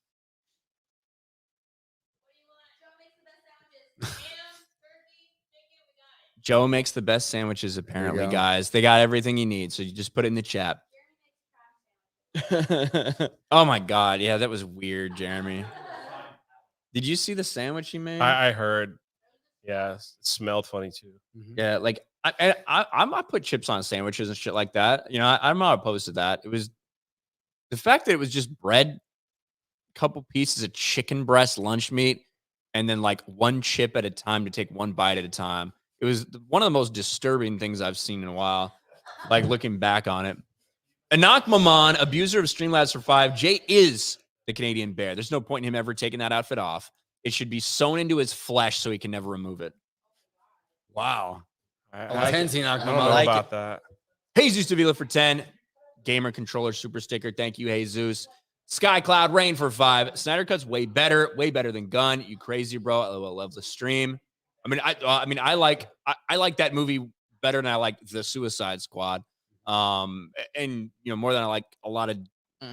Joe makes the best sandwiches, apparently, guys. They got everything you need, so you just put it in the chat. Oh, my God. Yeah, that was weird, Jeremy. Did you see the sandwich he made? I heard. Yeah, it smelled funny too. Yeah, like I might put chips on sandwiches and shit like that. You know, I'm not opposed to that. It was the fact that it was just bread, a couple pieces of chicken breast lunch meat, and then like one chip at a time to take one bite at a time. It was one of the most disturbing things I've seen in a while. Like looking back on it. Anak Maman, abuser of Streamlabs for 5. Jay is the Canadian Bear. There's no point in him ever taking that outfit off. It should be sewn into his flesh so he can never remove it. Wow. I Intense, Enoch don't know Maman. about that. Jesus Davila for 10. Gamer controller super sticker. Thank you, Jesus. Sky Cloud Rain for 5. Snyder Cut's way better than Gunn. You crazy, bro. I love the stream. I like that movie better than I like the Suicide Squad. And you know, more than I like a lot of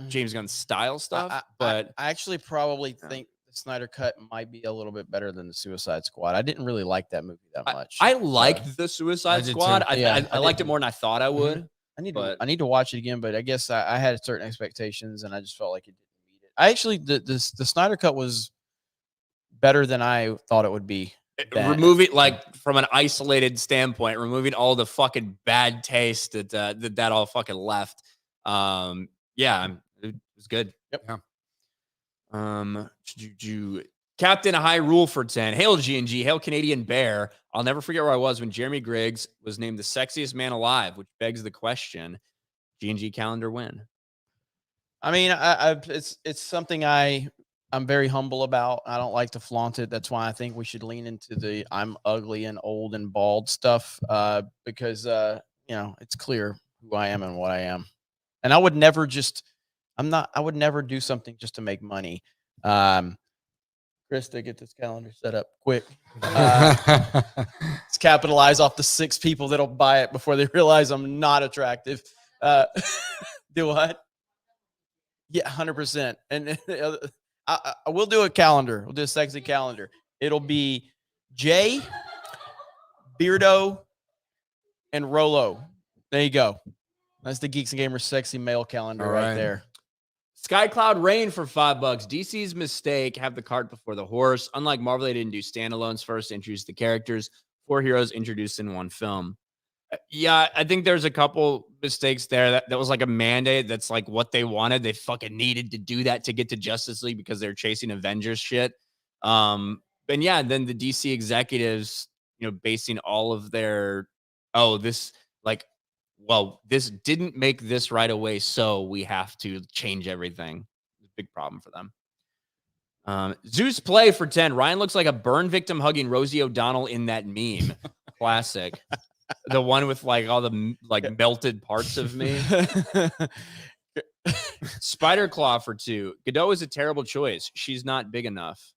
James Gunn style stuff. But I actually probably think the Snyder Cut might be a little bit better than the Suicide Squad. I didn't really like that movie that much. I liked the Suicide Squad. I liked it more than I thought I would. I need to watch it again, but I guess I had certain expectations and I just felt like it didn't meet it. I actually the Snyder Cut was better than I thought it would be. Removing, like, from an isolated standpoint, removing all the fucking bad taste that all fucking left. Yeah, it was good. Yep. Yeah. Captain High Rule for 10. Hail G&G. Hail Canadian Bear. I'll never forget where I was when Jeremy Griggs was named the sexiest man alive, which begs the question: G&G calendar win? I mean, it's something I'm very humble about. I don't like to flaunt it. That's why I think we should lean into the I'm ugly and old and bald stuff because, you know, it's clear who I am and what I am. And I would never I would never do something just to make money. Krista, get this calendar set up quick. Let's capitalize off the 6 people that'll buy it before they realize I'm not attractive. Do what? Yeah, 100%. And I will do a calendar. We'll do a sexy calendar. It'll be Jay, Beardo, and Rolo. There you go. That's the Geeks and Gamers sexy male calendar right there. Sky Cloud Rain for $5. DC's mistake, have the cart before the horse. Unlike Marvel, they didn't do standalones first to introduce the characters. 4 heroes introduced in one film. Yeah, I think there's a couple mistakes there. That was like a mandate. That's like what they wanted. They fucking needed to do that to get to Justice League because they're chasing Avengers shit. And yeah, then the DC executives, you know, basing all of their, this didn't make this right away, so we have to change everything. It's a big problem for them. Zeus Play for 10. Ryan looks like a burn victim hugging Rosie O'Donnell in that meme. Classic. The one with like all the like melted parts of me. Spider Claw for 2. Godot is a terrible choice. She's not big enough.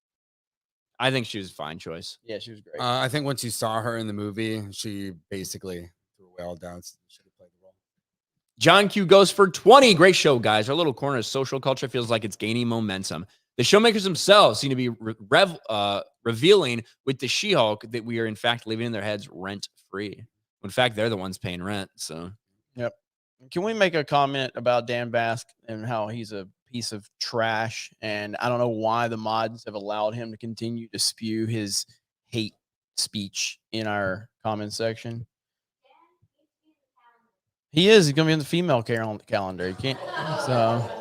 I think she was a fine choice. Yeah, she was great. I think once you saw her in the movie, she basically threw away all doubts. She could play the role. John Q goes for 20. Great show, guys. Our little corner of social culture feels like it's gaining momentum. The showmakers themselves seem to be revealing with the She-Hulk that we are in fact living in their heads rent-free. In fact, they're the ones paying rent. So, yep. Can we make a comment about Dan Bask and how he's a piece of trash? And I don't know why the mods have allowed him to continue to spew his hate speech in our comment section. He is. He's going to be in the female calendar. He can't. So.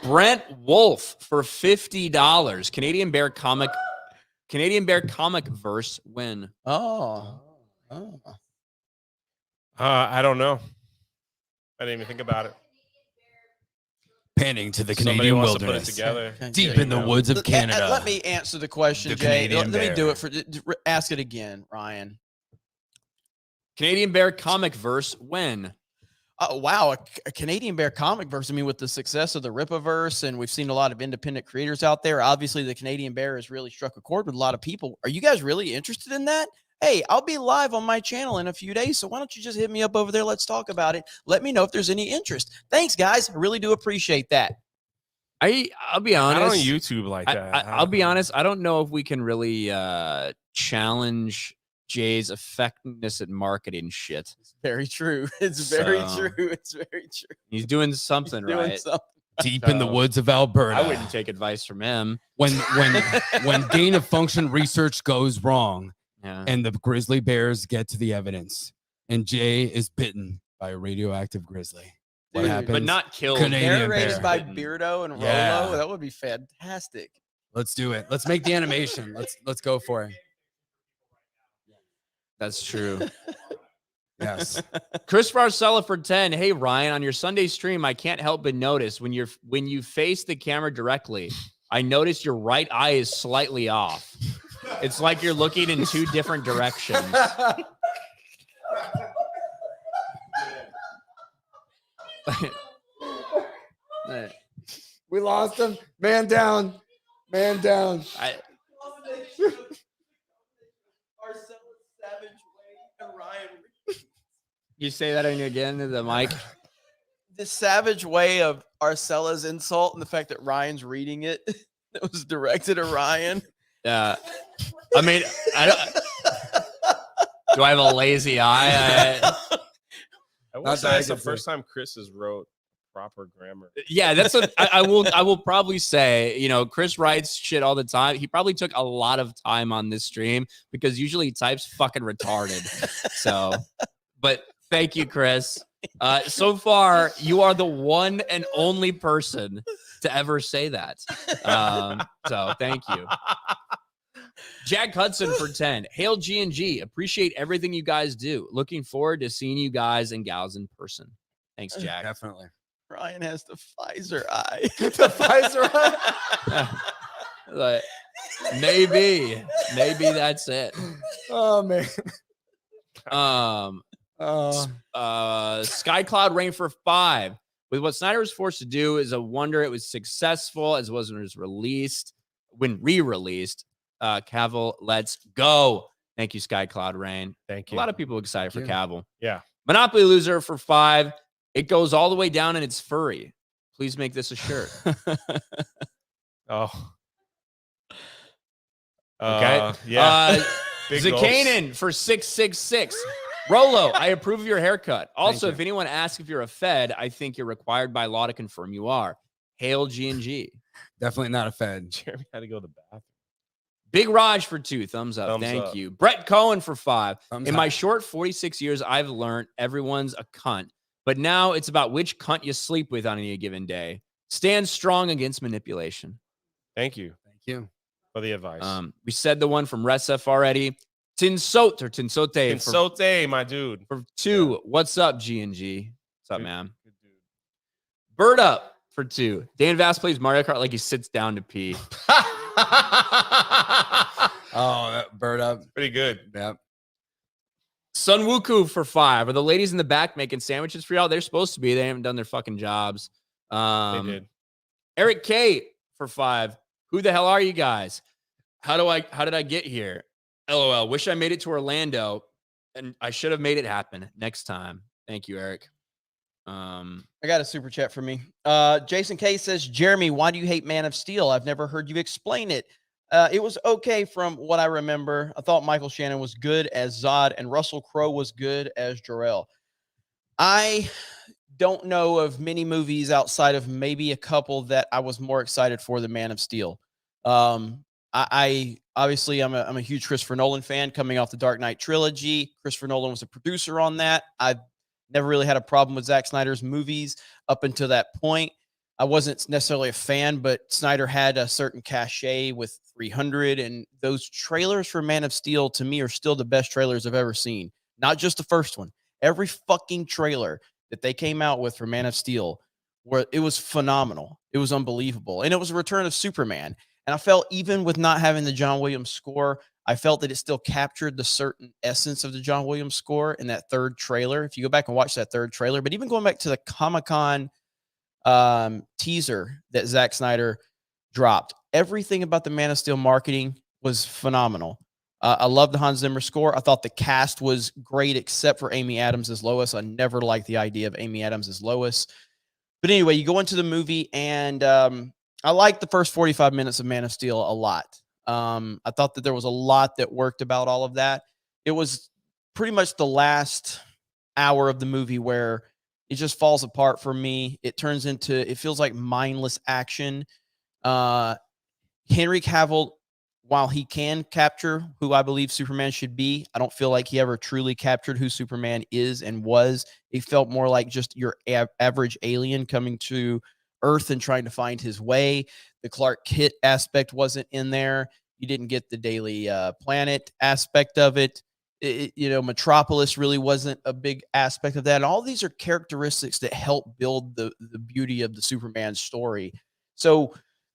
Brent Wolf for $50. Canadian Bear comic verse win. Oh. I don't know. I didn't even think about it. Panning to the Somebody Canadian wants wilderness, to put it together. deep in the woods of Canada. Let me answer the question, The Jay. Canadian Let me do Bear. it ask it again, Ryan. Canadian Bear comic verse when? Wow, a Canadian Bear comic verse. I mean, with the success of the Rippaverse, and we've seen a lot of independent creators out there. Obviously, the Canadian Bear has really struck a chord with a lot of people. Are you guys really interested in that? Hey, I'll be live on my channel in a few days, so why don't you just hit me up over there? Let's talk about it. Let me know if there's any interest. Thanks, guys. I really do appreciate that. I'll be honest. Not on YouTube like that. I'll be honest. I don't know if we can really challenge Jay's effectiveness at marketing shit. Very true. It's very So, true. It's very true. He's doing something He's doing right. something deep in the woods of Alberta. I wouldn't take advice from him. When gain of function research goes wrong, Yeah. and the grizzly bears get to the evidence, and Jay is bitten by a radioactive grizzly. What Dude, happens? But not killed. Canadian Narrated bear. by Beardo and Rolo. Yeah. That would be fantastic. Let's do it. Let's make the animation. Let's go for it. That's true. Yes. Chris Varcella for 10. Hey Ryan, on your Sunday stream, I can't help but notice when you face the camera directly, I notice your right eye is slightly off. It's like you're looking in two different directions. We lost him. Man down. Man down. You say that again to the mic. The savage way of Arcella's insult and the fact that Ryan's reading it that was directed at Ryan. Yeah. I mean, do I have a lazy eye? I will say that's the first time Chris has wrote proper grammar. Yeah, that's what I will probably say. You know, Chris writes shit all the time. He probably took a lot of time on this stream because usually he types fucking retarded. So, but thank you, Chris. So far, you are the one and only person to ever say that. So thank you. Jack Hudson for 10. Hail G&G. Appreciate everything you guys do. Looking forward to seeing you guys and gals in person. Thanks, Jack. Definitely. Ryan has the Pfizer eye. The Pfizer eye? Like, maybe that's it. Oh, man. Skycloud Rain for 5. With what Snyder was forced to do, is a wonder it was successful as was when it was released. When re-released, Cavill, let's go. Thank you, Skycloud Rain. Thank A you. lot of people excited for Cavill. Yeah. Monopoly Loser for 5. It goes all the way down and it's furry. Please make this a shirt. Oh. Okay. Yeah. Big goals. Zakanin for 666. Rolo, I approve of your haircut. Also, if anyone asks if you're a Fed, I think you're required by law to confirm you are. Hail G&G. Definitely not a Fed. Jeremy had to go to the bathroom. Big Raj for 2. Thumbs up. Thumbs Thank up. you. Brett Cohen for 5. Thumbs In up. my short 46 years, I've learned everyone's a cunt. But now it's about which cunt you sleep with on any given day. Stand strong against manipulation. Thank you Thank you. for the advice. We said the one from Resef already. Tinsote Consote, my dude. for 2. What's up, G&G? What's up, Good- man? good dude. Bird up for 2. Dan Vass plays Mario Kart like he sits down to pee. Oh, that bird up. Pretty good. Yep. Sun Wuku for 5. Are the ladies in the back making sandwiches for y'all? They're supposed to be. They haven't done their fucking jobs. They did. Eric K for 5. Who the hell are you guys? How did I get here? LOL. Wish I made it to Orlando, and I should have made it happen next time. Thank you, Eric. I got a super chat for me. Jason K says, Jeremy, why do you hate Man of Steel? I've never heard you explain it. It was okay from what I remember. I thought Michael Shannon was good as Zod and Russell Crowe was good as Jor-El. I don't know of many movies outside of maybe a couple that I was more excited for than Man of Steel. I obviously I'm a huge Christopher Nolan fan coming off the Dark Knight trilogy. Christopher Nolan was a producer on that. I've never really had a problem with Zack Snyder's movies up until that point. I wasn't necessarily a fan, but Snyder had a certain cachet with 300, and those trailers for Man of Steel to me are still the best trailers I've ever seen. Not just the first one. Every fucking trailer that they came out with for Man of Steel, where it was phenomenal. It was unbelievable. And it was a return of Superman. And I felt even with not having the John Williams score, I felt that it still captured the certain essence of the John Williams score in that third trailer. If you go back and watch that third trailer, but even going back to the Comic-Con teaser that Zack Snyder dropped, everything about the Man of Steel marketing was phenomenal. I love the Hans Zimmer score. I thought the cast was great, except for Amy Adams as Lois. I never liked the idea of Amy Adams as Lois. But anyway, you go into the movie, and I liked the first 45 minutes of Man of Steel a lot. I thought that there was a lot that worked about all of that. It was pretty much the last hour of the movie where it just falls apart for me. It turns into, it feels like mindless action. Henry Cavill, while he can capture who I believe Superman should be, I don't feel like he ever truly captured who Superman is and was. He felt more like just your average alien coming to Earth and trying to find his way. The Clark Kent aspect wasn't in there. You didn't get the Daily Planet aspect of it. Metropolis really wasn't a big aspect of that. And all these are characteristics that help build the beauty of the Superman story. So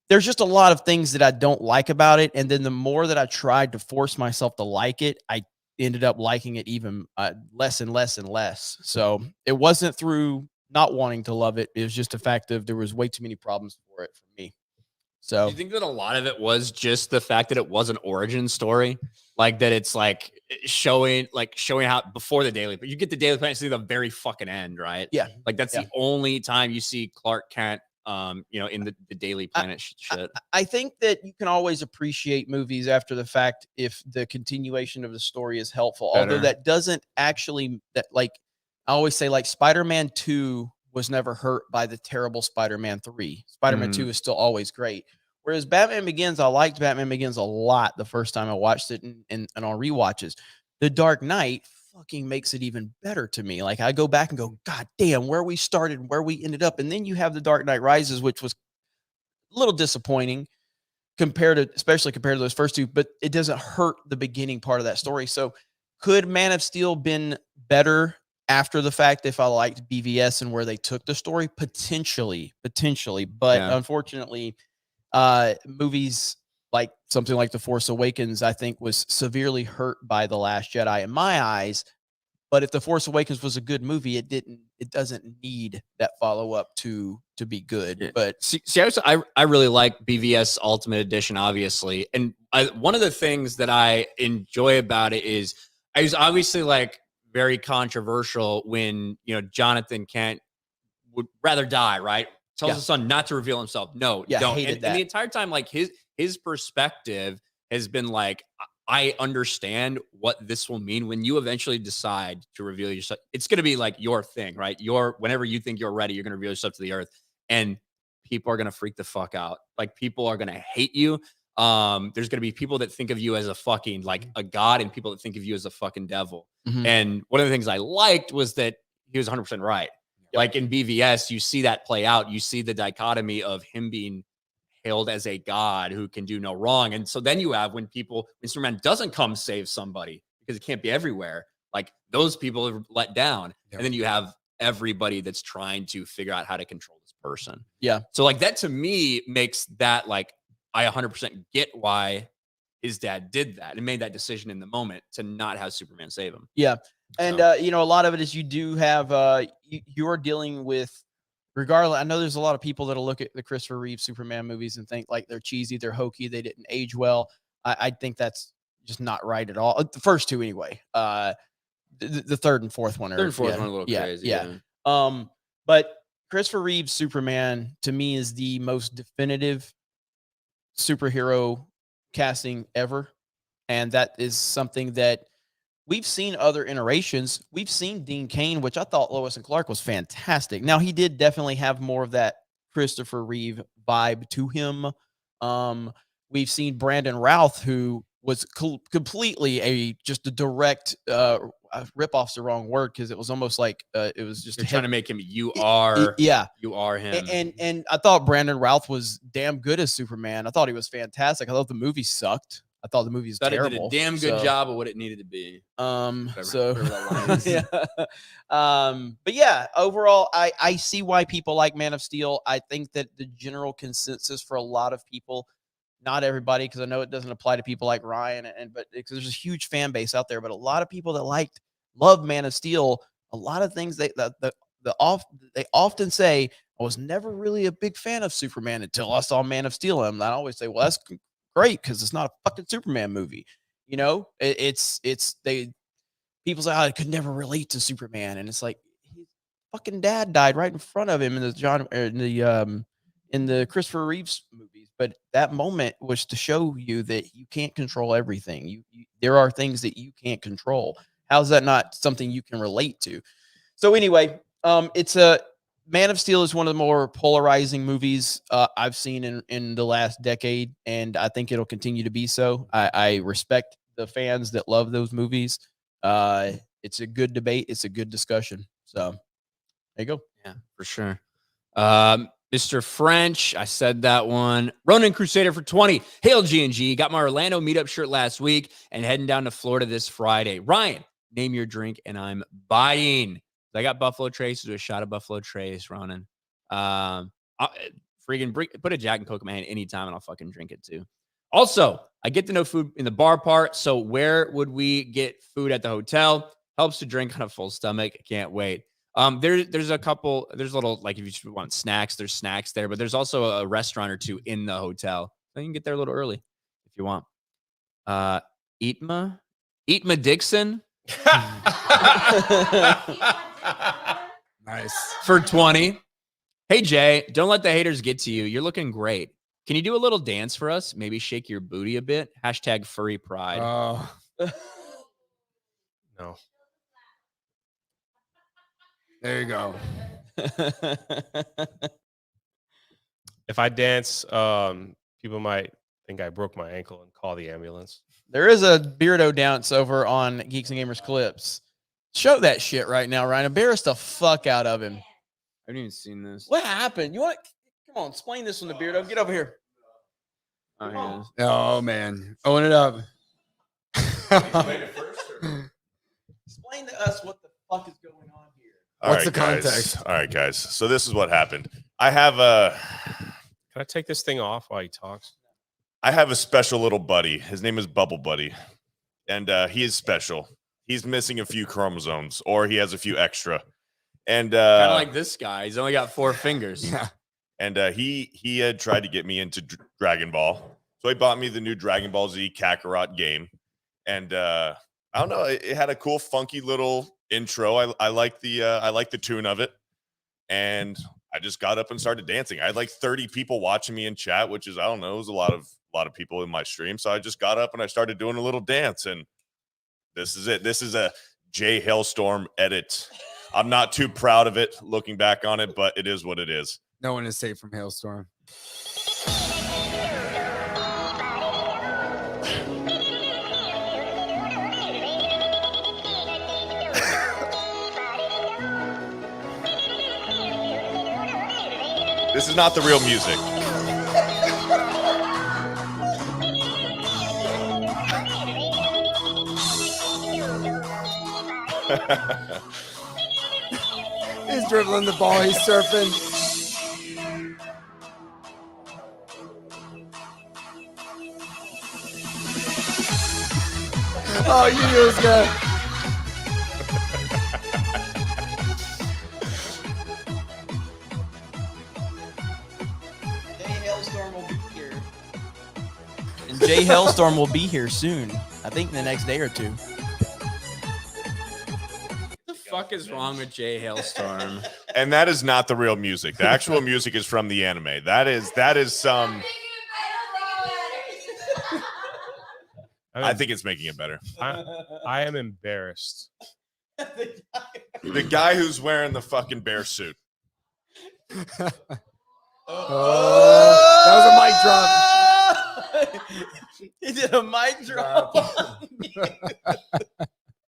there's just a lot of things that I don't like about it. And then the more that I tried to force myself to like it, I ended up liking it even less and less and less. So it wasn't through not wanting to love it. It was just a fact of there was way too many problems for it for me. So Do you think that a lot of it was just the fact that it was an origin story? Like that it's like showing how before the Daily, but you get the Daily Planet to see the very fucking end, right? Yeah. Like that's the only time you see Clark Kent in the Daily Planet shit. I think that you can always appreciate movies after the fact if the continuation of the story is helpful. Better. Although that doesn't actually, that like I always say, like Spider-Man 2 was never hurt by the terrible Spider-Man 3. Spider-Man 2 is still always great. Whereas Batman Begins, I liked Batman Begins a lot the first time I watched it and on rewatches. The Dark Knight fucking makes it even better to me. Like I go back and go, God damn, where we started, where we ended up. And then you have The Dark Knight Rises, which was a little disappointing especially compared to those first two, but it doesn't hurt the beginning part of that story. So could Man of Steel been better after the fact if I liked BVS and where they took the story? Potentially. But unfortunately, movies like something like The Force Awakens, I think was severely hurt by The Last Jedi in my eyes. But if The Force Awakens was a good movie, it doesn't need that follow-up to be good. Yeah. But see, I really like BVS Ultimate Edition, obviously. And one of the things that I enjoy about it is I was obviously like very controversial when, Jonathan Kent would rather die, right? Tells his son not to reveal himself. No, don't. Hated that. And the entire time, like his perspective has been like, I understand what this will mean when you eventually decide to reveal yourself. It's going to be like your thing, right? Whenever you think you're ready, you're going to reveal yourself to the earth, and people are going to freak the fuck out. Like people are going to hate you. There's going to be people that think of you as a fucking like a god, and people that think of you as a fucking devil. Mhm. And one of the things I liked was that he was 100% right. Like in BVS, you see that play out. You see the dichotomy of him being hailed as a god who can do no wrong. And so then you have when Superman doesn't come save somebody because it can't be everywhere, like those people are let down. And then you have everybody that's trying to figure out how to control this person. Yeah. So like that to me makes that like, I 100% get why his dad did that and made that decision in the moment to not have Superman save him. Yeah. And, a lot of it is you do have, you're dealing with, regardless, I know there's a lot of people that'll look at the Christopher Reeve Superman movies and think like they're cheesy, they're hokey, they didn't age well. I think that's just not right at all. The first two anyway. The third and fourth one are Third and fourth one a little crazy. Yeah. But Christopher Reeve Superman to me is the most definitive superhero casting ever. And that is something that we've seen other iterations. We've seen Dean Cain, which I thought Lois and Clark was fantastic. Now, he did definitely have more of that Christopher Reeve vibe to him. We've seen Brandon Routh, who was completely just a direct rip-off's the wrong word because it was almost like it was just trying to make him you are him. And I thought Brandon Routh was damn good as Superman. I thought he was fantastic. I thought the movie sucked. I thought the movie was terrible. It did a damn good job of what it needed to be. But yeah, overall, I see why people like Man of Steel. I think that the general consensus for a lot of people, not everybody, because I know it doesn't apply to people like Ryan, but because there's a huge fan base out there, but a lot of people that love Man of Steel, a lot of things they often say, I was never really a big fan of Superman until I saw Man of Steel. And I always say, well, that's great because it's not a fucking Superman movie. People say, I could never relate to Superman, and it's like his fucking dad died right in front of him in the Christopher Reeves movies. But that moment was to show you that you can't control everything. There are things that you can't control. How's that not something you can relate to? So anyway, It's a Man of Steel is one of the more polarizing movies I've seen in the last decade, and I think it'll continue to be so. I respect the fans that love those movies. It's a good debate. It's a good discussion. So there you go. Yeah, for sure. Mr. French, I said that one. Ronin Crusader for 20. Hail G&G. Got my Orlando meetup shirt last week and heading down to Florida this Friday. Ryan, name your drink and I'm buying. I got Buffalo Trace. Do a shot of Buffalo Trace, Ronin. Put a Jack and Coke in my hand anytime and I'll fucking drink it too. Also, I get to know food in the bar part. So where would we get food at the hotel? Helps to drink on a full stomach. Can't wait. There's a couple, there's little, like if you just want snacks, there's snacks there, but there's also a restaurant or two in the hotel. So you can get there a little early if you want. Eatma Dixon. Nice. For 20. Hey, Jay, don't let the haters get to you. You're looking great. Can you do a little dance for us? Maybe shake your booty a bit. Hashtag furry pride. Oh, No. there you go. If I dance, people might think I broke my ankle and call the ambulance. There is a Beardo dance over on Geeks and Gamers Clips. Show that shit right now, Ryan. Embarrass the fuck out of him. I haven't even seen this. What happened? You want to come on? Explain this one to Beardo. Get over here. Oh, here it is. Oh man, own it up. Explain to us what the fuck is going on here. What's the guys. context? All right, guys. So this is what happened. I have a Can I take this thing off while he talks? special little buddy. His name is Bubble Buddy, and he is special. He's missing a few chromosomes, or he has a few extra. And Kind of like this guy. He's only got 4 fingers. Yeah. and he had tried to get me into Dragon Ball, so he bought me the new Dragon Ball Z Kakarot game, and I don't know, it had a cool, funky little intro. I like the tune of it, and I just got up and started dancing. I had like 30 people watching me in chat, which is, I don't know, it was a lot of people in my stream. So I just got up and I started doing a little dance, and this is it. This is a Jay Hailstorm edit. I'm not too proud of it looking back on it, but it is what it is. No one is safe from hailstorm. This is not the real music. He's dribbling the ball. He's surfing. Oh, you knew it was good. Jay Hailstorm will be here. And Jay Hailstorm will be here soon. I think in the next day or two. What the fuck is wrong with Jay Hailstorm? And that is not the real music. The actual music is from the anime. That is some. I think it's making it better. I am embarrassed. The guy who's wearing the fucking bear suit. Oh, that was a mic drop. He did a mic drop.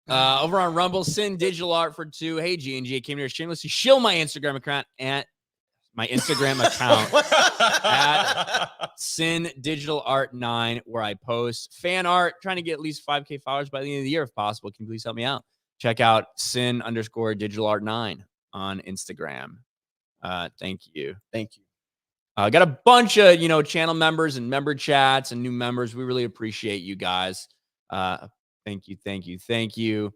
Over on Rumble, Sin Digital Art for 2. Hey, G&G, I came here shamelessly shill my Instagram account at Sin Digital Art 9, where I post fan art, trying to get at least 5K followers by the end of the year if possible. Can you please help me out? Check out Sin_Digital Art 9 on Instagram. Thank you. Thank you. Got a bunch of, channel members and member chats and new members. We really appreciate you guys. Thank you.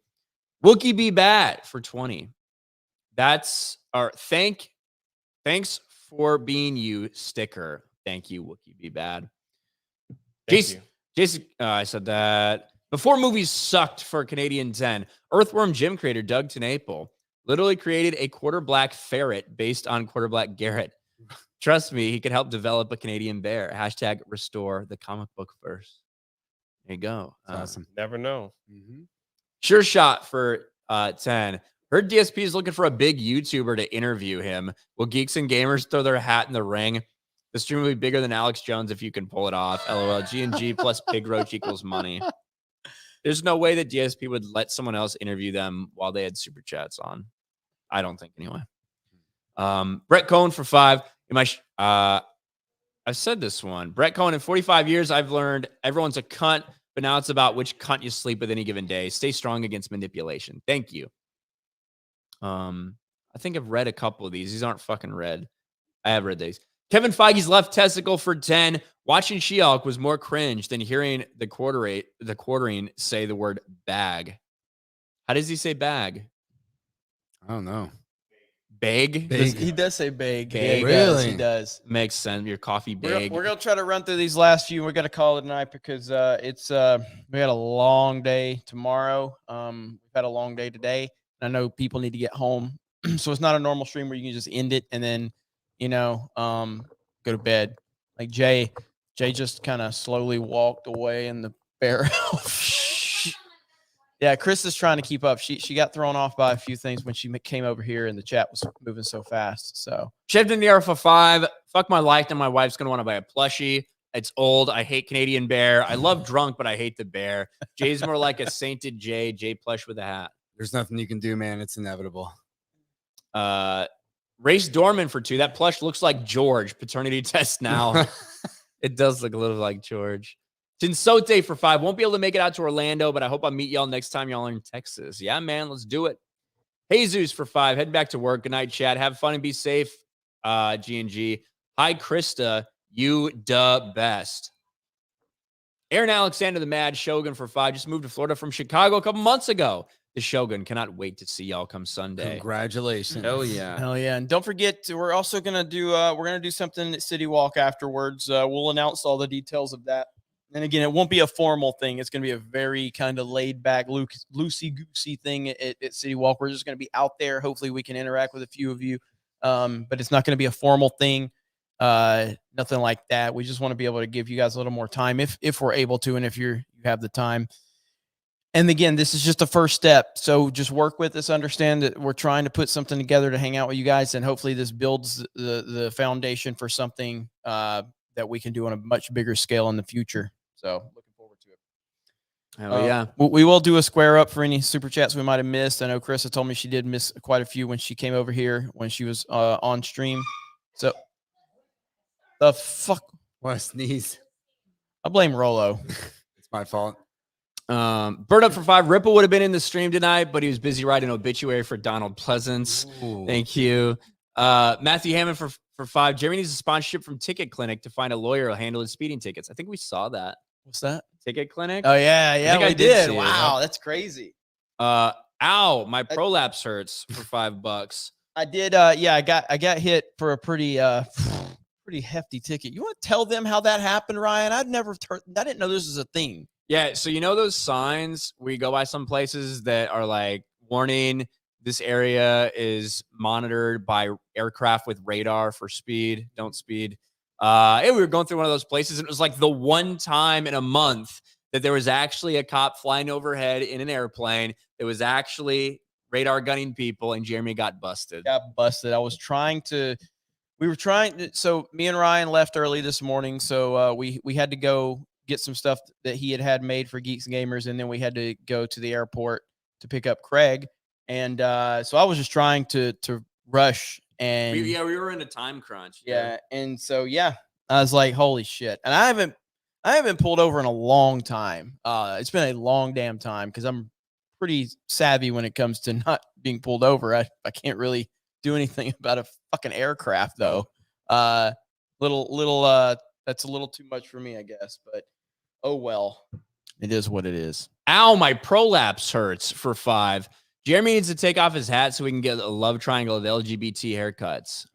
Wookie Be Bad for 20. That's our thanks for being you sticker. Thank you, Wookie Be Bad. Jason, I said that. Before movies sucked for Canadian 10, Earthworm Jim creator Doug Tenaple literally created a quarter black ferret based on quarter black Garrett. Trust me, he could help develop a Canadian bear. Hashtag restore the comic book first. There you go. That's awesome. Never know. Sure shot for 10. Heard DSP is looking for a big YouTuber to interview him. Will Geeks and Gamers throw their hat in the ring? The stream will be bigger than Alex Jones if you can pull it off. LOL. G&G plus Pig Roach equals money. There's no way that DSP would let someone else interview them while they had super chats on. I don't think anyway. Brett Cohen for 5. I said this one. Brett Cohen, in 45 years, I've learned everyone's a cunt, but now it's about which cunt you sleep with any given day. Stay strong against manipulation. Thank you. I think I've read a couple of these. These aren't fucking read. I have read these. Kevin Feige's left testicle for 10. Watching She-Hulk was more cringe than hearing the quartering say the word bag. How does he say bag? I don't know. Bag? He does say bag. Bag. Yeah, he Really? does. He does. Makes sense. Your coffee bag. We're gonna try to run through these last few. We're gonna call it a night because it's we had a long day tomorrow. We've had a long day today. I know people need to get home, so it's not a normal stream where you can just end it and then go to bed. Like Jay just kind of slowly walked away in the bear. Yeah, Chris is trying to keep up. She got thrown off by a few things when she came over here and the chat was moving so fast. So Cheved in the air for 5. Fuck my life, and my wife's gonna want to buy a plushie. It's old. I hate Canadian bear. I love drunk, but I hate the bear. Jay's more like a sainted Jay plush with a hat. There's nothing you can do, man. It's inevitable. Race Dorman for 2. That plush looks like George. Paternity test now. It does look a little like George. Tinsote for 5. Won't be able to make it out to Orlando, but I hope I meet y'all next time y'all are in Texas. Yeah, man, let's do it. Jesus for 5. Heading back to work. Good night, Chad. Have fun and be safe. G&G. Hi, Krista. You the best. Aaron Alexander, the Mad Shogun for 5. Just moved to Florida from Chicago a couple months ago. The Shogun cannot wait to see y'all come Sunday. Congratulations. Hell yeah. hell yeah. And don't forget, we're also gonna do something at City Walk afterwards. We'll announce all the details of that. And again, it won't be a formal thing. It's going to be a very kind of laid back, loosey-goosey thing at City Walk. We're just going to be out there. Hopefully we can interact with a few of you. But it's not going to be a formal thing. Nothing like that. We just want to be able to give you guys a little more time if we're able to, and if you have the time. And again, this is just a first step. So just work with us. Understand that we're trying to put something together to hang out with you guys. And hopefully this builds the foundation for something that we can do on a much bigger scale in the future. So looking forward to it. Hell yeah. We will do a square up for any super chats we might have missed. I know Carissa told me she did miss quite a few when she came over here when she was on stream. So the fuck. What a sneeze. I blame Rolo. It's my fault. Bird up for 5. Ripple would have been in the stream tonight, but he was busy writing obituary for Donald Pleasance. Ooh. Thank you. Matthew Hammond for 5. Jeremy needs a sponsorship from Ticket Clinic to find a lawyer who'll handle his speeding tickets. I think we saw that. What's that? Ticket Clinic. Oh yeah, think we I did did. see it, Wow, huh? that's crazy. Ow, my prolapse hurts for $5. I did. I got hit for a pretty hefty ticket. You want to tell them how that happened, Ryan? I didn't know this was a thing. Yeah, so you know those signs we go by some places that are like warning this area is monitored by aircraft with radar for speed, don't speed. And we were going through one of those places, and it was like the one time in a month that there was actually a cop flying overhead in an airplane that was actually radar gunning people, and Jeremy got busted. Got busted. So me and Ryan left early this morning, so we had to go get some stuff that he had made for Geeks Gamers, and then we had to go to the airport to pick up Craig. And so I was just trying to rush. And we were in a time crunch. Yeah. And so, I was like, holy shit. And I haven't pulled over in a long time. It's been a long damn time because I'm pretty savvy when it comes to not being pulled over. I can't really do anything about a fucking aircraft though. That's a little too much for me, I guess, but oh well. It is what it is. Ow, my prolapse hurts for 5. Jeremy needs to take off his hat so we can get a love triangle of LGBT haircuts.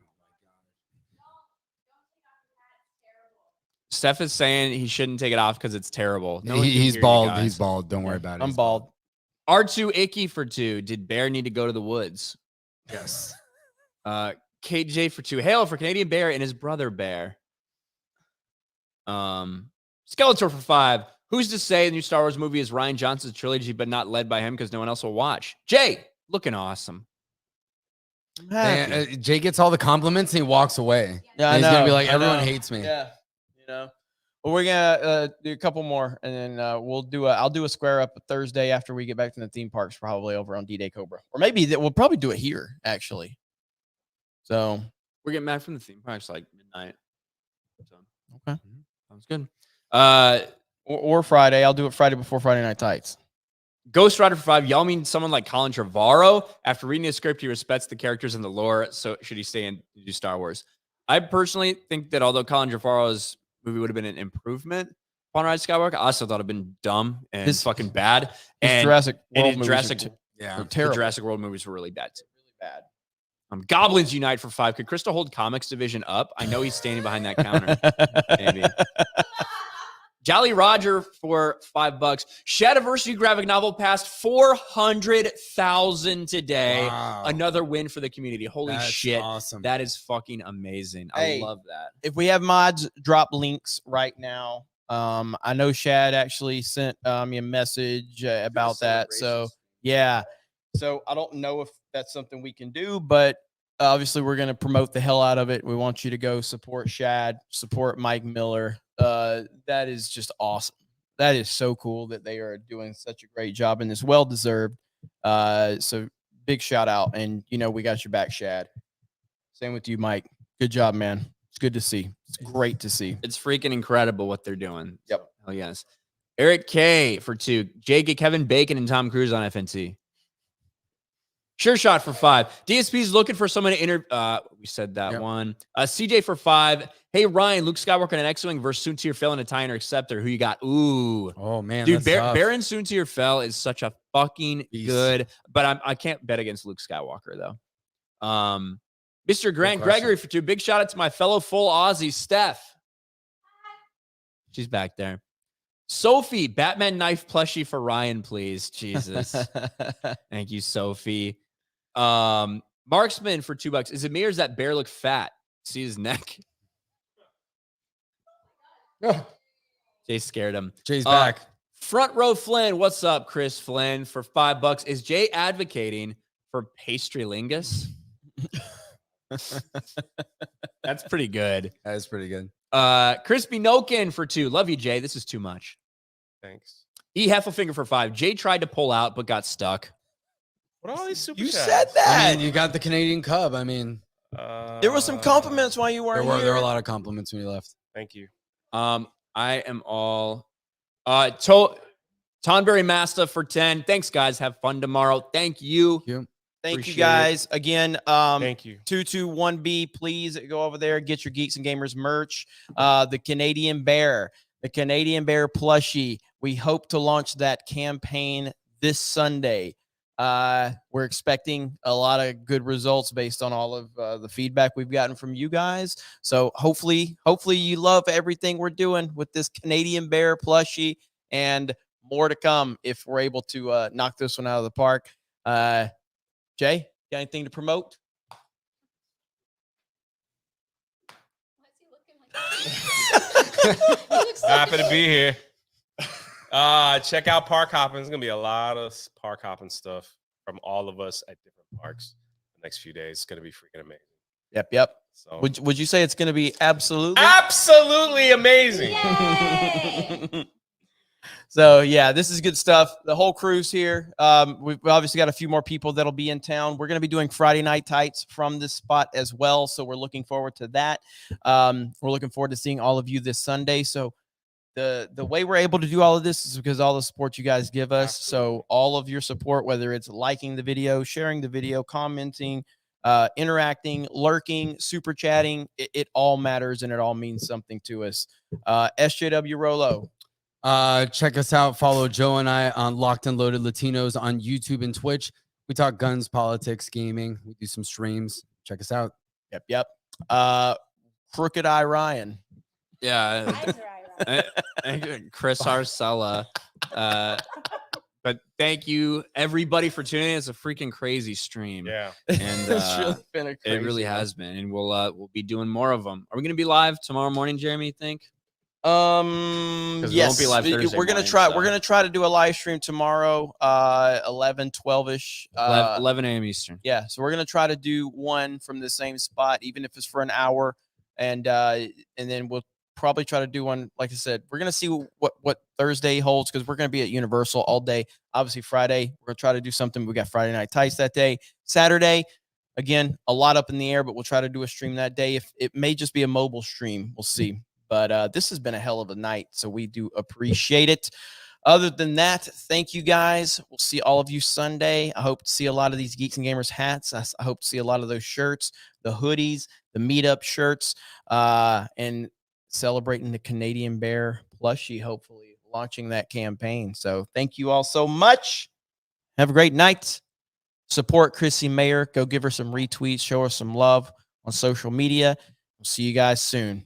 Steph is saying he shouldn't take it off because it's terrible. No one can He's hear you bald. guys. He's bald. Don't worry about it. I'm bald. R2 Icky for 2. Did Bear need to go to the woods? Yes. KJ for 2. Hail for Canadian Bear and his brother Bear. Skeletor for 5. Who's to say the new Star Wars movie is Rian Johnson's trilogy, but not led by him because no one else will watch? Jay, looking awesome. I'm happy. Jay gets all the compliments and he walks away. Yeah, And he's gonna be know, like, I everyone know. hates me. Yeah, you know. Well, we're gonna do a couple more, and then I'll do a square up Thursday after we get back to the theme parks, probably over on D-Day Cobra, or maybe we'll probably do it here actually. So We're getting back from the theme parks like midnight. So okay, sounds good. Or Friday. I'll do it Friday before Friday Night Tights. Ghost Rider for 5. Y'all mean someone like Colin Trevorrow? After reading the script, he respects the characters and the lore. So should he stay and do Star Wars? I personally think that although Colin Trevorrow's movie would have been an improvement upon Rise of Skywalker, I also thought it'd been dumb and fucking bad. And Jurassic World and movies Jurassic, are the terrible. Jurassic World movies were really bad too. Really bad. Goblins Unite for 5. Could Krista hold comics division up? I know he's standing behind that counter. Maybe. Jolly Roger for $5. Shadiversary graphic novel passed 400,000 today. Wow. Another win for the community. Holy That's shit. awesome. That is fucking amazing. Hey, I love that. If we have mods, drop links right now. I know Shad actually sent me a message about that. So yeah. So I don't know if that's something we can do, but obviously we're going to promote the hell out of it. We want you to go support Shad, support Mike Miller. That is just awesome. That is so cool that they are doing such a great job, and it's well deserved. So big shout out, and we got your back, Shad. Same with you, Mike. Good job, man. It's good to see. It's great to see. It's freaking incredible what they're doing. Yep. Hell yes. Eric K for 2. Jay, get Kevin Bacon and Tom Cruise on FNC. Sure shot for 5. DSP's looking for someone to we said that one. CJ for 5. Hey, Ryan, Luke Skywalker and an X-Wing versus Soontir Fel and a Tyner Acceptor. Who you got? Ooh. Oh, man. Dude, that's tough. Baron Soontir Fel is such a fucking good, but I can't bet against Luke Skywalker, though. Mr. Grant Gregory for 2. Big shout out to my fellow full Aussie, Steph. She's back there. Sophie, Batman knife plushie for Ryan, please. Jesus. Thank you, Sophie. Marksman for $2. Is it me or does that bear look fat? See his neck? Jay scared him. Jay's back. Front row Flynn. What's up, Chris Flynn? For $5. Is Jay advocating for pastry lingus? That's pretty good. That is pretty good. Crispy Nokin for 2. Love you, Jay. This is too much. Thanks. E Heffelfinger for 5. Jay tried to pull out but got stuck. What are all these super You chats? said that. I mean, you got the Canadian Cub. I mean, there were some compliments while you there weren't were here. a lot of compliments when you left. Thank you. I am all Tonberry Master for 10. Thanks, guys. Have fun tomorrow. Thank you. Thank Appreciate you guys again. Thank you. 221B, please go over there, get your Geeks and Gamers merch. The Canadian Bear plushie. We hope to launch that campaign this Sunday. We're expecting a lot of good results based on all of the feedback we've gotten from you guys. So hopefully you love everything we're doing with this Canadian Bear plushie, and more to come if we're able to knock this one out of the park. Jay, got anything to promote? Happy to be here. Check out Park Hopping. There's gonna be a lot of park hopping stuff from all of us at different parks the next few days. It's gonna be freaking amazing. Yep. So Would you say it's going to be absolutely amazing? So yeah, this is good stuff. The whole crew's here. We've obviously got a few more people that'll be in town. We're going to be doing Friday Night Tights from this spot as well, so we're looking forward to that. We're looking forward to seeing all of you this Sunday. So the way we're able to do all of this is because all the support you guys give us. So all of your support, whether it's liking the video, sharing the video, commenting, interacting, lurking, super chatting, it all matters and it all means something to us. SJW Rolo. Check us out. Follow Joe and I on Locked and Loaded Latinos on YouTube and Twitch. We talk guns, politics, gaming. We do some streams. Check us out. Yep. Crooked Eye Ryan. Yeah. Chris Arcella. But thank you everybody for tuning in. It's a freaking crazy stream. Yeah. It's And really been a crazy it really has been. And we'll be doing more of them. Are we gonna be live tomorrow morning, Jeremy, you think? 'Cause we Yes, won't be live Thursday we're gonna morning, try. so. We're gonna try to do a live stream tomorrow, 11, 12ish. 11 a.m. Eastern. Yeah, so we're gonna try to do one from the same spot, even if it's for an hour, and then we'll probably try to do one. Like I said, we're gonna see what Thursday holds because we're gonna be at Universal all day. Obviously, Friday we're gonna try to do something. We got Friday Night Tights that day. Saturday, again, a lot up in the air, but we'll try to do a stream that day. If it may just be a mobile stream, we'll see. But this has been a hell of a night, so we do appreciate it. Other than that, thank you guys. We'll see all of you Sunday. I hope to see a lot of these Geeks and Gamers hats. I hope to see a lot of those shirts, the hoodies, the meetup shirts, and celebrating the Canadian Bear plushie, hopefully launching that campaign. So thank you all so much. Have a great night. Support Chrissy Mayer. Go give her some retweets. Show her some love on social media. We'll see you guys soon.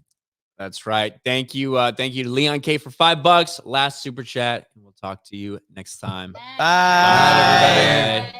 That's right. Thank you. Thank you to Leon K for $5. Last super chat. And we'll talk to you next time. Bye. Bye everybody.